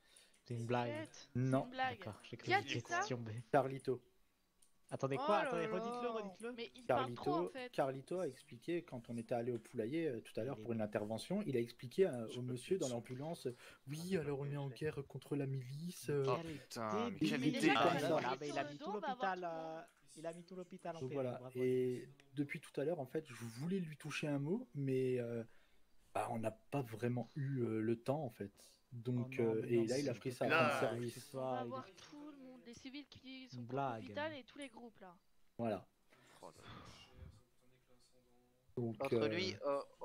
Speaker 20: C'est une blague.
Speaker 6: Arrête,
Speaker 11: Non.
Speaker 6: c'est une blague.
Speaker 20: D'accord, j'ai cru
Speaker 6: Qui a
Speaker 20: que
Speaker 6: dit
Speaker 20: vous
Speaker 6: ça
Speaker 20: étiez tombé.
Speaker 11: Carlito.
Speaker 20: Attendez
Speaker 6: Oh
Speaker 20: quoi?
Speaker 6: là
Speaker 20: Attendez,
Speaker 6: là.
Speaker 20: redites-le.
Speaker 6: Mais il parle trop en fait.
Speaker 11: Carlito a expliqué, quand on était allé au poulailler tout à l'heure pour une intervention, il a expliqué au monsieur dans l'ambulance, oui, alors on est en guerre contre la milice.
Speaker 2: Oh putain, mais
Speaker 11: il-
Speaker 2: quelle
Speaker 11: il-
Speaker 2: idée.
Speaker 11: il-
Speaker 20: Ah,
Speaker 11: comme ça.
Speaker 20: voilà, mais il a mis
Speaker 6: Sur
Speaker 20: tout
Speaker 6: le dos, on va avoir
Speaker 20: l'hôpital. Il a mis tout l'hôpital en
Speaker 11: Donc
Speaker 20: péril,
Speaker 11: voilà,
Speaker 20: bravo.
Speaker 11: et depuis tout à l'heure, en fait, je voulais lui toucher un mot, mais on n'a pas vraiment eu le temps, en fait. Donc,
Speaker 20: Oh non, mais
Speaker 11: et
Speaker 20: non,
Speaker 11: là, il a
Speaker 20: c'est
Speaker 11: pris
Speaker 20: pas
Speaker 11: sa
Speaker 20: possible.
Speaker 11: fin de
Speaker 20: Là,
Speaker 11: service.
Speaker 6: On va avoir tout le monde, les civils qui sont pour
Speaker 20: blague.
Speaker 6: l'hôpital et tous les groupes là.
Speaker 11: Voilà. Donc,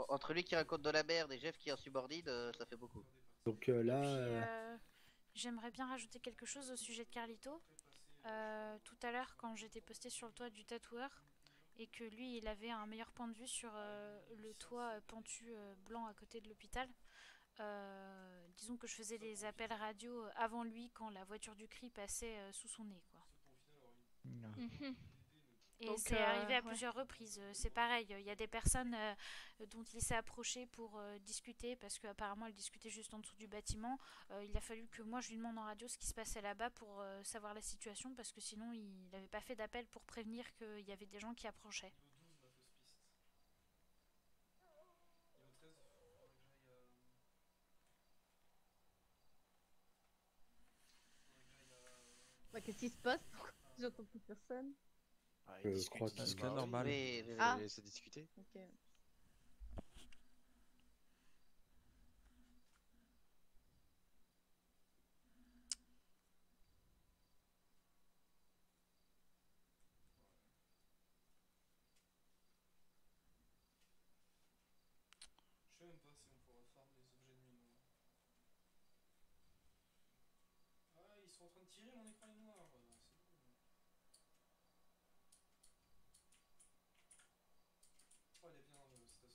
Speaker 5: Entre lui qui raconte de la merde et Jeff qui est en subordine, ça fait beaucoup.
Speaker 11: donc
Speaker 1: Puis,
Speaker 11: là,
Speaker 1: j'aimerais bien rajouter quelque chose au sujet de Carlito. Tout à l'heure, quand j'étais posté sur le toit du tatoueur et que lui, il avait un meilleur point de vue sur le toit pentu blanc à côté de l'hôpital. Disons que je faisais les appels radio avant lui quand la voiture du CRI passait sous son nez, quoi. Et
Speaker 6: Donc,
Speaker 1: c'est arrivé à
Speaker 6: ouais.
Speaker 1: plusieurs reprises. C'est pareil, il y a des personnes dont il s'est approché pour discuter parce qu'apparemment elle discutait juste en dessous du bâtiment. Il a fallu que moi je lui demande en radio ce qui se passait là-bas pour savoir la situation parce que sinon il n'avait pas fait d'appel pour prévenir qu'il y avait des gens qui approchaient.
Speaker 13: Bah, qu'est-ce qui se passe? J'entends plus personne.
Speaker 11: je crois
Speaker 3: Parce
Speaker 11: qu'il
Speaker 3: que normal.
Speaker 13: Ah.
Speaker 12: C'est discuté.
Speaker 13: Ok.
Speaker 10: Je sais même pas si on pourra farm les objets de mémoire. Ah, ils sont en train de tirer, mon écran est noir. C'est bon. Oh, elle est bien cet assaut.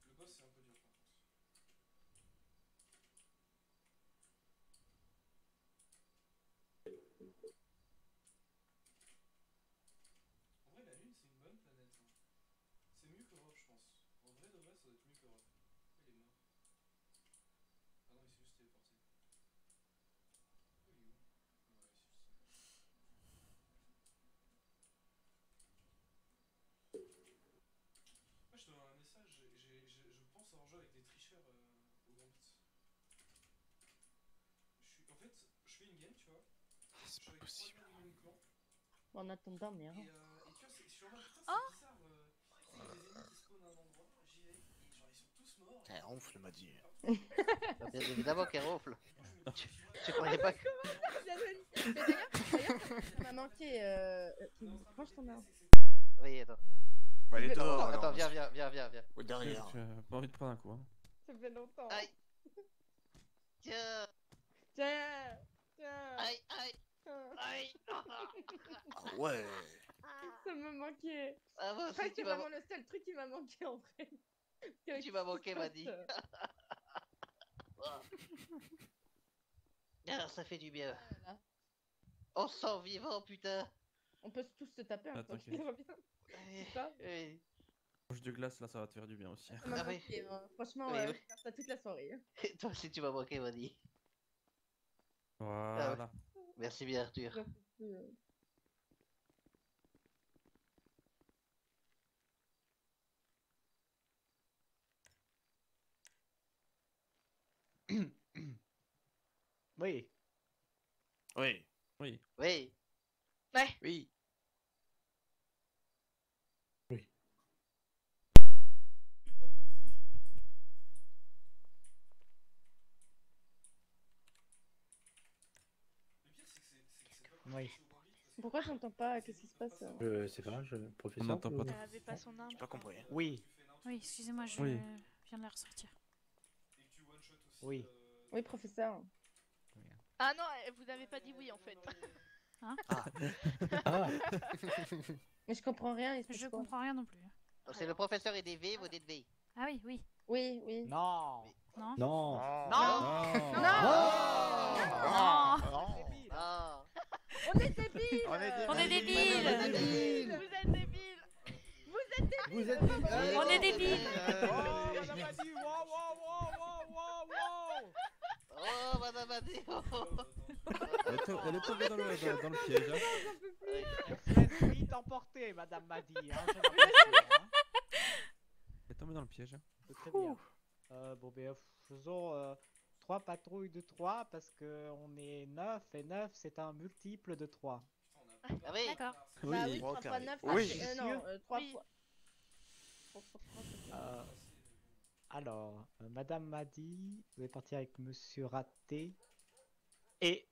Speaker 10: Le boss, c'est un peu dur par contre. En vrai, la Lune, c'est une bonne planète. Hein. C'est mieux qu'Europe, je pense. En vrai de vrai, ça doit être mieux qu'Europe. Il est mort. Ah non, il s'est juste téléporté. Oh, il est où? Ouais, il s'est juste téléporté. Moi, je te donne un message. Je pense avoir joué avec des tricheurs au Grand Bit. En fait, je fais une game, tu vois.
Speaker 12: C'est pas possible.
Speaker 10: Du même clan.
Speaker 13: Bon, on attend dormir.
Speaker 10: Et tu vois, je suis en mode, putain, c'est bizarre. Il y a des ennemis qui spawnent à un endroit, j'y vais, et genre, ils sont tous morts.
Speaker 12: Elle ronfle, m'a dit.
Speaker 5: Bah, bien évidemment qu'elle ronfle. Tu croyais pas que.
Speaker 13: Mais d'ailleurs, ça m'a manqué. Franchement, je t'en ai un.
Speaker 5: Oui, attends.
Speaker 12: Bah, elle est dehors.
Speaker 5: Attends,
Speaker 12: alors.
Speaker 5: viens.
Speaker 12: Ou derrière.
Speaker 3: J'ai pas envie de prendre un coup. Hein.
Speaker 13: Ça fait longtemps.
Speaker 5: Aïe. Tiens. Aïe.
Speaker 12: Ah ouais.
Speaker 13: Ça me manquait.
Speaker 5: Ah, moi
Speaker 13: Je crois
Speaker 5: aussi,
Speaker 13: que c'est
Speaker 5: tu m'as
Speaker 13: vraiment le seul truc qui m'a manqué en vrai.
Speaker 5: Tu m'as manqué, Madi. Ah, ça fait du bien.
Speaker 13: Voilà.
Speaker 5: On se sent vivant, putain.
Speaker 13: On peut tous se taper un peu,
Speaker 3: t'inquiète.
Speaker 13: ça va bien. C'est ça
Speaker 5: Oui.
Speaker 3: Mange de glace, là, ça va te faire du bien aussi.
Speaker 13: Ça m'a
Speaker 5: Ah oui.
Speaker 13: manqué, hein. Franchement,
Speaker 5: Oui,
Speaker 13: je
Speaker 5: oui.
Speaker 13: vais faire ça toute la soirée.
Speaker 5: Et toi aussi, tu m'as manqué, Madi.
Speaker 3: Voilà.
Speaker 5: Merci bien, Arthur.
Speaker 20: Oui.
Speaker 12: Oui.
Speaker 3: Oui.
Speaker 5: Oui.
Speaker 6: Ouais.
Speaker 12: Oui.
Speaker 20: Oui.
Speaker 13: Pourquoi j'entends pas? Qu'est-ce qui se passe?
Speaker 11: je sais pas, professeur.
Speaker 3: On n'entend pas
Speaker 1: Elle avait pas son arme.
Speaker 12: J'ai pas compris.
Speaker 20: Oui.
Speaker 1: Oui, excusez-moi, je
Speaker 3: Oui.
Speaker 1: viens de la ressortir.
Speaker 20: Oui.
Speaker 13: Oui, professeur.
Speaker 6: Ah non, vous n'avez pas dit oui en fait.
Speaker 1: Hein?
Speaker 11: Ah.
Speaker 13: Mais je comprends rien. il se passe
Speaker 1: Je
Speaker 13: quoi?
Speaker 1: comprends rien non plus.
Speaker 5: C'est le professeur et des V, vous dites V.
Speaker 1: Ah oui, oui.
Speaker 13: Oui.
Speaker 20: Non.
Speaker 1: Non.
Speaker 11: Non.
Speaker 5: Ah.
Speaker 13: On est débiles.
Speaker 1: On est débiles.
Speaker 6: Vous êtes débiles.
Speaker 11: Vous êtes des...
Speaker 1: On est débiles.
Speaker 20: Madame Madi, wow.
Speaker 5: Oh, madame Madi.
Speaker 3: Elle est tombée dans le piège. Hein.
Speaker 20: Elle se laisse vite emporter, Madame Madi. Hein, je l'apprécie, hein.
Speaker 3: Elle est tombée dans le piège.
Speaker 20: Très bien. Bon, ben, faisons 3 patrouilles de 3 parce que on est 9 et 9 c'est un multiple de 3.
Speaker 5: Ah oui.
Speaker 1: D'accord.
Speaker 13: Bah oui,
Speaker 12: Oui.
Speaker 13: 3 fois 9.
Speaker 12: Oui.
Speaker 13: Non, 3
Speaker 6: Oui.
Speaker 13: fois.
Speaker 20: Alors, Madame m'a dit, vous allez partir avec Monsieur Raté et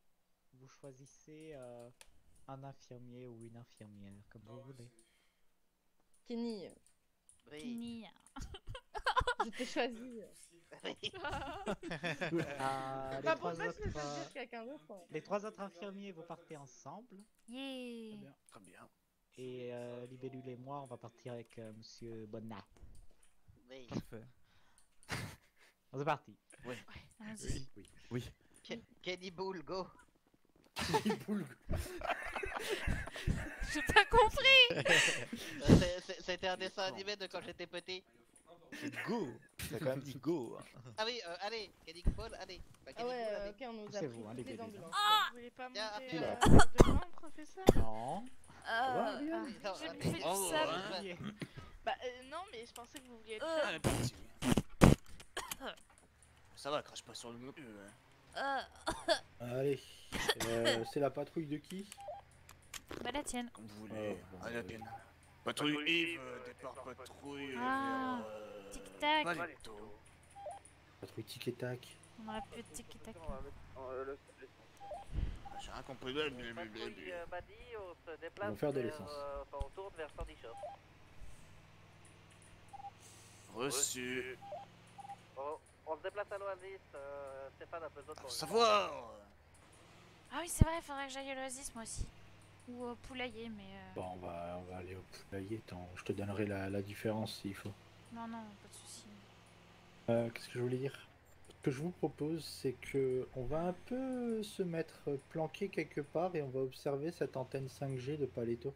Speaker 20: vous choisissez un infirmier ou une infirmière, comme vous voulez.
Speaker 13: Kenny,
Speaker 1: Kenny.
Speaker 13: je t'ai choisi.
Speaker 20: Les
Speaker 13: Bah,
Speaker 20: trois
Speaker 13: pourquoi je
Speaker 20: autres,
Speaker 13: vais pas dire quelqu'un d'autre, hein.
Speaker 20: les trois autres infirmiers, vous partez ensemble.
Speaker 1: Yeah.
Speaker 2: Très bien.
Speaker 20: Et Libellule et moi, on va partir avec Monsieur Bonnat.
Speaker 5: Oui.
Speaker 3: Parfait.
Speaker 20: C'est parti.
Speaker 2: Oui.
Speaker 1: Allons-y.
Speaker 3: Oui.
Speaker 5: Kenny Bull, go.
Speaker 1: J'ai pas compris.
Speaker 5: C'était un dessin animé de quand j'étais petit.
Speaker 21: C'est go. T'as quand même dit go.
Speaker 5: Ah oui, allez, Kenny Bull, allez. Bah,
Speaker 13: Ah
Speaker 5: Kenny Bull,
Speaker 13: ouais,
Speaker 5: allez.
Speaker 13: ok, on nous a
Speaker 20: Poussez-vous,
Speaker 13: pris
Speaker 20: hein,
Speaker 13: toutes les
Speaker 20: les
Speaker 13: ambulances.
Speaker 6: Vous voulez pas
Speaker 5: Tiens,
Speaker 6: monter
Speaker 5: Arthur.
Speaker 6: devant, professeur?
Speaker 20: Non.
Speaker 1: J'ai plus de
Speaker 2: Oh,
Speaker 1: sable.
Speaker 2: hein.
Speaker 6: Bah non, mais je pensais que vous vouliez être
Speaker 2: Ah,
Speaker 6: seul.
Speaker 2: parti. Ça va, crache pas sur le mur.
Speaker 11: Allez, c'est la patrouille de qui?
Speaker 1: Bah la tienne.
Speaker 2: Comme vous voulez. Allez, la peine. Patrouille Yves, départ patrouille
Speaker 1: Ah,
Speaker 2: vers
Speaker 1: tic-tac.
Speaker 2: Valetto.
Speaker 11: Patrouille tic et tac.
Speaker 1: On aurait pu tic-tac.
Speaker 2: J'ai rien compris.
Speaker 5: Patrouille Madi, on se
Speaker 11: Ils
Speaker 5: déplace
Speaker 11: vont faire de
Speaker 5: vers,
Speaker 11: l'essence.
Speaker 5: enfin, on tourne vers Sandy Shop.
Speaker 2: Reçu.
Speaker 5: On se déplace à l'Oasis, Stéphane a besoin de ton
Speaker 2: Savoir.
Speaker 1: Ah oui, c'est vrai, il faudrait que j'aille à l'Oasis moi aussi. Ou au poulailler, mais.
Speaker 11: Bon, on va aller au poulailler. Attends, je te donnerai la différence s'il faut.
Speaker 1: Non, non, pas de soucis.
Speaker 11: Qu'est-ce que je voulais dire? Ce que je vous propose, c'est que on va un peu se mettre planqué quelque part et on va observer cette antenne 5G de Paletto.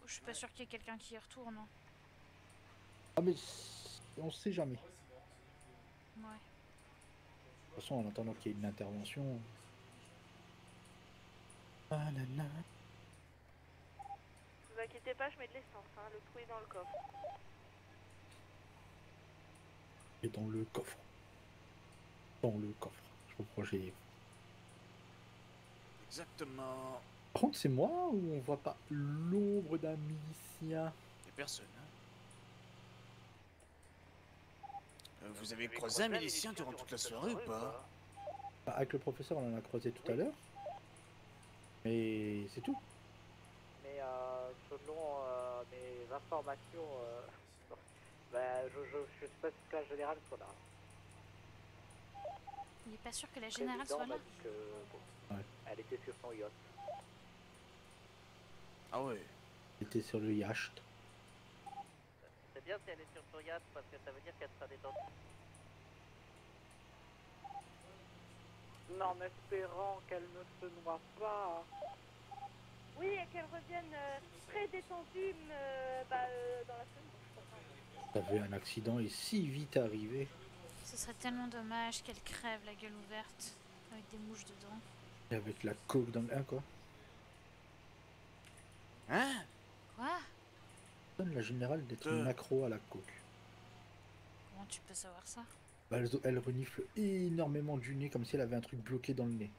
Speaker 1: Je suis pas sûr qu'il y ait quelqu'un qui y retourne. Hein.
Speaker 11: Ah mais on sait jamais. De
Speaker 1: Ouais.
Speaker 11: toute façon, en attendant qu'il y ait une intervention. Ah là là.
Speaker 9: Ne vous inquiétez pas, je mets de l'essence, hein. Le trou est dans le coffre.
Speaker 11: Et dans le coffre. Dans le coffre. Je reprends, j'ai.
Speaker 2: Exactement.
Speaker 11: Par contre, c'est moi ou on voit pas l'ombre d'un milicien?
Speaker 2: Y'a personne. Hein. Vous avez croisé un milicien durant toute la soirée ou pas?
Speaker 11: Avec le professeur, on en a croisé tout à l'heure. Mais c'est tout.
Speaker 7: Mais selon mes informations, bah, je suis pas sûr que la générale soit là.
Speaker 1: Il est pas sûr que la
Speaker 7: Le
Speaker 1: générale
Speaker 7: président
Speaker 1: soit
Speaker 7: m'a
Speaker 1: là.
Speaker 7: dit que, bon, elle était sur son yacht.
Speaker 2: Ah ouais.
Speaker 11: J'étais sur le yacht.
Speaker 5: C'est bien si elle est sur son yacht parce que ça veut dire qu'elle sera détendue.
Speaker 7: En espérant qu'elle ne se noie pas.
Speaker 9: Oui, et qu'elle revienne très détendue dans la semaine.
Speaker 11: T'avais un accident et si vite arrivé.
Speaker 1: Ce serait tellement dommage qu'elle crève la gueule ouverte avec des mouches dedans.
Speaker 11: Et avec la coke dans le. Hein, quoi?
Speaker 2: Hein?
Speaker 1: Quoi?
Speaker 11: Donne la générale d'être une accro à la coke.
Speaker 1: Comment tu peux savoir ça?
Speaker 11: Bah, elle renifle énormément du nez comme si elle avait un truc bloqué dans le nez.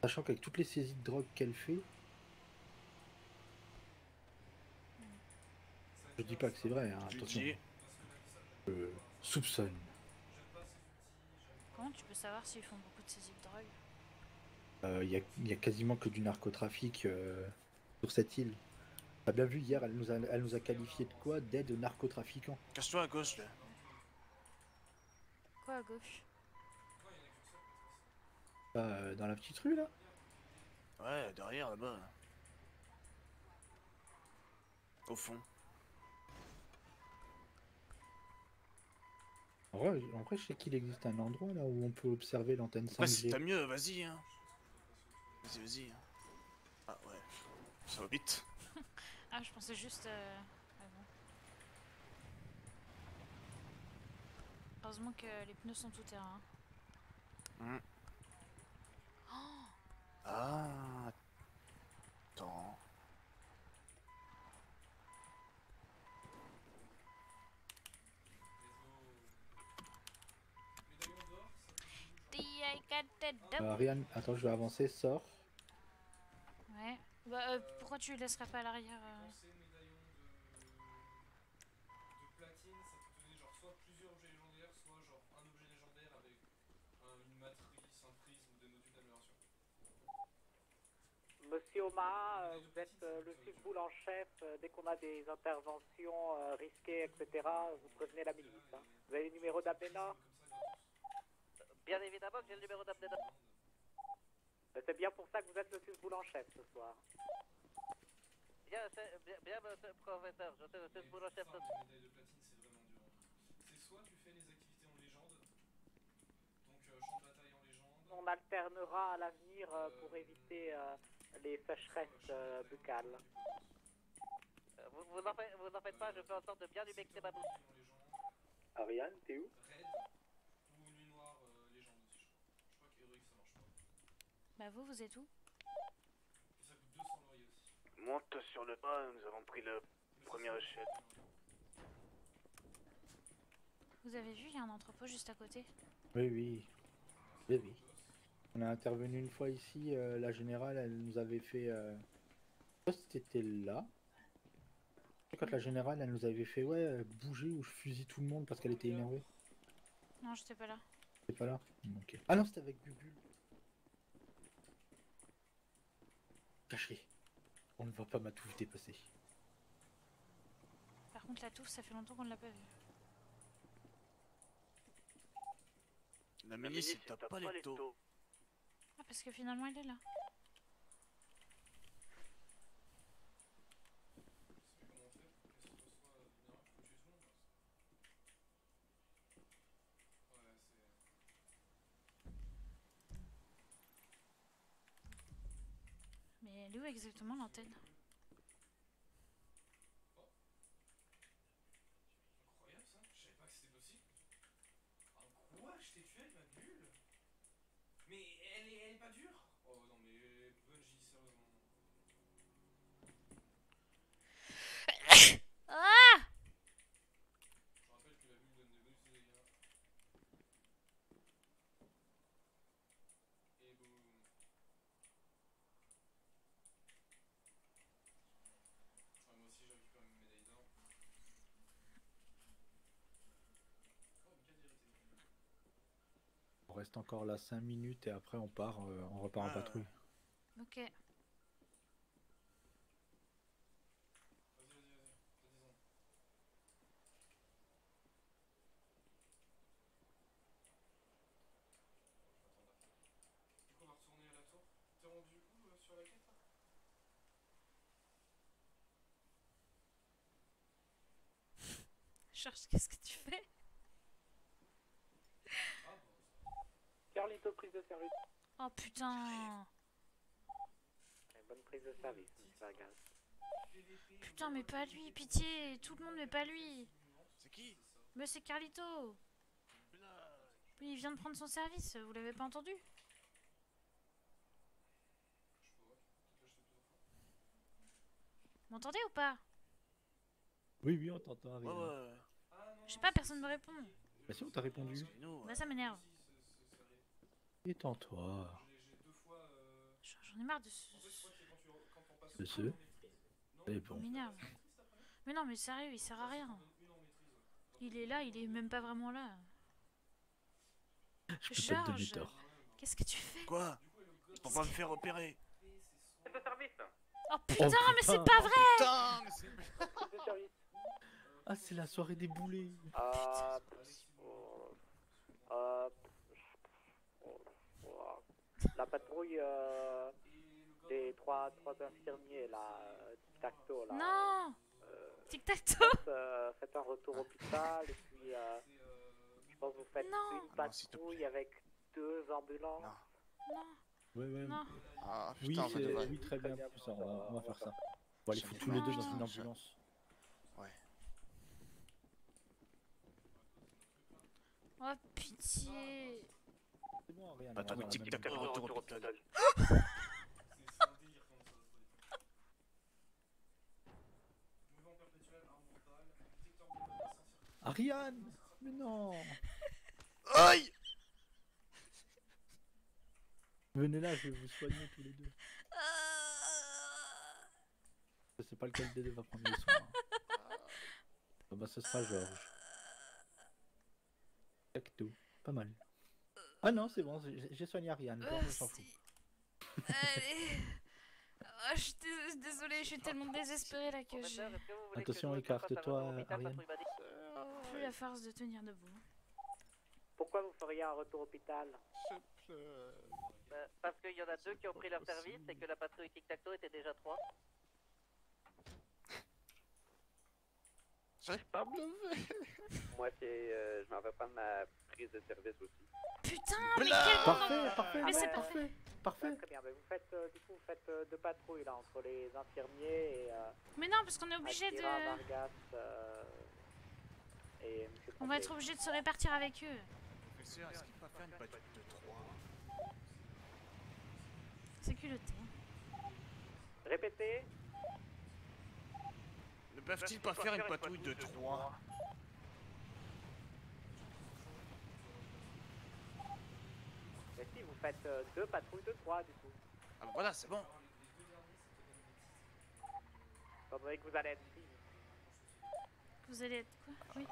Speaker 11: Sachant qu'avec toutes les saisies de drogue qu'elle fait. Je dis pas que c'est vrai, hein, attention. Je soupçonne.
Speaker 1: Comment tu peux savoir s'ils font beaucoup de saisies de drogue?
Speaker 11: Il y a quasiment que du narcotrafic sur cette île. T'as bien vu hier, elle nous a qualifié de quoi? D'aide narcotrafiquants.
Speaker 2: Cache-toi à gauche là.
Speaker 1: Quoi à gauche?
Speaker 11: Dans la petite rue là?
Speaker 2: Ouais, derrière là-bas. Au fond.
Speaker 11: En vrai, je sais qu'il existe un endroit là où on peut observer l'antenne 5G.
Speaker 2: Ouais, si t'as mieux, vas-y. Hein. Vas-y. Ah ouais, ça va vite.
Speaker 1: Ah, je pensais juste. Ah bon. Heureusement que les pneus sont tout terrain. Oh,
Speaker 2: Ah. Attends.
Speaker 11: Ariane, attends, je vais avancer, sors.
Speaker 1: Ouais. Bah, pourquoi tu laisserais pas à l'arrière
Speaker 10: De platine, ça peut donner genre soit plusieurs objets légendaires, soit genre un objet légendaire avec une matrice, un prisme ou des modules d'amélioration.
Speaker 7: Monsieur Oma, vous êtes le sous-boule en chef. Dès qu'on a des interventions risquées, etc., vous prévenez la milice. Hein. Vous avez le numéro d'Abdena?
Speaker 5: Bien évidemment que j'ai le numéro d'Abdena.
Speaker 7: C'est bien pour ça que vous êtes le sous-boule en chef ce soir.
Speaker 5: Bien, monsieur le professeur, je sais le sous-boule en chef de...
Speaker 10: Les médailles de platine, c'est vraiment dur. C'est soit tu fais les activités en légende, donc champ de bataille en légende.
Speaker 7: On alternera à l'avenir pour éviter les sécheresses buccales.
Speaker 5: Vous n'en faites pas, je fais en sorte de bien humecter ma bouche.
Speaker 11: Ariane, t'es où?
Speaker 10: Raid ou nuit noire légende aussi. Je crois qu'Heroic ça marche pas.
Speaker 1: Bah vous êtes où?
Speaker 10: Ça coûte 200 loyers aussi.
Speaker 2: Monte sur le pas, nous avons pris le premier échelle.
Speaker 1: Vous avez vu, il y a un entrepôt juste à côté.
Speaker 11: Oui, oui. Oui, oui. On a intervenu une fois ici, la générale, elle nous avait fait... Je sais pas si t'étais là. Quand la générale, elle nous avait fait, ouais, bouger ou je fusille tout le monde parce qu'elle était énervée.
Speaker 1: Non, j'étais pas là.
Speaker 11: T'es pas là? Ok. Ah non, c'était avec Bubule. Caché. On ne voit pas ma touffe dépasser.
Speaker 1: Par contre, la touffe, ça fait longtemps qu'on ne l'a pas vue.
Speaker 2: La milice, il tape pas les taux.
Speaker 1: Ah, parce que finalement, elle est là. Mais elle est où exactement l'antenne?
Speaker 10: Incroyable ça, je savais pas que c'était possible. Ah quoi? Je t'ai tué avec ma bulle? Mais elle est pas dure? Oh non mais Bungie, sérieusement.
Speaker 1: Ah!
Speaker 10: Je rappelle que la bulle donne des bonus de dégâts. Et boum. Ah, moi aussi j'ai récupéré mes médailles d'or. Oh, Mika d'hérité.
Speaker 11: On reste encore là 5 minutes et après on part, on repart en patrouille.
Speaker 1: Ok.
Speaker 10: Vas-y, vas-y. Du coup, on va retourner à la tour. T'es rendu où sur la quête là?
Speaker 1: Cherche, qu'est-ce que tu fais?
Speaker 7: Carlito, prise de service.
Speaker 1: Oh putain!
Speaker 7: Bonne prise de service, monsieur Vargas.
Speaker 1: Putain, mais pas lui, pitié! Tout le monde, mais pas lui!
Speaker 2: C'est qui?
Speaker 1: Mais c'est Carlito! Oui, il vient de prendre son service, vous l'avez pas entendu? Vous m'entendez ou pas?
Speaker 11: Oui, oui, on t'entend, Ariane.
Speaker 2: Ouais.
Speaker 1: Je sais pas, personne me répond.
Speaker 11: Bah si, on t'a répondu.
Speaker 1: Bah ça m'énerve.
Speaker 11: Détends-toi.
Speaker 1: J'en ai marre de ce...
Speaker 11: C'est
Speaker 1: Il m'énerve. Mais non, mais sérieux, il sert à rien. Il est là, il est même pas vraiment là.
Speaker 11: Je peux pas te donner tort.
Speaker 1: Qu'est-ce que tu fais?
Speaker 2: Quoi? On va me faire opérer.
Speaker 7: Prise de service.
Speaker 1: Oh putain, mais c'est
Speaker 11: putain.
Speaker 1: pas vrai!
Speaker 2: Putain, mais c'est...
Speaker 7: Prise de service.
Speaker 11: Ah, c'est la soirée des boulets.
Speaker 7: La patrouille des trois infirmiers là, tic-tac-toe là.
Speaker 1: Non! Tic-tac-toe?
Speaker 7: Faites un retour hôpital et puis je pense que vous faites une patrouille avec 2 ambulances.
Speaker 1: Non.
Speaker 11: Ouais, ouais.
Speaker 1: Non.
Speaker 16: Ah,
Speaker 11: Oui,
Speaker 16: putain,
Speaker 11: oui, très bien, ça, on va faire ça. On va aller foutre tous les deux dans une ambulance.
Speaker 16: Ouais.
Speaker 1: Oh pitié!
Speaker 11: C'est bon, Ariane.
Speaker 2: Patrouille tic-tac, retour au hôpital.
Speaker 11: Ariane! Mais non!
Speaker 2: Aïe!
Speaker 11: Venez là, je vais vous soigner tous les deux. Je sais pas lequel des deux va prendre les soins. Ah bah ce sera Georges. Tacto, pas mal. Ah non, c'est bon, j'ai soigné Ariane. Bon, on s'en fout.
Speaker 1: Allez. Ah, je suis désolée, je suis tellement désespérée là que j'ai
Speaker 11: Attention, écarte-toi, Ariane.
Speaker 1: plus la force de tenir debout.
Speaker 20: Pourquoi vous feriez un retour hôpital?
Speaker 5: Parce qu'il y en a 2 qui ont pris leur service et que la patrouille tic-tac-toe était déjà 3.
Speaker 2: J'arrive pas à me lever.
Speaker 20: Moi, je m'en vais prendre ma prise de service aussi.
Speaker 1: Putain, mais quel
Speaker 11: Parfait,
Speaker 1: Mais c'est
Speaker 11: parfait, parfait.
Speaker 20: Très bien, mais vous faites, du coup, vous faites 2 patrouilles là, entre les infirmiers et...
Speaker 1: Mais non, parce qu'on est obligé de...
Speaker 20: Akira, Vargas, et Monsieur
Speaker 1: On va être obligé de se répartir avec eux.
Speaker 2: Professeur, est-ce qu'il peut pas faire une patrouille de 3?
Speaker 1: C'est culotté.
Speaker 20: Répétez.
Speaker 2: Ne peuvent-ils pas faire une patrouille de 3?
Speaker 20: Mais si, vous faites 2 patrouilles de 3 du coup.
Speaker 2: Ah bah voilà, c'est bon.
Speaker 20: Étant donné que vous allez être 6.
Speaker 1: Vous allez être quoi? Oui.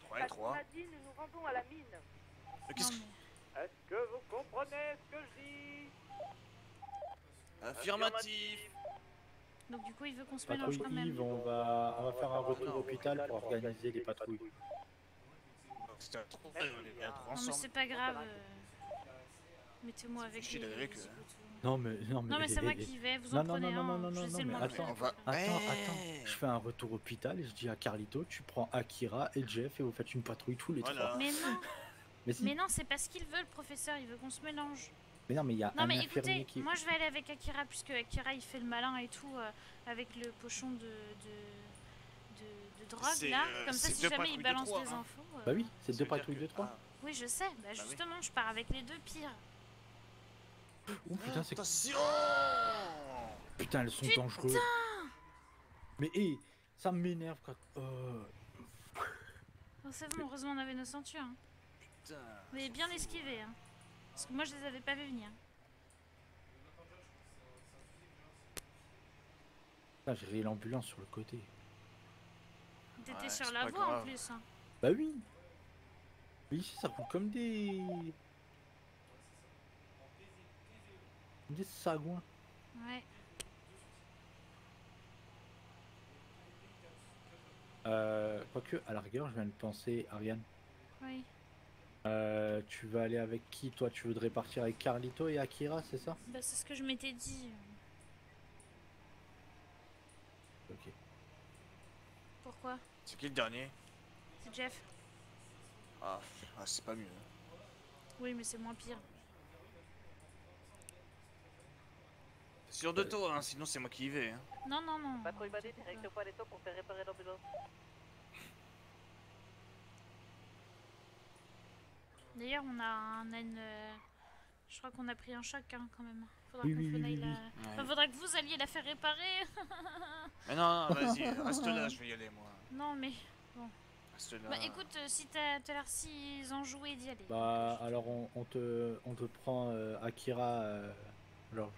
Speaker 2: 3 et 3.
Speaker 9: Nadine, nous nous rendons à la mine.
Speaker 2: Mais qu'est-ce que...
Speaker 20: Est-ce que vous comprenez ce que je dis?
Speaker 2: Affirmatif.
Speaker 1: Donc du coup, il veut qu'on se mélange
Speaker 11: Patrouille
Speaker 1: quand même.
Speaker 11: Yves, on va faire un retour hôpital pour organiser les patrouilles.
Speaker 2: C'était un trou, on est
Speaker 1: Non mais
Speaker 2: ensemble.
Speaker 1: c'est pas grave. Mettez-moi avec
Speaker 2: Chier
Speaker 1: les...
Speaker 2: avec eux.
Speaker 11: Non mais
Speaker 1: c'est moi qui vais, vous en prenez un. Je sais le
Speaker 11: mais
Speaker 1: moins
Speaker 11: attends,
Speaker 1: pire.
Speaker 11: attends, je fais un retour hôpital et je dis à Carlito, tu prends Akira et Jeff et vous faites une patrouille tous les trois.
Speaker 1: Mais non.
Speaker 11: Mais si.
Speaker 1: Mais non, c'est pas ce qu'il veut le professeur, il veut qu'on se mélange.
Speaker 11: Mais non, mais il y a
Speaker 1: Non
Speaker 11: un
Speaker 1: mais
Speaker 11: infirmier
Speaker 1: écoutez,
Speaker 11: qui...
Speaker 1: moi je vais aller avec Akira puisque Akira il fait le malin et tout avec le pochon de drogue
Speaker 2: C'est,
Speaker 1: là. Comme ça
Speaker 2: c'est
Speaker 1: si
Speaker 2: deux
Speaker 1: jamais il
Speaker 2: patrouilles de
Speaker 1: balance
Speaker 2: 3,
Speaker 1: des
Speaker 2: hein.
Speaker 1: infos.
Speaker 11: Bah oui, c'est 2 patrouilles de 3.
Speaker 1: Oui je sais, bah justement je pars avec les 2 pires.
Speaker 11: Oh putain, c'est...
Speaker 2: Attention.
Speaker 11: Putain, elles sont dangereuses. Mais hé, ça m'énerve quand...
Speaker 1: Oh, c'est bon, heureusement on avait nos ceintures. Hein.
Speaker 2: Putain.
Speaker 1: Vous avez bien esquivé hein. Parce que moi je les avais pas vu venir.
Speaker 11: Là, j'ai réglé l'ambulance sur le côté.
Speaker 1: T'étais
Speaker 2: Ouais,
Speaker 1: sur
Speaker 2: c'est
Speaker 1: la
Speaker 2: pas
Speaker 1: voie en
Speaker 2: grave.
Speaker 1: plus. Hein.
Speaker 11: Bah oui. Mais ici, ça roule comme des... Des sagouins.
Speaker 1: Ouais.
Speaker 11: Quoique, à la rigueur, je viens de penser, Ariane.
Speaker 1: Oui.
Speaker 11: Tu vas aller avec qui, toi? Tu voudrais partir avec Carlito et Akira, c'est ça?
Speaker 1: Bah c'est ce que je m'étais dit.
Speaker 11: Ok.
Speaker 1: Pourquoi?
Speaker 2: C'est qui le dernier?
Speaker 1: C'est Jeff.
Speaker 2: Ah, c'est pas mieux.
Speaker 1: Oui mais c'est moins pire.
Speaker 2: Sûr de toi, hein, sinon c'est moi qui y vais. Hein.
Speaker 1: Non non non.
Speaker 5: Patrouille badée, direct au Paletto pour faire réparer l'ambulance.
Speaker 1: D'ailleurs on a une... Je crois qu'on a pris un choc hein, quand même. Faudra
Speaker 11: Oui,
Speaker 1: qu'on
Speaker 11: oui,
Speaker 1: aille
Speaker 11: oui,
Speaker 1: la...
Speaker 11: oui.
Speaker 1: Enfin, faudra que vous alliez la faire réparer.
Speaker 2: Mais non, vas-y, reste là, je vais y aller moi.
Speaker 1: Non mais bon.
Speaker 2: Reste là.
Speaker 1: Bah écoute, si t'as l'air si enjoué d'y aller.
Speaker 11: Bah, alors on te prend Akira. Alors,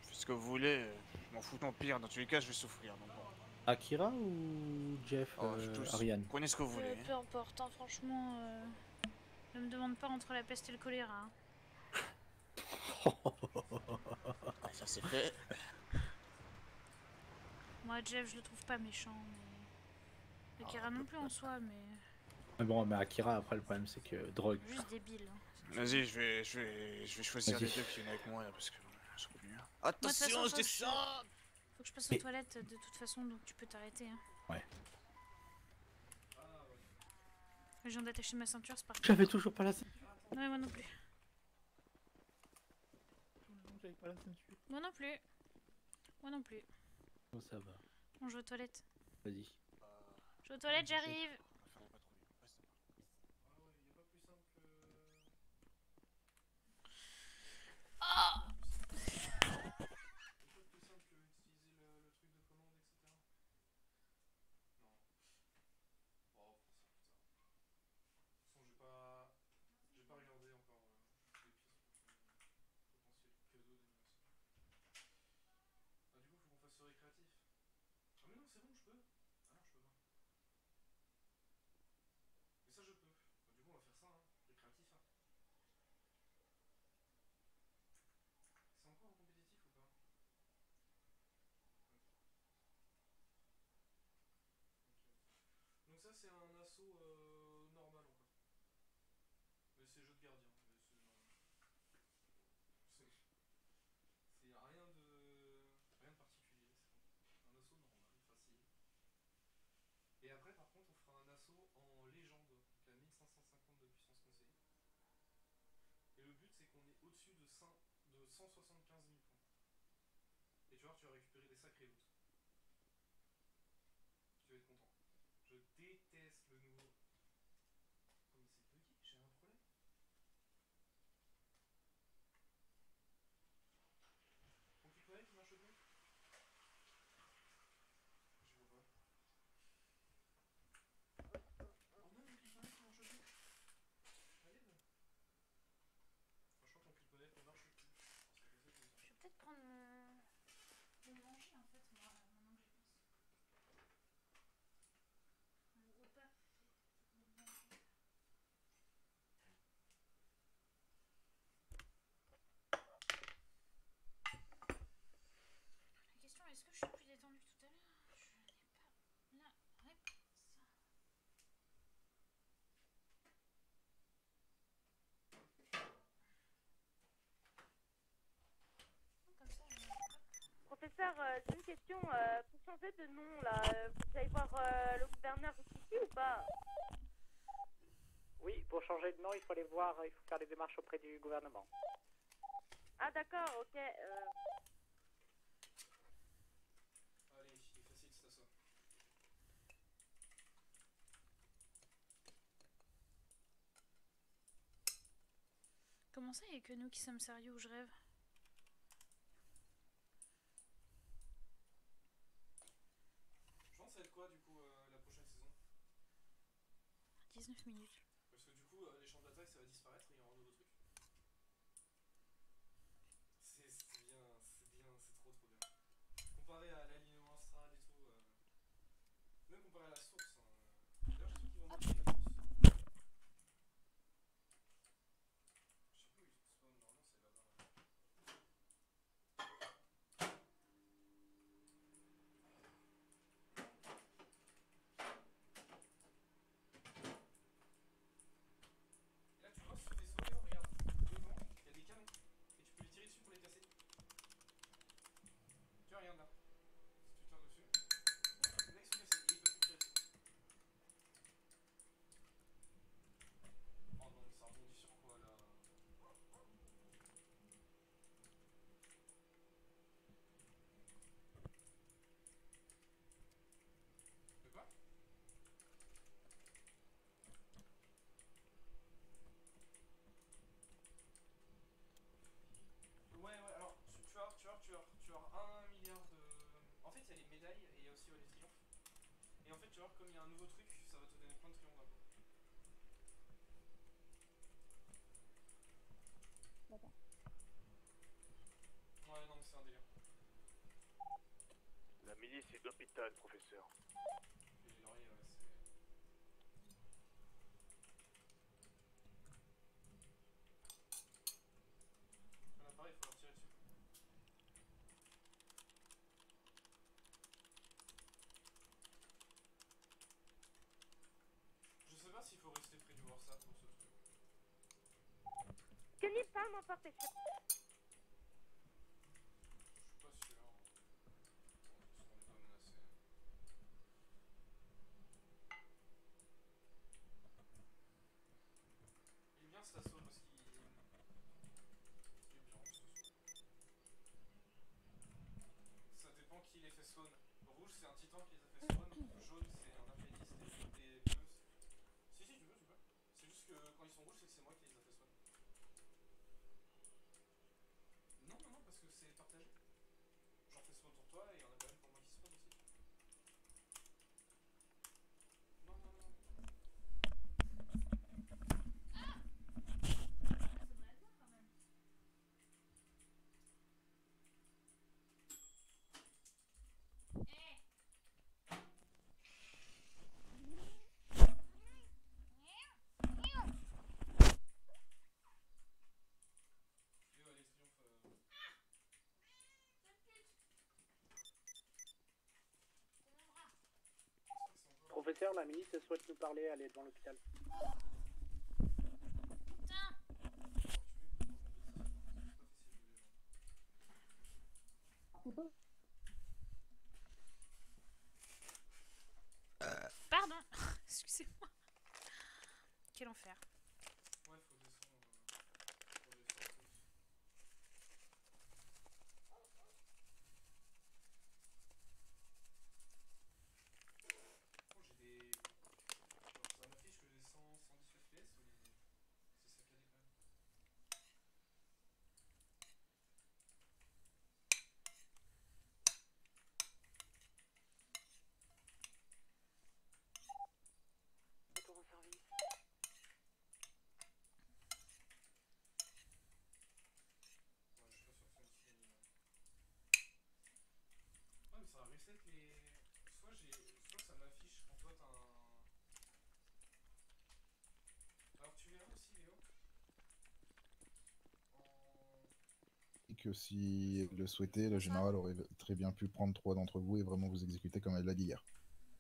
Speaker 2: Faites ce que vous voulez, je m'en fous de mon pire, dans tous les cas je vais souffrir. Donc bon.
Speaker 11: Akira ou Jeff,
Speaker 2: Tous.
Speaker 11: Ariane?
Speaker 2: Prenez ce que vous voulez.
Speaker 1: Peu importe, hein, franchement. Ne me demande pas entre la peste et le choléra. Hein.
Speaker 2: Ça c'est fait.
Speaker 1: Moi Jeff je le trouve pas méchant. Mais... Akira non plus en soi, mais...
Speaker 11: Mais bon, mais Akira, après, le problème, c'est que drogue.
Speaker 1: Juste débile. Hein.
Speaker 2: Vas-y, je vais choisir les
Speaker 11: Vas-y.
Speaker 2: deux qui viennent avec moi là parce que je peux plus.
Speaker 1: Moi, de toute
Speaker 2: Attention,
Speaker 1: façon,
Speaker 2: je descends.
Speaker 1: Faut que je passe aux
Speaker 11: Mais-
Speaker 1: toilettes de toute façon, donc tu peux t'arrêter. Hein.
Speaker 11: Ouais.
Speaker 1: Je viens d'attacher ma ceinture, c'est parti.
Speaker 11: J'avais toujours pas la ceinture.
Speaker 1: Non, mais moi non plus.
Speaker 11: J'avais pas la ceinture.
Speaker 1: Moi non plus. Moi non plus.
Speaker 11: Bon, ça va.
Speaker 1: Bon, je vais aux toilettes.
Speaker 11: Vas-y.
Speaker 1: Je vais aux toilettes, j'arrive. Oh
Speaker 10: J'ai pas regardé encore les pièces potentiels cadeaux d'anniversaire. Ah, du coup, faut qu'on fasse ce récréatif. Ah, mais non, c'est bon, je peux. Ah, non, je peux pas. Mais ça, je peux. Bah, du coup, on va faire ça, hein. ça c'est un assaut normal encore. Mais c'est jeu de gardien, mais c'est normal. C'est rien de particulier, c'est un assaut normal, facile. Et après par contre on fera un assaut en légende, donc à 1550 de puissance conseillée. Et le but c'est qu'on est au-dessus de 175 000 points. Et tu vois, tu vas récupérer des sacrés loots. Tu vas être content. Je déteste le nouveau. Oh mais c'est bugué, j'ai un problème. On clique pas qui marche bien. Je vois pas. Oh non, mon clic manette qui marche bien. Allez là. Franchement, ton clic manette ne marche plus.
Speaker 1: Je vais peut-être prendre mon manger en fait, moi, maintenant que j'y pense. Mon repas fait mon manger. La question est, est-ce que je suis plus détendue que tout à l'heure? Je n'ai pas la réponse. Comme ça,
Speaker 9: Professeur, j'ai une question. Pour changer de nom, là, vous allez voir le gouverneur ici ou pas?
Speaker 8: Oui, pour changer de nom, il faut aller voir, il faut faire des démarches auprès du gouvernement.
Speaker 9: Ah d'accord, ok.
Speaker 10: Allez, il est facile cet assaut.
Speaker 1: Comment ça, il n'y a que nous qui sommes sérieux ou je rêve?
Speaker 10: Je pense que ça va être quoi du coup la prochaine saison?
Speaker 1: 19 minutes.
Speaker 10: Parce que du coup les champs d'attaque ça va disparaître et il y aura un nouveau truc. C'est bien, c'est trop bien. Comparé à l'alignement astral et tout, même comparé à la source. D'ailleurs je sais qu'ils vont mettre la source. Je sais plus où ils spawn, normalement c'est là-bas. Et là tu vois ce vaisseau là, regarde, devant, il y a des canons. Et tu peux les tirer dessus pour les casser. Tu vois, regarde là. Si tu tires dessus, là ils sont cassés, et ils peuvent plus tirer dessus. Oh non mais ça rebondit sur quoi là? De quoi? Ouais, alors tu as 1 milliard de... En fait, il y a les médailles et il y a aussi les triomphes. Et en fait, tu vois, comme il y a un nouveau truc, ça va te donner plein de triomphes d'un coup. Ouais, non, mais c'est un délire.
Speaker 16: La milice est d'hôpital, professeur.
Speaker 10: Et les lauriers, ouais, c'est... Là, pareil, il faut leur tirer dessus. Je sais pas s'il faut rester près du Warsat pour ce truc.
Speaker 9: Que n'est pas m'emporter.
Speaker 10: Je suis pas sûr. Parce qu'on est pas menacé. Il est bien cet assaut parce qu'il... Il est bien cet assaut. Ça dépend qui les fait spawn. Rouge c'est un titan qui les a fait spawn. Jaune c'est un aphrodite et bleu. Si tu peux. C'est juste que quand ils sont rouges c'est que c'est moi qui les a fait spawn. Non, parce que c'est partagé. J'en fais spawn pour toi et il y en a quand même pour moi qui spawn aussi. Non. Et ouais, les triomphes...
Speaker 8: Professeur, la milice souhaite nous parler, elle est devant l'hôpital.
Speaker 1: Pardon. Excusez-moi. Quel enfer.
Speaker 14: Que si elle le souhaitait, le général aurait très bien pu prendre 3 d'entre vous et vraiment vous exécuter comme elle l'a dit hier.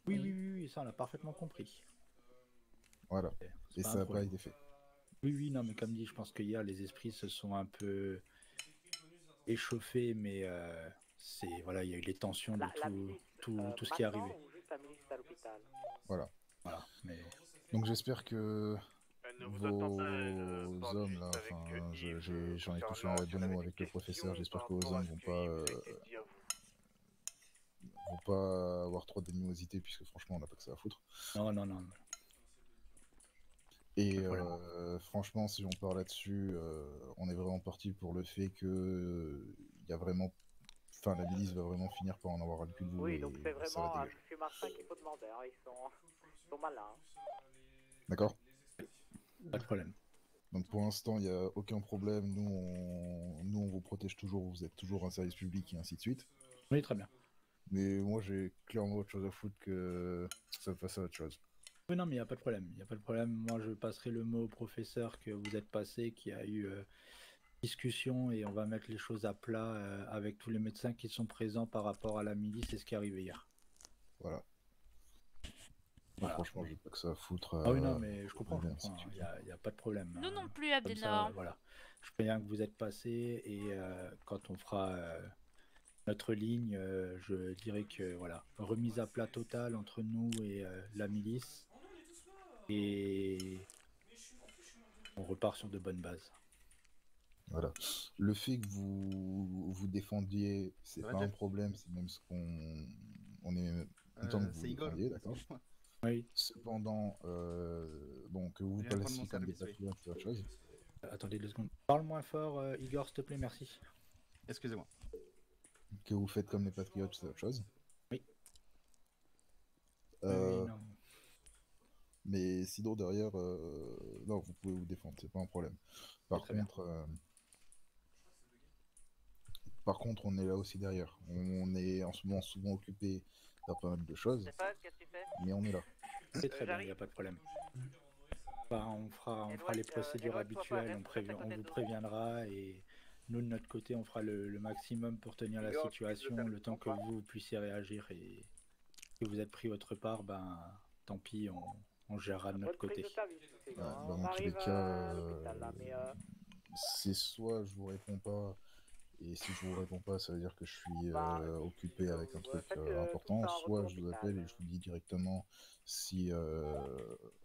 Speaker 11: Oui, ça on l'a parfaitement compris.
Speaker 14: Voilà. Et
Speaker 11: pas
Speaker 14: ça
Speaker 11: un
Speaker 14: n'a pas
Speaker 11: problème.
Speaker 14: été fait.
Speaker 11: Oui, non, mais comme dit, je pense qu'hier les esprits se sont un peu échauffés, mais c'est voilà, il y a eu les tensions de tout ce qui est arrivé.
Speaker 8: Ou juste la milice à l'hôpital.
Speaker 14: Voilà.
Speaker 11: Mais...
Speaker 14: Donc j'espère que
Speaker 16: ne vous
Speaker 14: vos
Speaker 16: attends pas,
Speaker 14: hommes là, enfin, j'en ai touché un à 2 mots avec le professeur, j'espère que vos hommes vont pas avoir trop d'animosité puisque franchement on n'a pas que ça à foutre.
Speaker 11: Non.
Speaker 14: Et franchement, si on part là-dessus, on est vraiment parti pour le fait que il y a vraiment, enfin la milice va vraiment finir par en avoir ras le cul de vous.
Speaker 8: Oui,
Speaker 14: et
Speaker 8: donc c'est
Speaker 14: ça va
Speaker 8: vraiment à
Speaker 14: dégager.
Speaker 8: M. Martin qu'il faut demander, hein. Ils sont malins. Hein.
Speaker 14: D'accord.
Speaker 11: Pas de problème.
Speaker 14: Donc pour l'instant, il n'y a aucun problème. Nous, on vous protège toujours. Vous êtes toujours un service public et ainsi de suite.
Speaker 11: Oui, très bien.
Speaker 14: Mais moi, j'ai clairement autre chose à foutre que ça me fasse à autre chose.
Speaker 11: Oui, non, mais il n'y a pas de problème. Il n'y a pas de problème. Moi, je passerai le mot au professeur que vous êtes passé, qu'il y a eu discussion et on va mettre les choses à plat avec tous les médecins qui sont présents par rapport à la milice et ce qui est arrivé hier.
Speaker 14: Voilà.
Speaker 11: Voilà.
Speaker 14: Franchement, j'ai pas que ça à foutre.
Speaker 11: Ah oui, non, mais je comprends.
Speaker 14: bien,
Speaker 11: Il n'y a pas de problème.
Speaker 1: Nous non plus,
Speaker 11: Comme ça,
Speaker 1: Abdenor.
Speaker 11: voilà. Je préviens que vous êtes passé et quand on fera notre ligne, je dirais que voilà, remise à plat totale entre nous et la milice et on repart sur de bonnes bases.
Speaker 14: Voilà. Le fait que vous défendiez, c'est pas un problème, c'est même ce on est content que vous défendiez, d'accord.
Speaker 11: Oui.
Speaker 14: Cependant, bon, que vous placiez comme des patriotes, c'est autre chose.
Speaker 11: Attendez 2 secondes. Parle moins fort, Igor, s'il te plaît, merci.
Speaker 21: Excusez-moi.
Speaker 14: Que vous faites comme les patriotes, c'est autre chose.
Speaker 11: Oui.
Speaker 14: Non. Mais sinon, derrière, non, vous pouvez vous défendre, c'est pas un problème. Par contre, on est là aussi derrière. On est en ce moment souvent occupé par pas mal de choses. Mais on est là.
Speaker 11: C'est très bien, il n'y a pas de problème. Bah, on fera les procédures habituelles, on vous préviendra et nous de notre côté on fera le maximum pour tenir la situation le temps que vous puissiez réagir et si vous êtes pris autre part, ben tant pis, on gérera de notre côté.
Speaker 14: Dans tous les cas, c'est soit je vous réponds pas, et si je vous réponds pas, ça veut dire que je suis occupé avec un truc important, soit je vous appelle et je vous dis directement si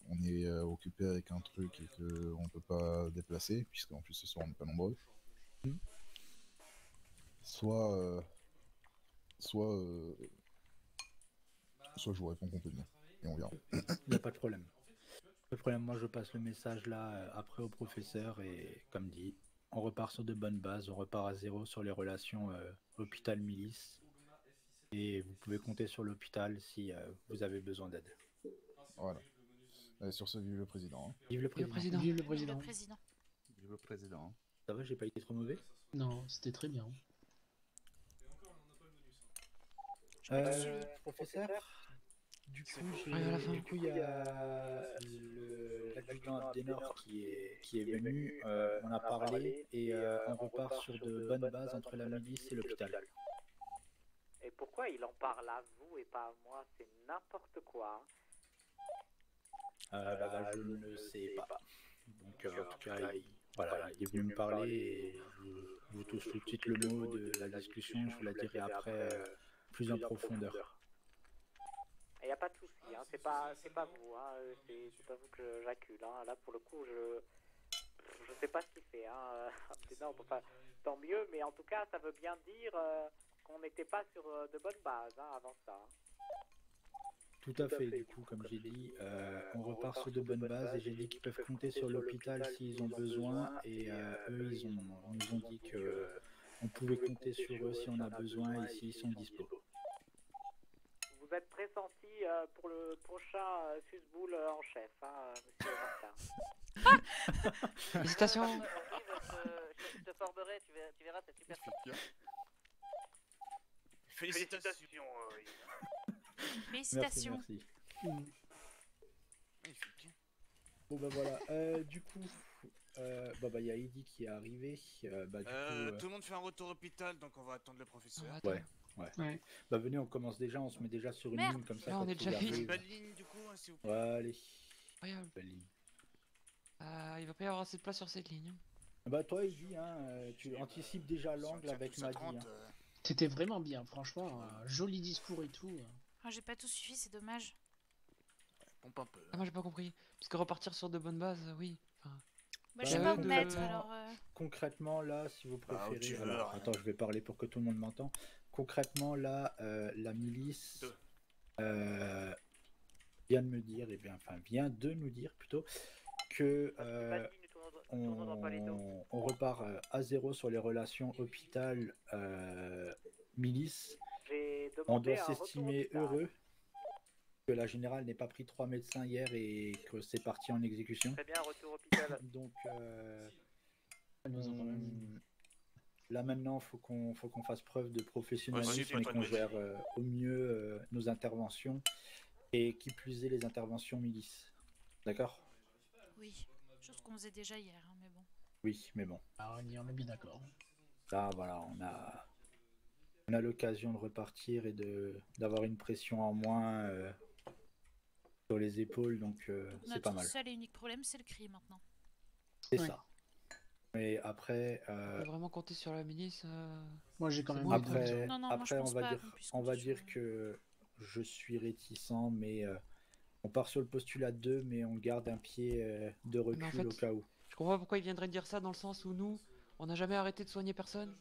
Speaker 14: on est occupé avec un truc et qu'on peut pas déplacer, puisqu'en plus ce soir on n'est pas nombreux. Soit je vous réponds complètement et on verra.
Speaker 11: Il n'y a pas de problème. Pas de problème, moi je passe le message là après au professeur et comme dit, on repart sur de bonnes bases, on repart à zéro sur les relations hôpital-milice et vous pouvez compter sur l'hôpital si vous avez besoin d'aide.
Speaker 14: Voilà. Sur ce, vive le président. Hein.
Speaker 11: Vive le président.
Speaker 1: Vive le président.
Speaker 21: Vive le président.
Speaker 11: Ça va, j'ai pas été trop mauvais?
Speaker 22: Non, c'était très bien.
Speaker 11: Professeur, du coup, il y a l'adjudant Abdenor qui est venu, on a parlé et on repart sur de bonnes bases entre la milice et l'hôpital.
Speaker 8: Et pourquoi il en parle à vous et pas à moi? C'est n'importe quoi. Hein.
Speaker 11: Je ne sais pas. Donc en tout cas, voilà, il est venu me parler et je vous touche tout de suite le mot de la discussion, je vous la dirai après plus en profondeur.
Speaker 8: Il n'y a pas de souci, hein. C'est pas vous, hein. C'est pas vous que j'accuse. Hein. Là, pour le coup, je sais pas ce qu'il fait. Hein. Non, enfin, tant mieux, mais en tout cas, ça veut bien dire qu'on n'était pas sur de bonnes bases hein, avant ça. Hein.
Speaker 11: Tout à fait, du coup, comme j'ai dit, on repart sur de bonnes bases et j'ai dit qu'ils peuvent compter sur l'hôpital s'ils ont besoin et eux, ils nous ont dit que on pouvait compter sur eux si on a besoin et s'ils sont dispo.
Speaker 8: Vous êtes pressenti pour le prochain Fusboul en chef, hein, monsieur Martin.
Speaker 4: Félicitations.
Speaker 5: Je te formerai, tu verras, c'est super simple.
Speaker 2: Félicitations.
Speaker 1: Félicitations.
Speaker 11: Merci. Bon bah voilà, du coup, il y a Eddy qui est arrivé.
Speaker 2: Tout le monde fait un retour hôpital, donc on va attendre le professeur.
Speaker 11: Ouais. Bah venez, on commence déjà, on se met déjà sur une ligne comme ça.
Speaker 4: Là, on est déjà fait.
Speaker 2: Belle ligne du coup, s'il vous plaît.
Speaker 11: Ouais, allez.
Speaker 4: Incroyable.
Speaker 11: Belle ligne.
Speaker 4: Il va pas y avoir assez de place sur cette ligne.
Speaker 11: Bah toi Eddy, tu anticipes déjà l'angle avec Maddy.
Speaker 15: C'était vraiment bien, franchement, joli discours et tout.
Speaker 1: Ah, j'ai pas tout suivi, c'est dommage.
Speaker 2: Pompe un peu.
Speaker 4: Ah, moi j'ai pas compris. Parce que repartir sur de bonnes bases, oui. Enfin...
Speaker 1: Bah, je sais pas où te mettre alors.
Speaker 11: Concrètement là, si vous préférez.
Speaker 2: tu veux,
Speaker 11: alors, attends, je vais parler pour que tout le monde m'entende. Concrètement là, la milice vient de nous dire plutôt que on repart à zéro sur les relations hôpital-milice. On doit s'estimer heureux que la générale n'ait pas pris 3 médecins hier et que c'est parti en exécution.
Speaker 8: Très bien, retour hôpital.
Speaker 11: Donc là maintenant, faut qu'on fasse preuve de professionnalisme et qu'on gère au mieux nos interventions et qui plus est les interventions milices. D'accord?
Speaker 1: Oui, chose qu'on faisait déjà hier, hein, mais bon.
Speaker 11: Oui, mais bon.
Speaker 15: Ah, on est bien d'accord.
Speaker 11: Là, voilà, on a l'occasion de repartir et d'avoir une pression en moins sur les épaules, donc c'est pas mal.
Speaker 1: Notre seul et unique problème, c'est le cri maintenant.
Speaker 11: C'est ça. Mais après...
Speaker 4: On peut vraiment compter sur la milice.
Speaker 15: Moi j'ai quand même...
Speaker 11: Après,
Speaker 1: non,
Speaker 11: après on va dire que je suis réticent, mais on part sur le postulat 2, mais on garde un pied de recul
Speaker 4: en fait,
Speaker 11: au cas où.
Speaker 4: Je comprends pas pourquoi ils viendraient dire ça dans le sens où nous, on n'a jamais arrêté de soigner personne.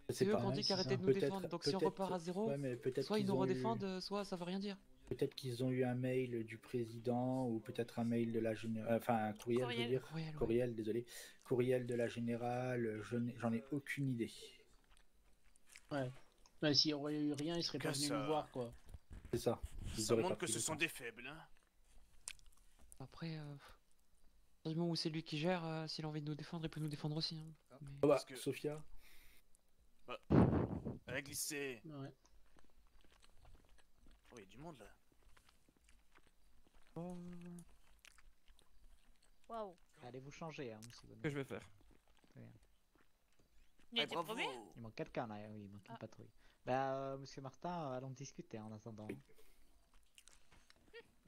Speaker 11: C'est
Speaker 4: eux qui ont dit qu'arrêter de nous défendre, donc si on repart à zéro, soit ils nous redéfendent, soit ça veut rien dire.
Speaker 11: Peut-être qu'ils ont eu un mail du président ou peut-être un mail de la générale, enfin un courriel, je veux dire. Courriel, désolé. Courriel de la générale, j'en ai aucune idée.
Speaker 15: Ouais. Mais s'il n'y aurait eu rien, ils seraient pas venus nous voir, quoi.
Speaker 11: C'est ça.
Speaker 2: Ça montre que ce sont des faibles, hein.
Speaker 4: Après, du moment où c'est lui qui gère, s'il a envie de nous défendre, il peut nous défendre aussi. Hein. Mais...
Speaker 11: Oh bah, Sophia.
Speaker 2: Bah, elle a glissé.
Speaker 15: Ouais.
Speaker 2: Oh, il y a du monde là.
Speaker 20: Waouh. Allez vous changer, hein, monsieur.
Speaker 3: Que je vais faire.
Speaker 1: Il a été promu.
Speaker 20: Il manque quelqu'un là, oui, il manque une patrouille. Bah, monsieur Martin, allons discuter en attendant.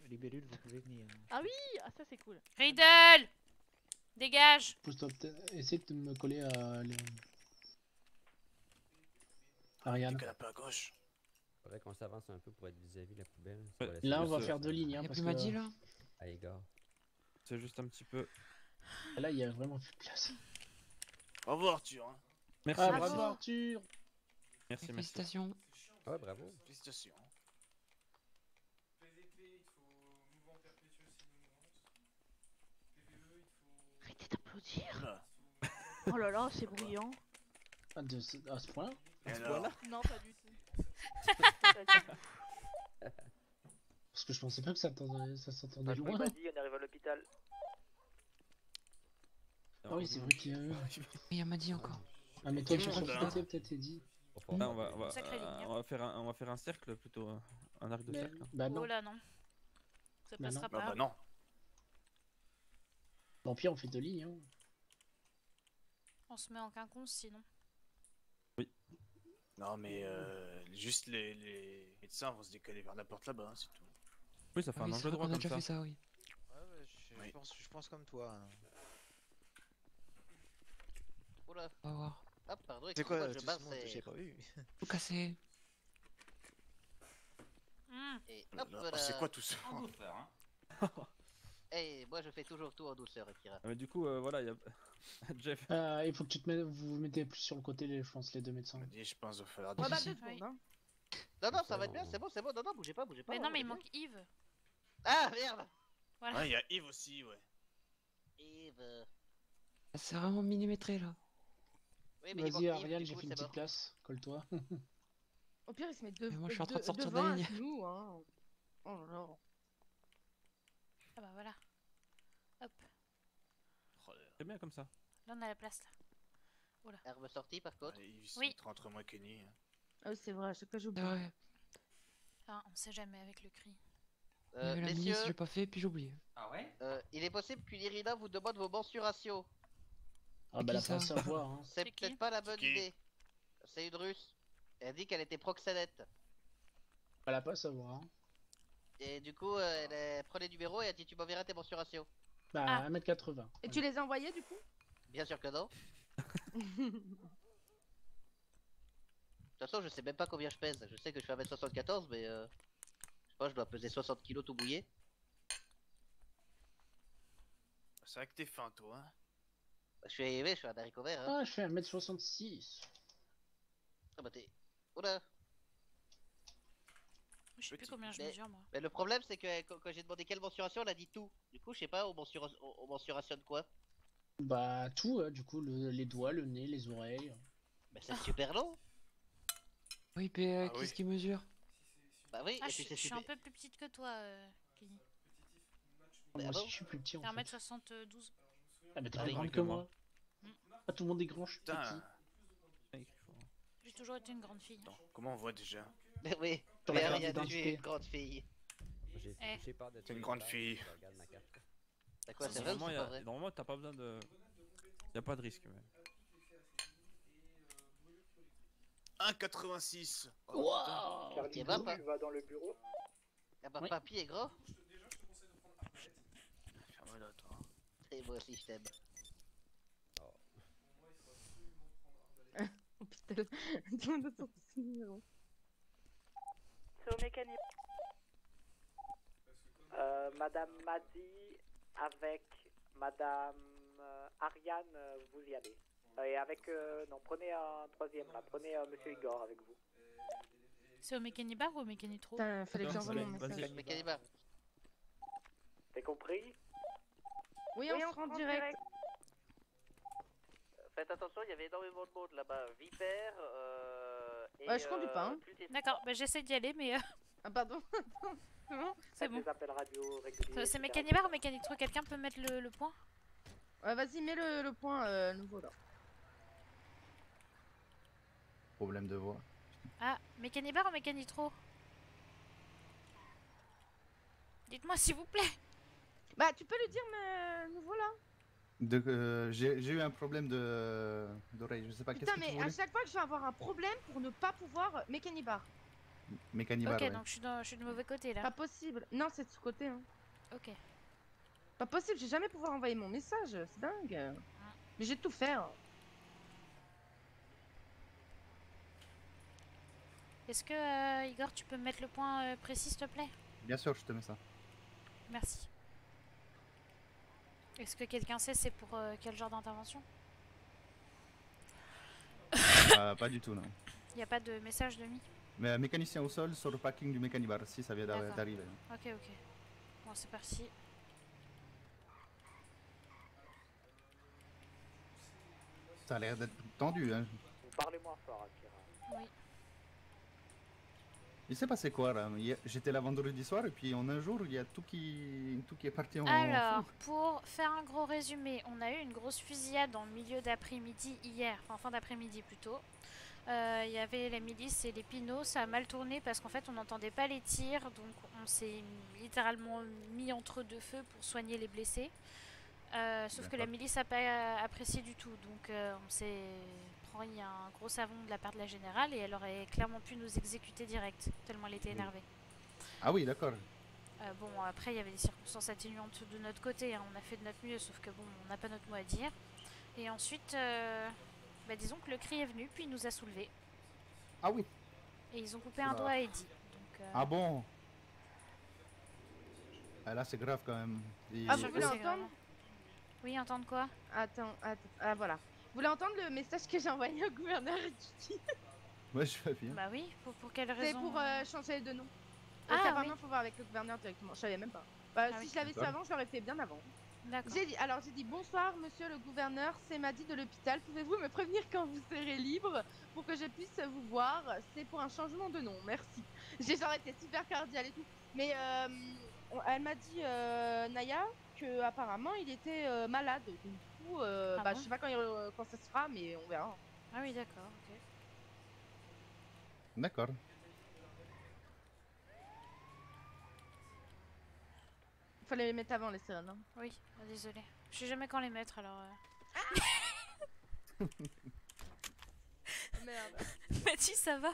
Speaker 20: Libellule, vous pouvez venir.
Speaker 6: Ah oui, ah ça c'est cool.
Speaker 1: Riddle, dégage.
Speaker 15: Pousse-toi, essaye de me coller à Ariane.
Speaker 2: Un peu à gauche.
Speaker 22: Faudrait qu'on s'avance un peu pour être vis-à-vis de la poubelle.
Speaker 15: Là, on va faire 2 lignes. Hein,
Speaker 4: parce que... dit là.
Speaker 22: Allez, gars.
Speaker 3: C'est juste un petit peu.
Speaker 15: Là, il y a vraiment plus de place.
Speaker 2: Au revoir, Arthur. Hein.
Speaker 3: Merci.
Speaker 15: Ah, bravo, Arthur.
Speaker 3: Merci,
Speaker 4: félicitations.
Speaker 22: Ouais, bravo.
Speaker 2: Félicitations.
Speaker 6: Arrêtez d'applaudir. Oh là là, c'est bruyant.
Speaker 15: À ce point?
Speaker 2: À ce point-là?
Speaker 6: Non, pas du tout.
Speaker 15: Parce que je pensais pas que ça s'entendait loin.
Speaker 8: On arrive à l'hôpital.
Speaker 15: Ah oui, c'est vrai qu'il y a eu.
Speaker 4: Il y a Maddy encore.
Speaker 15: Ah, mais toi, tu peux peut-être Eddy.
Speaker 3: Là, on va faire un cercle plutôt, un arc de cercle.
Speaker 15: Bah non.
Speaker 1: Oh là non. Ça passera pas.
Speaker 2: Bah non.
Speaker 15: Bon, pire, on fait 2 lignes. Hein.
Speaker 1: On se met en quinconce sinon.
Speaker 3: Oui.
Speaker 2: Non mais juste les médecins vont se décaler vers la porte là-bas, hein, c'est tout.
Speaker 3: Oui, ça fait
Speaker 4: Ah
Speaker 3: un
Speaker 4: oui,
Speaker 3: angle
Speaker 4: c'est vrai
Speaker 3: droit
Speaker 4: qu'on a
Speaker 3: comme
Speaker 4: déjà
Speaker 3: ça.
Speaker 4: fait ça, oui.
Speaker 17: Ouais, je pense comme toi. Hein.
Speaker 5: Oula.
Speaker 4: On va voir.
Speaker 5: Hop, pardon,
Speaker 17: C'est quoi,
Speaker 5: excusez-moi, je
Speaker 17: tout
Speaker 5: barre
Speaker 17: ce monde, j'ai pas vu.
Speaker 4: Faut casser.
Speaker 5: Et hop
Speaker 2: Oh,
Speaker 5: là.
Speaker 2: c'est quoi tout ça?
Speaker 18: En douceur, hein.
Speaker 5: Eh, moi je fais toujours tout en douceur, Akira.
Speaker 3: Ah, mais du coup, voilà, il y a. Jeff.
Speaker 15: Il faut que tu te mettes, vous vous mettez plus sur le côté, je pense, les deux médecins.
Speaker 2: Je pense qu'il va falloir
Speaker 13: Ouais, bah,
Speaker 2: des
Speaker 13: 2 secondes, hein.
Speaker 5: Non, non, ça va être bien, c'est bon, non, non, bougez pas, bougez pas.
Speaker 1: Mais
Speaker 5: on
Speaker 1: non, mais
Speaker 5: est
Speaker 1: il
Speaker 5: bien.
Speaker 1: manque Yves.
Speaker 5: Ah merde.
Speaker 1: Voilà.
Speaker 2: Ouais, il y a Yves aussi, ouais.
Speaker 5: Yves.
Speaker 4: C'est vraiment millimétré là.
Speaker 5: Oui, mais il manque
Speaker 15: Vas-y,
Speaker 5: Yves,
Speaker 15: Ariane,
Speaker 5: du
Speaker 15: j'ai
Speaker 5: coup,
Speaker 15: fait une
Speaker 5: c'est
Speaker 15: petite
Speaker 5: mort.
Speaker 15: place, colle-toi.
Speaker 13: Au pire, il se met deux,
Speaker 4: Mais moi, je suis en train de sortir de
Speaker 13: devant
Speaker 4: la
Speaker 13: à
Speaker 4: ligne.
Speaker 13: genoux, hein. Oh là là.
Speaker 1: Ah bah voilà. Hop.
Speaker 3: C'est bien comme ça.
Speaker 1: Là, on a la place, là. Oula.
Speaker 5: Herbe sortie, par contre.
Speaker 2: Il se
Speaker 1: Oui.
Speaker 2: mettra entre moi et Kenny. Hein.
Speaker 13: Ah oui, c'est vrai, à chaque fois j'oublie.
Speaker 4: C'est vrai.
Speaker 1: Ah, on sait jamais avec le cri.
Speaker 4: Il y avait la
Speaker 5: Messieurs,
Speaker 4: milice, j'ai pas fait, puis j'ai oublié.
Speaker 18: Ah ouais?
Speaker 5: il est possible qu'une Irina vous demande vos mensurations.
Speaker 15: Ah bah, la fin, savoir, hein.
Speaker 5: C'est peut-être pas la bonne idée. C'est une russe. Elle dit qu'elle était proxénète.
Speaker 15: Elle a pas à savoir, hein.
Speaker 5: Et du coup, elle prend les numéros et elle dit tu m'enverras tes mensurations.
Speaker 15: Bah, 1m80.
Speaker 13: Et tu les as envoyés du coup?
Speaker 5: Bien sûr que non. De toute façon, je sais même pas combien je pèse. Je sais que je fais 1m74, mais je sais pas, je dois peser 60 kilos tout mouillé.
Speaker 2: C'est vrai que t'es fin, toi. Hein.
Speaker 5: Bah, je suis un haricot vert. Hein.
Speaker 15: Ah, je fais 1m66.
Speaker 5: Ah bah t'es... Oula.
Speaker 1: Je sais plus combien je mesure, moi.
Speaker 5: Mais le problème, c'est que quand j'ai demandé quelle mensuration, elle a dit tout. Du coup, je sais pas, on mensurationne quoi?
Speaker 15: Bah, tout, du coup, les doigts, le nez, les oreilles.
Speaker 5: Mais c'est super long.
Speaker 4: Oui, mais qu'est-ce qu'il mesure?
Speaker 5: Bah oui,
Speaker 1: Ah,
Speaker 5: et
Speaker 1: je
Speaker 5: puis c'est
Speaker 1: suis un
Speaker 5: super...
Speaker 1: peu plus petite que toi, Kenny.
Speaker 15: Moi aussi, je suis plus petit, en
Speaker 1: T'es
Speaker 15: fait.
Speaker 1: 1m72.
Speaker 15: Ah, mais t'es
Speaker 5: Ah,
Speaker 15: plus
Speaker 5: oui,
Speaker 15: grande
Speaker 5: que
Speaker 15: que
Speaker 5: moi.
Speaker 15: moi. Ah, tout le monde est grand, je suis
Speaker 2: Putain.
Speaker 15: petit.
Speaker 1: J'ai toujours été une grande fille.
Speaker 2: Comment on voit déjà?
Speaker 5: Mais oui,
Speaker 15: Sur
Speaker 5: mais
Speaker 15: la carte
Speaker 5: Ariane, tu es
Speaker 15: d'identité.
Speaker 5: une grande fille.
Speaker 22: J'ai peur de
Speaker 2: C'est une grande fille.
Speaker 22: Je regarde ma carte.
Speaker 5: T'as quoi, c'est vrai ou
Speaker 3: Normalement,
Speaker 5: c'est
Speaker 3: y
Speaker 5: pas
Speaker 3: a...
Speaker 5: vrai?
Speaker 3: Normalement, t'as pas besoin de. Y'a pas de risque. Mais...
Speaker 2: 1,86.
Speaker 5: Wow.
Speaker 7: Carlito,
Speaker 5: Et bah,
Speaker 7: tu vas dans le bureau.
Speaker 5: Ah bah,
Speaker 15: Oui.
Speaker 5: papy est gros.
Speaker 2: Ferme-la, toi.
Speaker 5: Et moi aussi, je t'aime.
Speaker 13: Oh putain, tout le monde a sorti ce numéro.
Speaker 9: C'est au mécanique.
Speaker 8: Madame Madi avec Madame Ariane, vous y allez. Et avec, non, prenez un troisième là, prenez Monsieur Igor avec vous.
Speaker 1: C'est au Mécanibar ou au Mécanitro?
Speaker 13: Putain, fallait que j'envoie mon
Speaker 3: Vas-y.
Speaker 13: message.
Speaker 5: Mécanibar.
Speaker 8: T'as compris?
Speaker 13: Oui, on se rend direct.
Speaker 5: Faites attention, il y avait énormément de monde là-bas. Vipère, et...
Speaker 13: Ouais, je conduis pas, hein.
Speaker 1: D'accord, bah j'essaie d'y aller, mais...
Speaker 13: Ah pardon, attends, c'est bon?
Speaker 1: C'est bon.
Speaker 8: Des appels radio réguliers.
Speaker 1: C'est Mécanibar ou Mécanitro? Quelqu'un peut mettre le point?
Speaker 13: Ouais, vas-y, mets le point nouveau là.
Speaker 21: Problème de voix.
Speaker 1: Ah, Mécanibar ou Mécanitro? Dites-moi s'il vous plaît.
Speaker 13: Bah, tu peux lui dire, mais nouveau là.
Speaker 21: J'ai eu un problème d'oreille, je sais pas qu'est-ce
Speaker 13: Putain,
Speaker 21: que tu
Speaker 13: mais à
Speaker 21: voulais.
Speaker 13: chaque fois que je vais avoir un problème pour ne pas pouvoir Mécanibar.
Speaker 21: Mécanibar,
Speaker 1: Ok,
Speaker 21: ouais.
Speaker 1: donc je suis du mauvais côté là.
Speaker 13: Pas possible. Non, c'est de ce côté, hein.
Speaker 1: Ok.
Speaker 13: Pas possible, j'ai jamais pouvoir envoyer mon message, c'est dingue. Mais j'ai tout faire.
Speaker 1: Est-ce que, Igor, tu peux me mettre le point précis, s'il te plaît?
Speaker 21: Bien sûr, je te mets ça.
Speaker 1: Merci. Est-ce que quelqu'un sait c'est pour quel genre d'intervention?
Speaker 21: Pas du tout, non.
Speaker 1: Il n'y a pas de message de mi?
Speaker 21: Mais mécanicien au sol sur le parking du Mécanibar, si ça vient
Speaker 1: D'accord.
Speaker 21: d'arriver.
Speaker 1: Ok, ok. Bon, c'est parti.
Speaker 21: Ça a l'air d'être tendu, hein.
Speaker 8: Vous parlez moins fort, Akira.
Speaker 1: Oui.
Speaker 21: Il s'est passé quoi là? J'étais là vendredi soir et puis en un jour il y a tout qui est parti en
Speaker 1: Alors,
Speaker 21: fou.
Speaker 1: pour faire un gros résumé, on a eu une grosse fusillade en milieu d'après-midi hier, enfin fin d'après-midi plutôt. Il y avait la milice et les pinots, ça a mal tourné parce qu'en fait on n'entendait pas les tirs, donc on s'est littéralement mis entre deux feux pour soigner les blessés. Sauf que la milice n'a pas apprécié du tout, donc on s'est pris un gros savon de la part de la générale et elle aurait clairement pu nous exécuter direct, tellement elle était énervée.
Speaker 21: Ah oui, d'accord.
Speaker 1: Bon, après, il y avait des circonstances atténuantes de notre côté, hein. On a fait de notre mieux, sauf que bon, on n'a pas notre mot à dire. Et ensuite, bah, disons que le cri est venu, puis il nous a soulevés.
Speaker 21: Ah oui.
Speaker 1: Et ils ont coupé un doigt à Eddie. Donc,
Speaker 21: Ah bon? Ah, là, c'est grave quand même.
Speaker 13: Ah, vous voulez entendre?
Speaker 1: Oui, entendre quoi?
Speaker 13: Attends, ah voilà. Vous voulez entendre le message que j'ai envoyé au gouverneur Kiki?
Speaker 21: Ouais, je vais bien.
Speaker 1: Bah oui, pour quelle raison?
Speaker 13: C'est pour changer de nom.
Speaker 1: Ah,
Speaker 13: apparemment,
Speaker 1: oui.
Speaker 13: faut voir avec le gouverneur directement. Je savais même pas. Si
Speaker 1: oui.
Speaker 13: je l'avais su avant, je l'aurais fait bien avant.
Speaker 1: D'accord.
Speaker 13: J'ai dit bonsoir, monsieur le gouverneur, c'est Maddy de l'hôpital. Pouvez-vous me prévenir quand vous serez libre pour que je puisse vous voir? C'est pour un changement de nom, merci. J'ai genre été super cordiale et tout. Mais elle m'a dit, Naya, que apparemment il était malade. Donc, du coup, bah,
Speaker 1: bon?
Speaker 13: je sais pas quand ça se fera, mais on verra.
Speaker 1: Ah oui, d'accord, ok.
Speaker 21: D'accord.
Speaker 13: Fallait les mettre avant les sirènes. Hein.
Speaker 1: Oui, désolé. Je sais jamais quand les mettre alors.
Speaker 13: Merde.
Speaker 1: Mathis, ça va?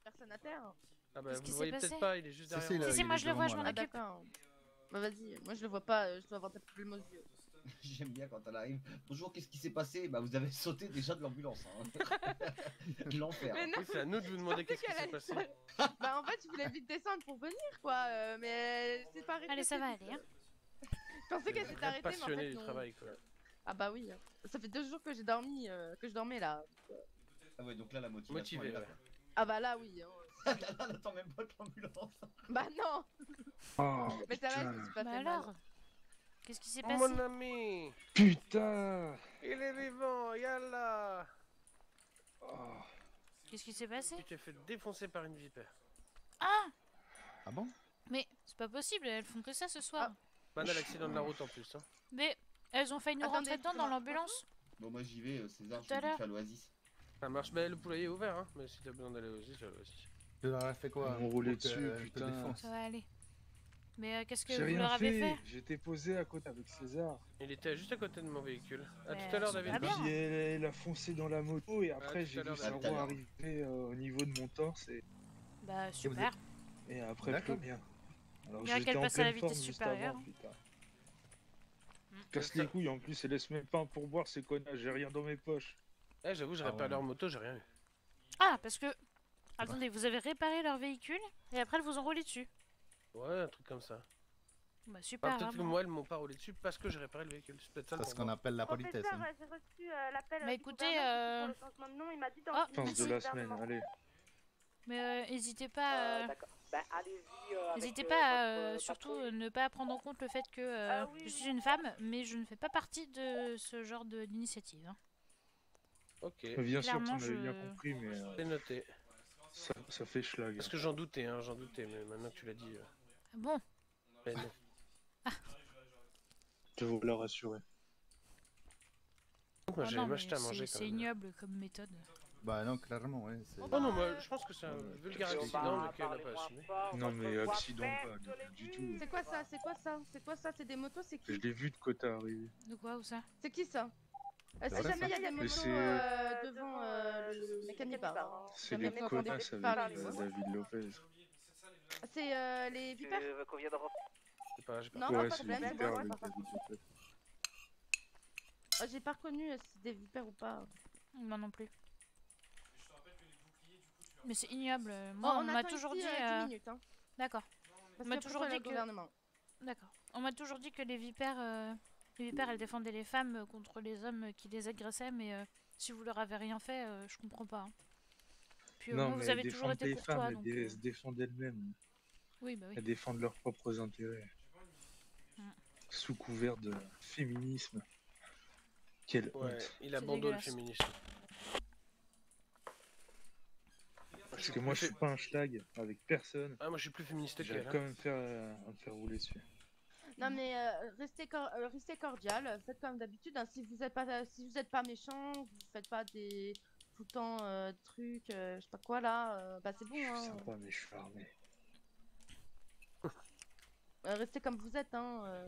Speaker 13: Personne à terre.
Speaker 10: Ah bah
Speaker 1: Qu'est-ce
Speaker 10: vous
Speaker 1: qui
Speaker 10: le voyez
Speaker 1: s'est
Speaker 10: peut-être
Speaker 1: passé?
Speaker 10: pas, il est juste derrière.
Speaker 1: Si, moi je le vois, je m'en
Speaker 13: Ah
Speaker 1: occupe.
Speaker 13: d'accord. Bah vas-y, moi je le vois pas, je dois avoir ta plume aux yeux.
Speaker 18: J'aime bien quand elle arrive. Bonjour, qu'est-ce qui s'est passé? Bah vous avez sauté déjà de l'ambulance. Hein. L'enfer.
Speaker 13: Mais non,
Speaker 10: Oui, c'est à nous de vous demander qu'est-ce qui s'est passé.
Speaker 13: Bah en fait je voulais vite descendre pour venir quoi, mais c'est pas arrêté.
Speaker 1: Allez, ça va aller. Hein.
Speaker 13: Je pensais qu'elle s'était arrêtée mais en
Speaker 10: Passionné
Speaker 13: fait
Speaker 10: du
Speaker 13: non.
Speaker 10: travail quoi.
Speaker 13: Ah bah oui, ça fait 2 jours que j'ai dormi, que je dormais là.
Speaker 18: Ah ouais, donc là la motivation.
Speaker 10: Motivé,
Speaker 18: elle est là,
Speaker 10: ouais.
Speaker 18: quoi.
Speaker 13: Ah bah là oui.
Speaker 18: Là, elle attend même pas de l'ambulance.
Speaker 13: Bah non.
Speaker 19: Oh,
Speaker 13: Mais ça va, je me suis pas
Speaker 1: Bah
Speaker 13: fait
Speaker 1: alors
Speaker 13: mal.
Speaker 1: Qu'est-ce qui s'est passé?
Speaker 10: Mon ami,
Speaker 19: putain!
Speaker 10: il est vivant, yalla.
Speaker 1: Qu'est-ce qui s'est passé?
Speaker 10: Tu t'es fait défoncer par une vipère.
Speaker 1: Ah!
Speaker 21: Ah bon?
Speaker 1: Mais c'est pas possible, elles font que ça ce soir.
Speaker 10: Banal accident de la route en plus. Hein.
Speaker 1: Mais elles ont failli nous rentrer dedans dans l'ambulance.
Speaker 18: Bon, moi j'y vais, César, je
Speaker 1: Tout à
Speaker 18: vais
Speaker 1: l'heure.
Speaker 18: vite faire l'oasis.
Speaker 10: Ça marche, mais le poulailler est ouvert, hein. Mais si t'as besoin d'aller aussi, ça va aussi.
Speaker 21: Tu leur as fait quoi?
Speaker 19: On roulait
Speaker 21: Pour que,
Speaker 19: dessus,
Speaker 21: elle te
Speaker 19: putain.
Speaker 21: défonce.
Speaker 1: Ça va aller. Mais qu'est-ce que
Speaker 19: J'ai
Speaker 1: vous
Speaker 19: rien
Speaker 1: leur avez fait?
Speaker 19: J'étais posé à côté avec César.
Speaker 10: Il était juste à côté de mon véhicule. À
Speaker 1: Mais
Speaker 10: tout à l'heure,
Speaker 1: c'est
Speaker 10: David.
Speaker 1: pas bien.
Speaker 19: Puis elle a foncé dans la moto et après
Speaker 10: tout à
Speaker 19: j'ai
Speaker 10: l'heure,
Speaker 19: vu
Speaker 10: David.
Speaker 19: sa roue arriver au niveau de mon torse
Speaker 1: Bah super.
Speaker 19: et après
Speaker 21: D'accord.
Speaker 19: plus rien. Alors
Speaker 1: Bien
Speaker 19: j'étais
Speaker 1: qu'elle
Speaker 19: en
Speaker 1: passe à la
Speaker 19: pleine forme
Speaker 1: vitesse
Speaker 19: juste
Speaker 1: supérieure.
Speaker 19: avant, putain. Casse les couilles en plus, elle laisse même pas un pourboire ces connards, j'ai rien dans mes poches.
Speaker 10: Eh, j'avoue, j'ai réparé leur moto, j'ai rien eu.
Speaker 1: Ah, parce que... Attendez, vous avez réparé leur véhicule et après elles vous ont roulé dessus.
Speaker 10: Ouais, un truc comme ça.
Speaker 1: Bah super.
Speaker 10: Peut-être
Speaker 1: hein,
Speaker 10: que moi, elles m'ont pas roulé dessus parce que j'ai réparé le véhicule. C'est peut-être ça le
Speaker 21: C'est ce qu'on
Speaker 10: pourboire.
Speaker 21: appelle la politesse.
Speaker 9: Professeur,
Speaker 21: Hein.
Speaker 9: j'ai reçu l'appel
Speaker 1: Bah
Speaker 9: du
Speaker 1: écoutez,
Speaker 9: gouverneur pour le changement de nom. Il m'a dit dans
Speaker 1: Ah,
Speaker 9: une
Speaker 19: Fin
Speaker 9: minute,
Speaker 19: de la
Speaker 9: le
Speaker 19: semaine,
Speaker 9: gouvernement.
Speaker 19: allez.
Speaker 1: Mais n'hésitez pas...
Speaker 8: D'accord. Bah allez-y.
Speaker 1: N'hésitez pas à surtout ne pas prendre en compte le fait que
Speaker 9: oui,
Speaker 1: je suis une femme, mais je ne fais pas partie de ce genre d'initiative. Hein.
Speaker 10: Ok.
Speaker 19: Bien sûr,
Speaker 1: Clairement,
Speaker 19: tu m'avais bien
Speaker 1: je-
Speaker 19: compris, mais
Speaker 10: C'est noté.
Speaker 19: ça fait schlag.
Speaker 10: Parce que j'en doutais, mais maintenant que tu l'as dit.
Speaker 1: Ah bon?
Speaker 10: Mais non.
Speaker 19: Je vous le rassurer.
Speaker 10: Moi,
Speaker 1: Ah
Speaker 10: j'ai
Speaker 1: non, mais
Speaker 10: acheté à manger quand
Speaker 1: c'est
Speaker 10: même.
Speaker 1: ignoble comme méthode.
Speaker 21: Bah non, clairement, ouais. c'est-
Speaker 10: Oh non, moi je pense que c'est un vulgaire accident, mais qu'elle n'a pas assumé.
Speaker 19: Non mais accident pas du tout.
Speaker 13: C'est quoi ça? C'est quoi ça? C'est quoi ça? C'est des motos? C'est
Speaker 19: Je
Speaker 13: qui?
Speaker 19: l'ai vu de côté arriver.
Speaker 1: De quoi ou ça?
Speaker 13: C'est qui ça? Si
Speaker 19: vrai,
Speaker 13: jamais il y a
Speaker 19: ça
Speaker 13: des
Speaker 19: Mais
Speaker 13: motos
Speaker 19: c'est-
Speaker 13: devant le mécanique bar. hein.
Speaker 19: C'est
Speaker 13: Jamais
Speaker 19: les
Speaker 13: vous entendez
Speaker 19: connasses avec
Speaker 13: parler.
Speaker 19: David Lopez.
Speaker 13: C'est les vipères?
Speaker 8: Qu'on vient de rentrer.
Speaker 10: C'est pas, j'ai pas.
Speaker 13: Non,
Speaker 19: Ouais,
Speaker 13: pas de
Speaker 19: c'est les
Speaker 13: problème, c'est
Speaker 19: vipères
Speaker 13: moi.
Speaker 19: avec David Lopez.
Speaker 13: J'ai pas reconnu si c'est des vipères ou pas.
Speaker 1: Moi non plus. Mais c'est ignoble. Moi, on m'a
Speaker 13: attend
Speaker 1: toujours
Speaker 13: ici,
Speaker 1: dit...
Speaker 13: 10 minutes. Hein,
Speaker 1: D'accord.
Speaker 13: parce
Speaker 1: On m'a
Speaker 13: qu'il y a
Speaker 1: toujours
Speaker 13: pas
Speaker 1: dit
Speaker 13: le
Speaker 1: que...
Speaker 13: gouvernement.
Speaker 1: D'accord. On m'a toujours dit que les vipères, elles défendaient les femmes contre les hommes qui les agressaient, mais si vous leur avez rien fait, je comprends pas. Hein. Puis
Speaker 19: Non
Speaker 1: moi,
Speaker 19: mais
Speaker 1: vous avez
Speaker 19: elles
Speaker 1: toujours
Speaker 19: défendent
Speaker 1: été
Speaker 19: les
Speaker 1: courtois,
Speaker 19: femmes,
Speaker 1: donc...
Speaker 19: elles se défendent elles-mêmes.
Speaker 1: Oui, bah oui.
Speaker 19: Elles défendent leurs propres intérêts. Sous couvert de féminisme. Quelle
Speaker 10: Ouais,
Speaker 19: honte.
Speaker 10: il abandonne le féminisme.
Speaker 19: Parce que moi je suis pas un schlag avec personne.
Speaker 10: Ah, moi je suis plus féministe qu'elle.
Speaker 19: J'arrive
Speaker 10: Hein.
Speaker 19: quand même à me faire rouler dessus.
Speaker 13: Non mais restez cordial, faites comme d'habitude. Hein, si vous êtes pas méchant, vous faites pas des tout le temps trucs, je sais pas quoi là, bah c'est bon.
Speaker 19: Je suis
Speaker 13: Hein.
Speaker 19: sympa mais je suis armé.
Speaker 13: Restez comme vous êtes. Hein,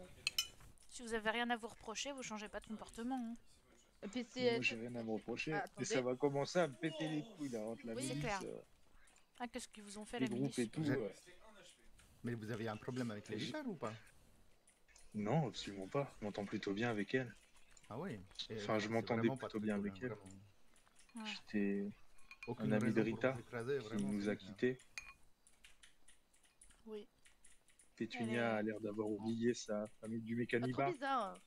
Speaker 1: Si vous avez rien à vous reprocher, vous changez pas de comportement. Hein.
Speaker 13: Et puis
Speaker 19: Moi j'ai rien à me reprocher.
Speaker 13: Ah,
Speaker 19: Mais ça
Speaker 13: attendez.
Speaker 19: va commencer à me péter les couilles là entre la
Speaker 13: Oui, c'est
Speaker 19: milice.
Speaker 13: clair.
Speaker 1: Ah, qu'est-ce qu'ils vous ont fait
Speaker 21: les
Speaker 1: la
Speaker 21: groupes
Speaker 1: milice?
Speaker 21: et tout. Mais vous avez un problème avec les chars ou pas?
Speaker 19: Non, absolument pas. Je m'entends plutôt bien avec elle.
Speaker 21: Ah oui.
Speaker 19: Enfin, je m'entendais plutôt bien avec elle. J'étais un ami de Rita qui nous a quittés.
Speaker 6: Oui.
Speaker 19: Pétunia a l'air d'avoir oublié sa famille du
Speaker 13: Trop
Speaker 19: Mécanibar.
Speaker 13: bizarre.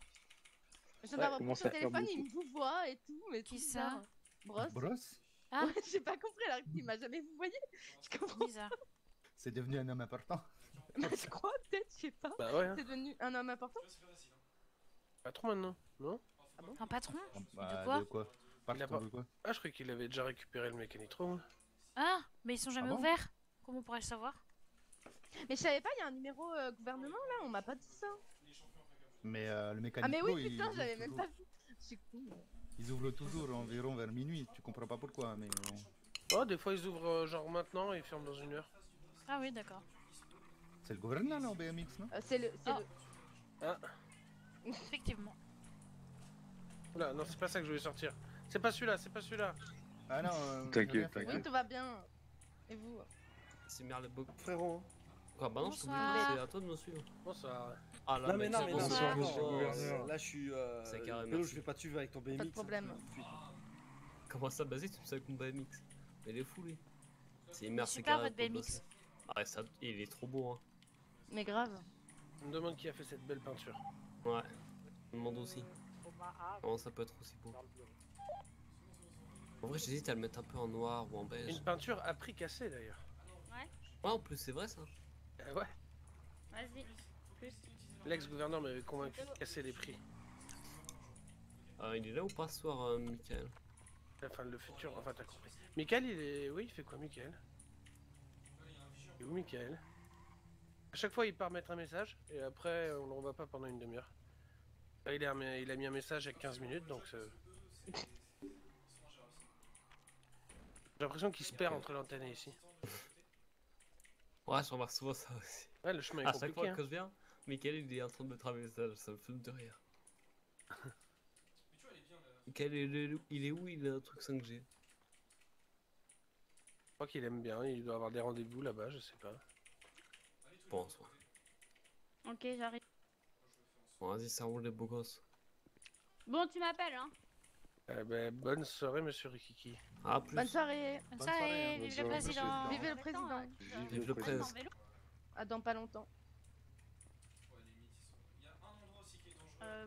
Speaker 13: Je viens
Speaker 19: Ouais,
Speaker 13: d'avoir
Speaker 19: commence
Speaker 13: son
Speaker 19: à faire
Speaker 13: téléphone, il
Speaker 19: beaucoup.
Speaker 13: me vous voit et tout, mais
Speaker 1: Qui
Speaker 13: trop
Speaker 1: ça?
Speaker 13: bizarre. Brosse.
Speaker 21: Brosse?
Speaker 1: Ah.
Speaker 13: Ouais, j'ai pas compris alors qu'il m'a jamais vous voyez. Je comprends.
Speaker 1: Bizarre.
Speaker 21: C'est devenu un homme important.
Speaker 13: Bah, je crois peut-être, je sais pas.
Speaker 2: Bah ouais, hein.
Speaker 13: C'est devenu un homme important.
Speaker 2: Patron maintenant, non?
Speaker 13: Ah bon?
Speaker 1: Un patron?
Speaker 21: Bah,
Speaker 1: De quoi?
Speaker 21: de quoi?
Speaker 2: Il a pas... Ah, je croyais qu'il avait déjà récupéré le mécanitro.
Speaker 1: Ah, mais ils sont jamais
Speaker 21: bon
Speaker 1: ouverts. Comment pourrais-je savoir?
Speaker 13: Mais je savais pas, il y a un numéro gouvernement là, on m'a pas dit ça.
Speaker 21: Mais le mécanicro,
Speaker 13: Ah mais oui,
Speaker 21: il
Speaker 13: putain,
Speaker 21: ouvre
Speaker 13: j'avais même
Speaker 21: toujours.
Speaker 13: pas vu. Je suis con.
Speaker 21: Ils ouvrent toujours environ vers minuit. Tu comprends pas pourquoi, mais.
Speaker 2: Oh, des fois ils ouvrent genre maintenant et ils ferment dans 1 heure.
Speaker 1: Ah oui, d'accord.
Speaker 21: C'est le gouverneur là en BMX, non?
Speaker 13: C'est le.
Speaker 1: Oh.
Speaker 2: Ah,
Speaker 1: Effectivement.
Speaker 2: oula, non, c'est pas ça que je voulais sortir. C'est pas celui-là, c'est pas celui-là.
Speaker 21: Ah non,
Speaker 19: T'inquiète,
Speaker 13: Oui,
Speaker 19: t'inquiète.
Speaker 13: tout va bien. Et vous?
Speaker 22: C'est Merlebeau.
Speaker 2: Frérot.
Speaker 22: Quoi, bah non, je t'oublie,
Speaker 1: Bonsoir.
Speaker 22: c'est à toi de me suivre.
Speaker 2: Bonsoir.
Speaker 22: Ah là,
Speaker 12: Non mais non, mais non,
Speaker 22: bonsoir,
Speaker 12: non,
Speaker 22: bonsoir.
Speaker 12: là je suis...
Speaker 22: C'est carré,
Speaker 12: Vélo,
Speaker 22: merci.
Speaker 12: je vais pas te suivre avec ton BMX.
Speaker 13: Pas de problème.
Speaker 22: Comment ça, basé, tu me sais avec mon BMX? Mais il est fou, lui. C'est immense, c'est
Speaker 1: Super
Speaker 22: carré
Speaker 1: votre
Speaker 22: pour
Speaker 1: BMX.
Speaker 22: bosser. Ah, ça, il est trop beau, hein.
Speaker 13: Mais grave.
Speaker 2: On me demande qui a fait cette belle peinture.
Speaker 22: Ouais, je me demande aussi. Comment ça peut être aussi beau? En vrai, j'hésite à le mettre un peu en noir ou en beige.
Speaker 2: Une peinture à prix cassé d'ailleurs.
Speaker 1: Ouais.
Speaker 22: Ouais, en plus, c'est vrai ça.
Speaker 2: Ouais.
Speaker 1: Vas-y. Plus.
Speaker 2: L'ex-gouverneur m'avait convaincu de casser les prix.
Speaker 22: Il est là ou pas ce soir, Michael?
Speaker 2: Enfin, le futur, enfin t'as compris. Michael, il est... Oui, il fait quoi, Michael? Et où, Michael? À chaque fois, il part mettre un message, et après, on le revoit pas pendant une demi-heure. Là, il a mis un message à 15 minutes, donc... J'ai l'impression qu'il se perd entre l'antenne et ici.
Speaker 22: Ouais, je remarque souvent ça aussi.
Speaker 2: Ouais, le chemin est
Speaker 22: à chaque
Speaker 2: compliqué,
Speaker 22: fois
Speaker 2: hein.
Speaker 22: que je viens, Michael il est en train de mettre un message, ça me fume de rire. Michael, il est où? Il a un truc 5G.
Speaker 2: Je crois qu'il aime bien, il doit avoir des rendez-vous là-bas, je sais pas.
Speaker 22: Je pense, ouais.
Speaker 16: Ok, j'arrive.
Speaker 22: Bon, vas-y, ça roule les beaux gosses.
Speaker 16: Bon, tu m'appelles, hein.
Speaker 2: Bonne soirée, monsieur Rikiki.
Speaker 22: À plus.
Speaker 13: Bonne soirée.
Speaker 1: Bonne soirée, vive le président.
Speaker 13: Vive le président.
Speaker 22: Vive le président.
Speaker 13: À dans pas longtemps.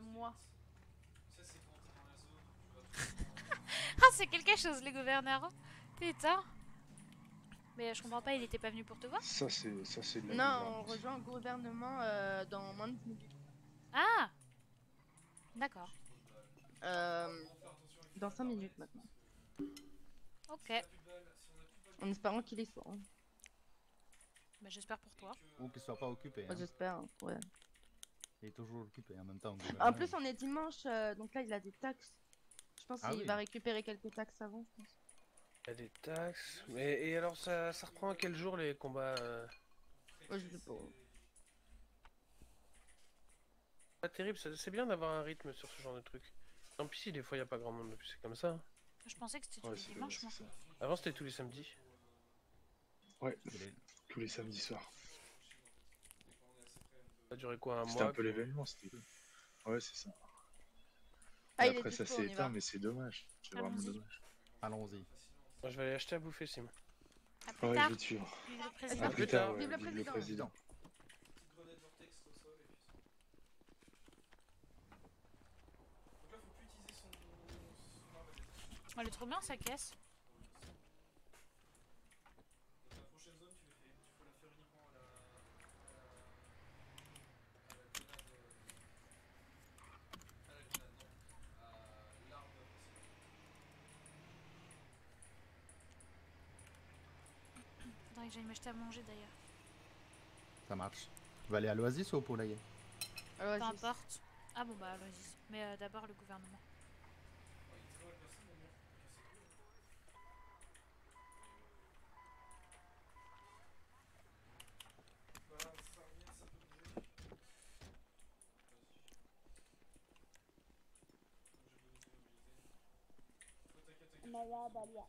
Speaker 6: Moi.
Speaker 1: Ah, c'est quelque chose, les gouverneurs. Putain. Mais je comprends pas, il était pas venu pour te voir?
Speaker 19: Ça, c'est de la
Speaker 13: Non, on rejoint le gouvernement dans moins de 10 minutes.
Speaker 1: Ah. D'accord.
Speaker 13: Dans 5 minutes maintenant.
Speaker 1: Ok.
Speaker 13: En espérant qu'il y soit. Hein.
Speaker 1: Bah, j'espère pour toi.
Speaker 21: Ou qu'il soit pas occupé.
Speaker 13: Moi,
Speaker 21: Hein.
Speaker 13: j'espère, hein, ouais.
Speaker 21: Il est toujours occupé en même temps.
Speaker 13: En plus, on est dimanche, donc là, il a des taxes. Je pense
Speaker 21: Ah
Speaker 13: qu'il
Speaker 21: oui.
Speaker 13: va récupérer quelques taxes avant, je pense.
Speaker 2: Il y a des taxes. Mais, et alors, ça reprend à quel jour les combats
Speaker 13: Ouais, je sais pas.
Speaker 2: Pas terrible, c'est bien d'avoir un rythme sur ce genre de truc. Tant pis si des fois il n'y a pas grand monde, c'est comme ça. Hein.
Speaker 1: Je pensais que c'était tous
Speaker 19: Ouais,
Speaker 1: les
Speaker 19: c'est
Speaker 1: dimanches, moi.
Speaker 19: ça.
Speaker 2: Avant c'était tous les samedis.
Speaker 19: Ouais, tous les samedis soirs.
Speaker 2: Ça a duré quoi, un
Speaker 19: C'était
Speaker 2: mois
Speaker 19: un peu l'événement, c'était. Ouais, c'est ça.
Speaker 13: Ah,
Speaker 19: Et
Speaker 13: il est
Speaker 19: après, ça
Speaker 13: dispo,
Speaker 19: s'est
Speaker 13: on y va.
Speaker 19: éteint, mais c'est dommage. C'est vraiment
Speaker 1: Allons-y.
Speaker 19: dommage.
Speaker 21: Allons-y.
Speaker 2: Moi je vais aller acheter à bouffer, Sim.
Speaker 1: À plus
Speaker 19: Ouais,
Speaker 1: tard.
Speaker 19: je vais te suivre.
Speaker 1: Vive le
Speaker 19: À
Speaker 1: président.
Speaker 19: plus tard, ouais.
Speaker 13: Vive le
Speaker 19: Vive le
Speaker 13: président.
Speaker 19: président.
Speaker 1: Elle est trop bien, sa caisse. Faudrait que j'aille m'acheter à manger d'ailleurs.
Speaker 21: Ça marche. Tu vas aller à l'Oasis ou au poulailler?
Speaker 1: Peu importe. Ah bon bah vas-y. Mais d'abord le gouvernement.
Speaker 16: Maya Dalia.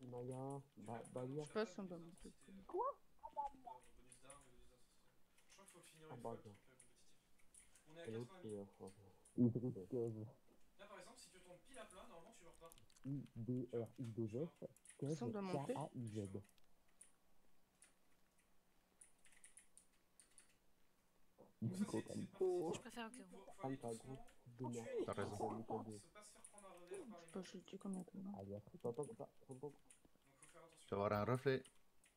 Speaker 12: Maya, Balia.
Speaker 13: Je sais pas si on doit monter.
Speaker 9: Quoi?
Speaker 12: Ah bah bien.
Speaker 10: On est à
Speaker 12: Et l'autre
Speaker 10: 80 000.
Speaker 12: c'est Idriss Kev.
Speaker 10: Là par exemple, si tu tombes pile à plat, normalement tu repars.
Speaker 12: IDRI2F, Kev,
Speaker 13: Ça, on doit monter.
Speaker 12: KAIZ. Nico Canto.
Speaker 1: Je préfère que vous.
Speaker 12: Anta Group, Dena.
Speaker 21: T'as raison.
Speaker 13: Je sais pas, je dis combien de temps.
Speaker 12: Allez, attends.
Speaker 21: Tu vas avoir un reflet.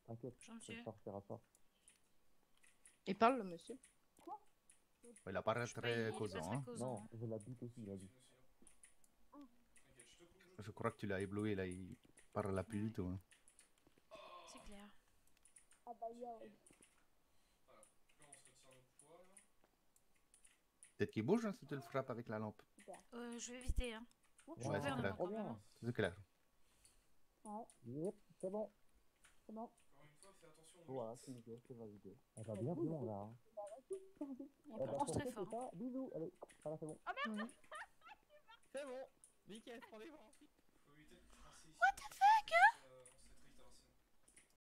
Speaker 12: T'inquiète,
Speaker 1: Gentil.
Speaker 12: ça partira pas.
Speaker 13: Il parle le monsieur.
Speaker 21: Il a pas l'air
Speaker 1: Je sais pas,
Speaker 21: très
Speaker 1: il est pas
Speaker 21: causant.
Speaker 1: très
Speaker 21: Hein.
Speaker 1: causant.
Speaker 12: Non, je l'habite aussi, il a dit.
Speaker 21: Je crois que tu l'as ébloui là, il parle là plus du tout. Hein.
Speaker 1: C'est clair.
Speaker 9: Ah bah yo.
Speaker 21: Peut-être qu'il bouge hein, si tu le frappes avec la lampe.
Speaker 1: Je vais éviter, hein. Je suis
Speaker 21: Ouais, c'est
Speaker 1: gouvernement
Speaker 21: clair.
Speaker 1: quand même. Hein.
Speaker 21: C'est clair.
Speaker 9: Ouais.
Speaker 12: Yep, c'est bon.
Speaker 9: C'est bon.
Speaker 12: Voilà, c'est nickel, c'est validé. Elle va bien bon là. Hein.
Speaker 1: Il prononce très fort. Hein.
Speaker 12: Bisous, allez, voilà, c'est bon.
Speaker 9: Oh merde.
Speaker 3: C'est bon. Nickel, prenez-moi.
Speaker 1: What the fuck, hein?